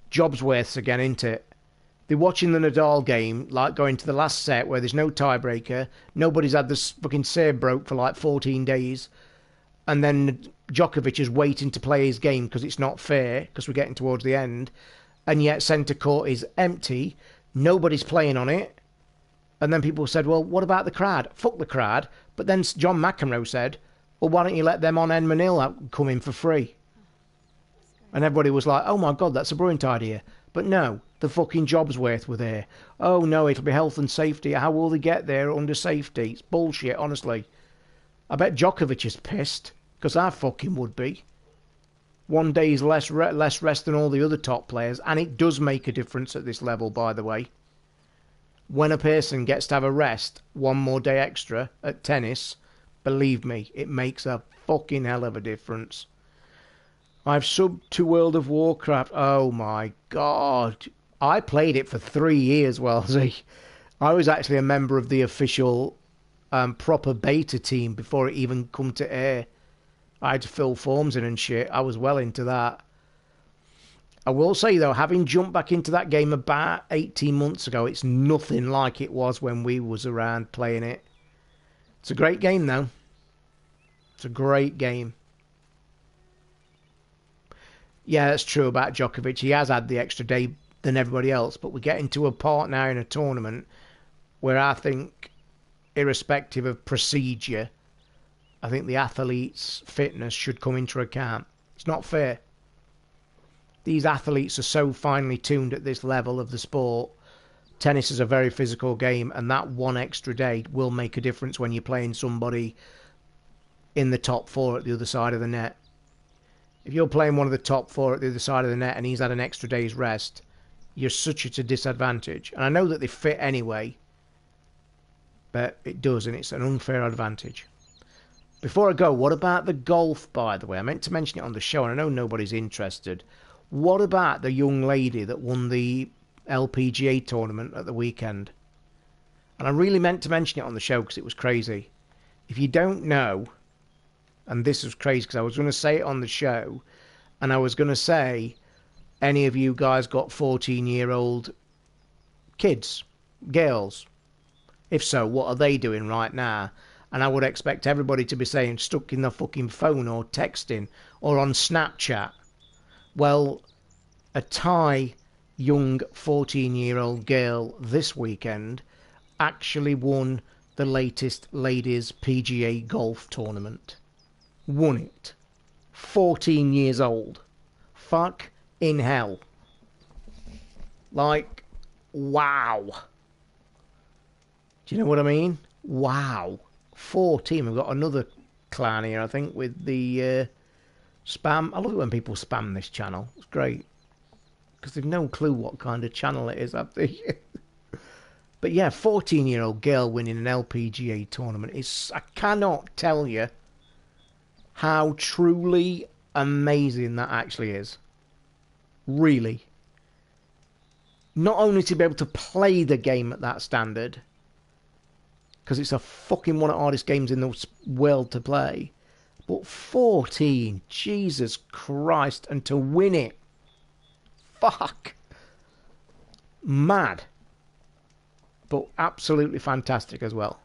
Speaker 3: Jobsworths again, isn't it? They're watching the Nadal game, like going to the last set where there's no tiebreaker. Nobody's had this fucking serve broke for like 14 days. And then Djokovic is waiting to play his game because it's not fair, because we're getting towards the end. And yet centre court is empty. Nobody's playing on it. And then people said, well, what about the crowd? Fuck the crowd. But then John McEnroe said, well, why don't you let them on Edmund Hill come in for free? And everybody was like, oh my God, that's a brilliant idea. But no, the fucking Jobsworth were there. Oh no, it'll be health and safety. How will they get there under safety? It's bullshit, honestly. I bet Djokovic is pissed, because I fucking would be. 1 day's less rest than all the other top players, and it does make a difference at this level, by the way. When a person gets to have a rest 1 more day extra at tennis, believe me, it makes a fucking hell of a difference. I've subbed to World of Warcraft. Oh my God. I played it for 3 years, Wellesley. I was actually a member of the official proper beta team before it even come to air. I had to fill forms in and shit. I was well into that. I will say, though, having jumped back into that game about 18 months ago, it's nothing like it was when we was around playing it. It's a great game, though. It's a great game. Yeah, that's true about Djokovic. He has had the extra day than everybody else, but we're getting to a part now in a tournament where I think, irrespective of procedure, I think the athlete's fitness should come into account. It's not fair. These athletes are so finely tuned at this level of the sport. Tennis is a very physical game, and that 1 extra day will make a difference when you're playing somebody in the top 4 at the other side of the net. If you're playing one of the top 4 at the other side of the net and he's had an extra day's rest, you're such at a disadvantage. And I know that they fit anyway, but it does, and it's an unfair advantage. Before I go, what about the golf, by the way? I meant to mention it on the show, and I know nobody's interested. What about the young lady that won the LPGA tournament at the weekend? And I really meant to mention it on the show because it was crazy. If you don't know, And this was crazy because I was going to say it on the show, and I was going to say, any of you guys got 14-year-old kids, girls? If so, what are they doing right now? And I would expect everybody to be saying stuck in their fucking phone or texting or on Snapchat. Well, a Thai young 14-year-old girl this weekend actually won the latest ladies PGA golf tournament. Won it. 14 years old. Fuck in hell. Like, wow. Do you know what I mean? Wow. 14. We've got another clown here, I think, with the spam. I love it when people spam this channel. It's great. Because they've no clue what kind of channel it is, have they? But yeah, 14-year-old girl winning an LPGA tournament. I cannot tell you how truly amazing that actually is. Really. Not only to be able to play the game at that standard, because it's a fucking one of the hardest games in the world to play, but 14, Jesus Christ, and to win it. Fuck. Mad. But absolutely fantastic as well.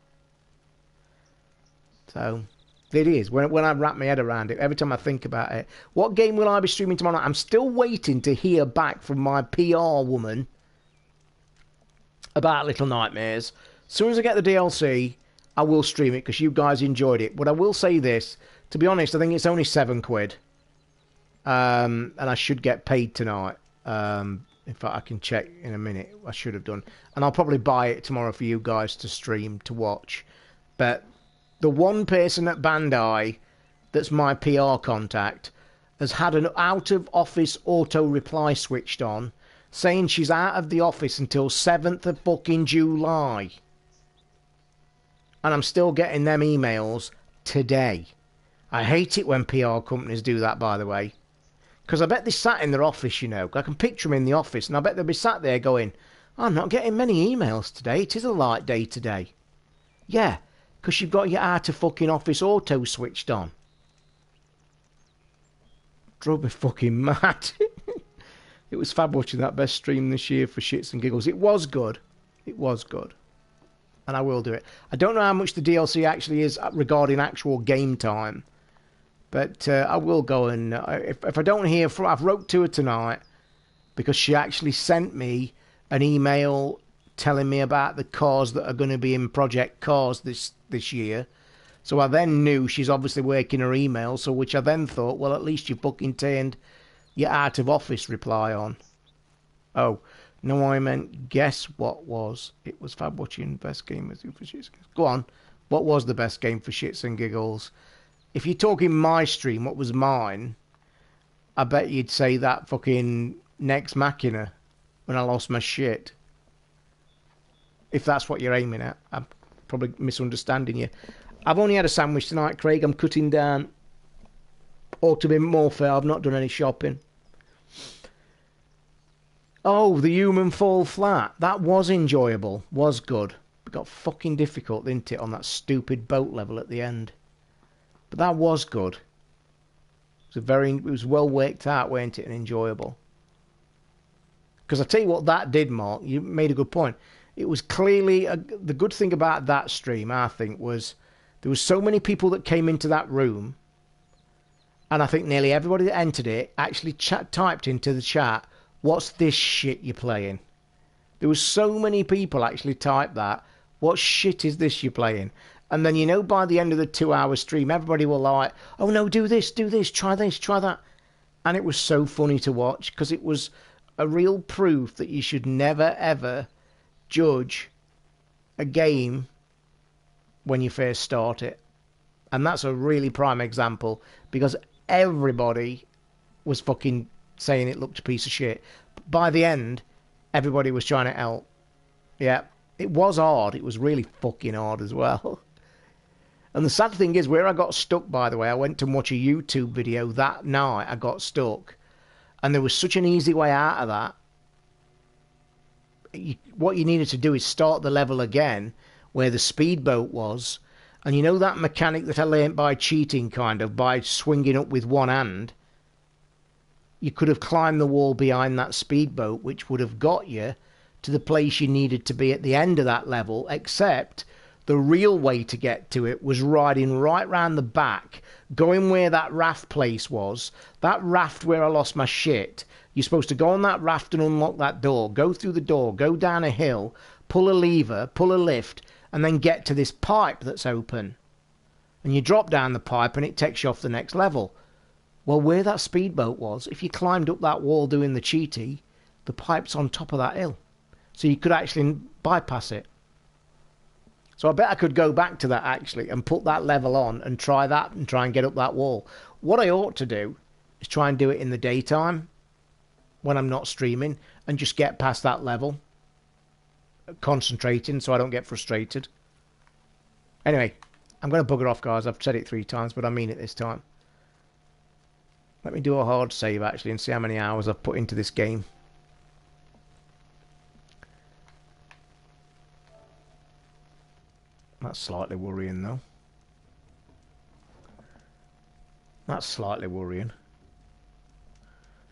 Speaker 3: So, it is. When I wrap my head around it, every time I think about it, what game will I be streaming tomorrow night? I'm still waiting to hear back from my PR woman about Little Nightmares. As soon as I get the DLC, I will stream it because you guys enjoyed it. But I will say this, to be honest, I think it's only £7. And I should get paid tonight. In fact, I can check in a minute. I should have done. And I'll probably buy it tomorrow for you guys to stream, to watch. But the one person at Bandai that's my PR contact has had an out-of-office auto-reply switched on, saying she's out of the office until 7th of fucking July. And I'm still getting them emails today. I hate it when PR companies do that, by the way. Because I bet they sat in their office, you know. I can picture them in the office, and I bet they'll be sat there going, I'm not getting many emails today. It is a light day today. Yeah, because you've got your out-of-fucking-office auto switched on. Drove me fucking mad. It was fab watching that best stream this year for shits and giggles. It was good. It was good. And I will do it. I don't know how much the DLC actually is regarding actual game time. But I will go and... if I don't hear from... I've wrote to her tonight because she actually sent me an email telling me about the cars that are going to be in Project Cars this year. So I then knew she's obviously working her email, so which I then thought, well, at least you fucking turned your out-of-office reply on. Oh, no, I meant guess what was. It was fab watching best game for shits and giggles. Go on. What was the best game for shits and giggles? If you're talking my stream, what was mine, I bet you'd say that fucking Next Machina when I lost my shit. If that's what you're aiming at. I'm probably misunderstanding you. I've only had a sandwich tonight, Craig. I'm cutting down. Or to be more fair, I've not done any shopping. Oh, the human fall flat. That was enjoyable. Was good. It got fucking difficult, didn't it, on that stupid boat level at the end. But that was good. It was well worked out, weren't it, and enjoyable. Because I tell you what that did, Mark. You made a good point. It was clearly... the good thing about that stream, I think, was... there was so many people that came into that room... and I think nearly everybody that entered it actually typed into the chat, what's this shit you're playing? There was so many people actually typed that. What shit is this you're playing? And then, you know, by the end of the 2-hour stream, everybody were like, oh no, do this, try that. And it was so funny to watch, because it was a real proof that you should never, ever judge a game when you first start it. And that's a really prime example, because everybody was fucking saying it looked a piece of shit. By the end, everybody was trying to help. Yeah, it was hard. It was really fucking hard as well. And the sad thing is, where I got stuck, by the way, I went to watch a YouTube video that night. I got stuck. And there was such an easy way out of that. What you needed to do is start the level again, where the speedboat was, And you know that mechanic that I learnt by cheating, kind of, by swinging up with one hand? You could have climbed the wall behind that speedboat, which would have got you to the place you needed to be at the end of that level, except the real way to get to it was riding right round the back, going where that raft place was, that raft where I lost my shit. You're supposed to go on that raft and unlock that door, go through the door, go down a hill, pull a lever, pull a lift, and then get to this pipe that's open. And you drop down the pipe and it takes you off the next level. Well, where that speedboat was, if you climbed up that wall doing the cheaty, the pipe's on top of that hill. So you could actually bypass it. So I bet I could go back to that actually and put that level on and try that and try and get up that wall. What I ought to do is try and do it in the daytime when I'm not streaming and just get past that level. Concentrating so I don't get frustrated. Anyway, I'm going to bugger off, guys. I've said it 3 times, but I mean it this time. Let me do a hard save actually and see how many hours I've put into this game. That's slightly worrying though. That's slightly worrying.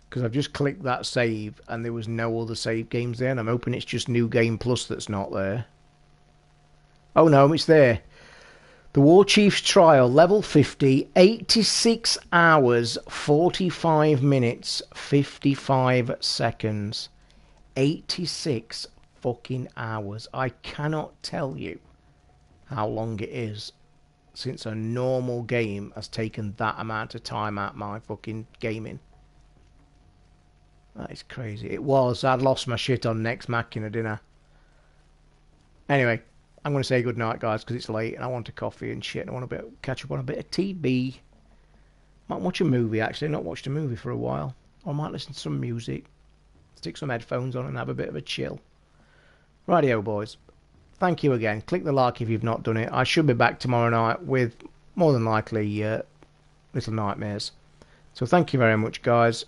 Speaker 3: Because I've just clicked that save and there was no other save games there, and I'm hoping it's just New Game Plus that's not there. Oh no, it's there. The War Chief's Trial, level 50, 86 hours, 45 minutes, 55 seconds. 86 fucking hours. I cannot tell you how long it is since a normal game has taken that amount of time out my fucking gaming. That is crazy. It was. I'd lost my shit on Next Machina, didn't I? Anyway, I'm going to say good night, guys, because it's late and I want a coffee and shit. I want to catch up on a bit of TV. Might watch a movie, actually. Not watched a movie for a while. Or I might listen to some music. Stick some headphones on and have a bit of a chill. Rightio, boys. Thank you again. Click the like if you've not done it. I should be back tomorrow night with, more than likely, Little Nightmares. So thank you very much, guys.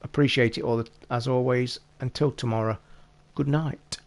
Speaker 3: Appreciate it all as always. Until tomorrow, good night.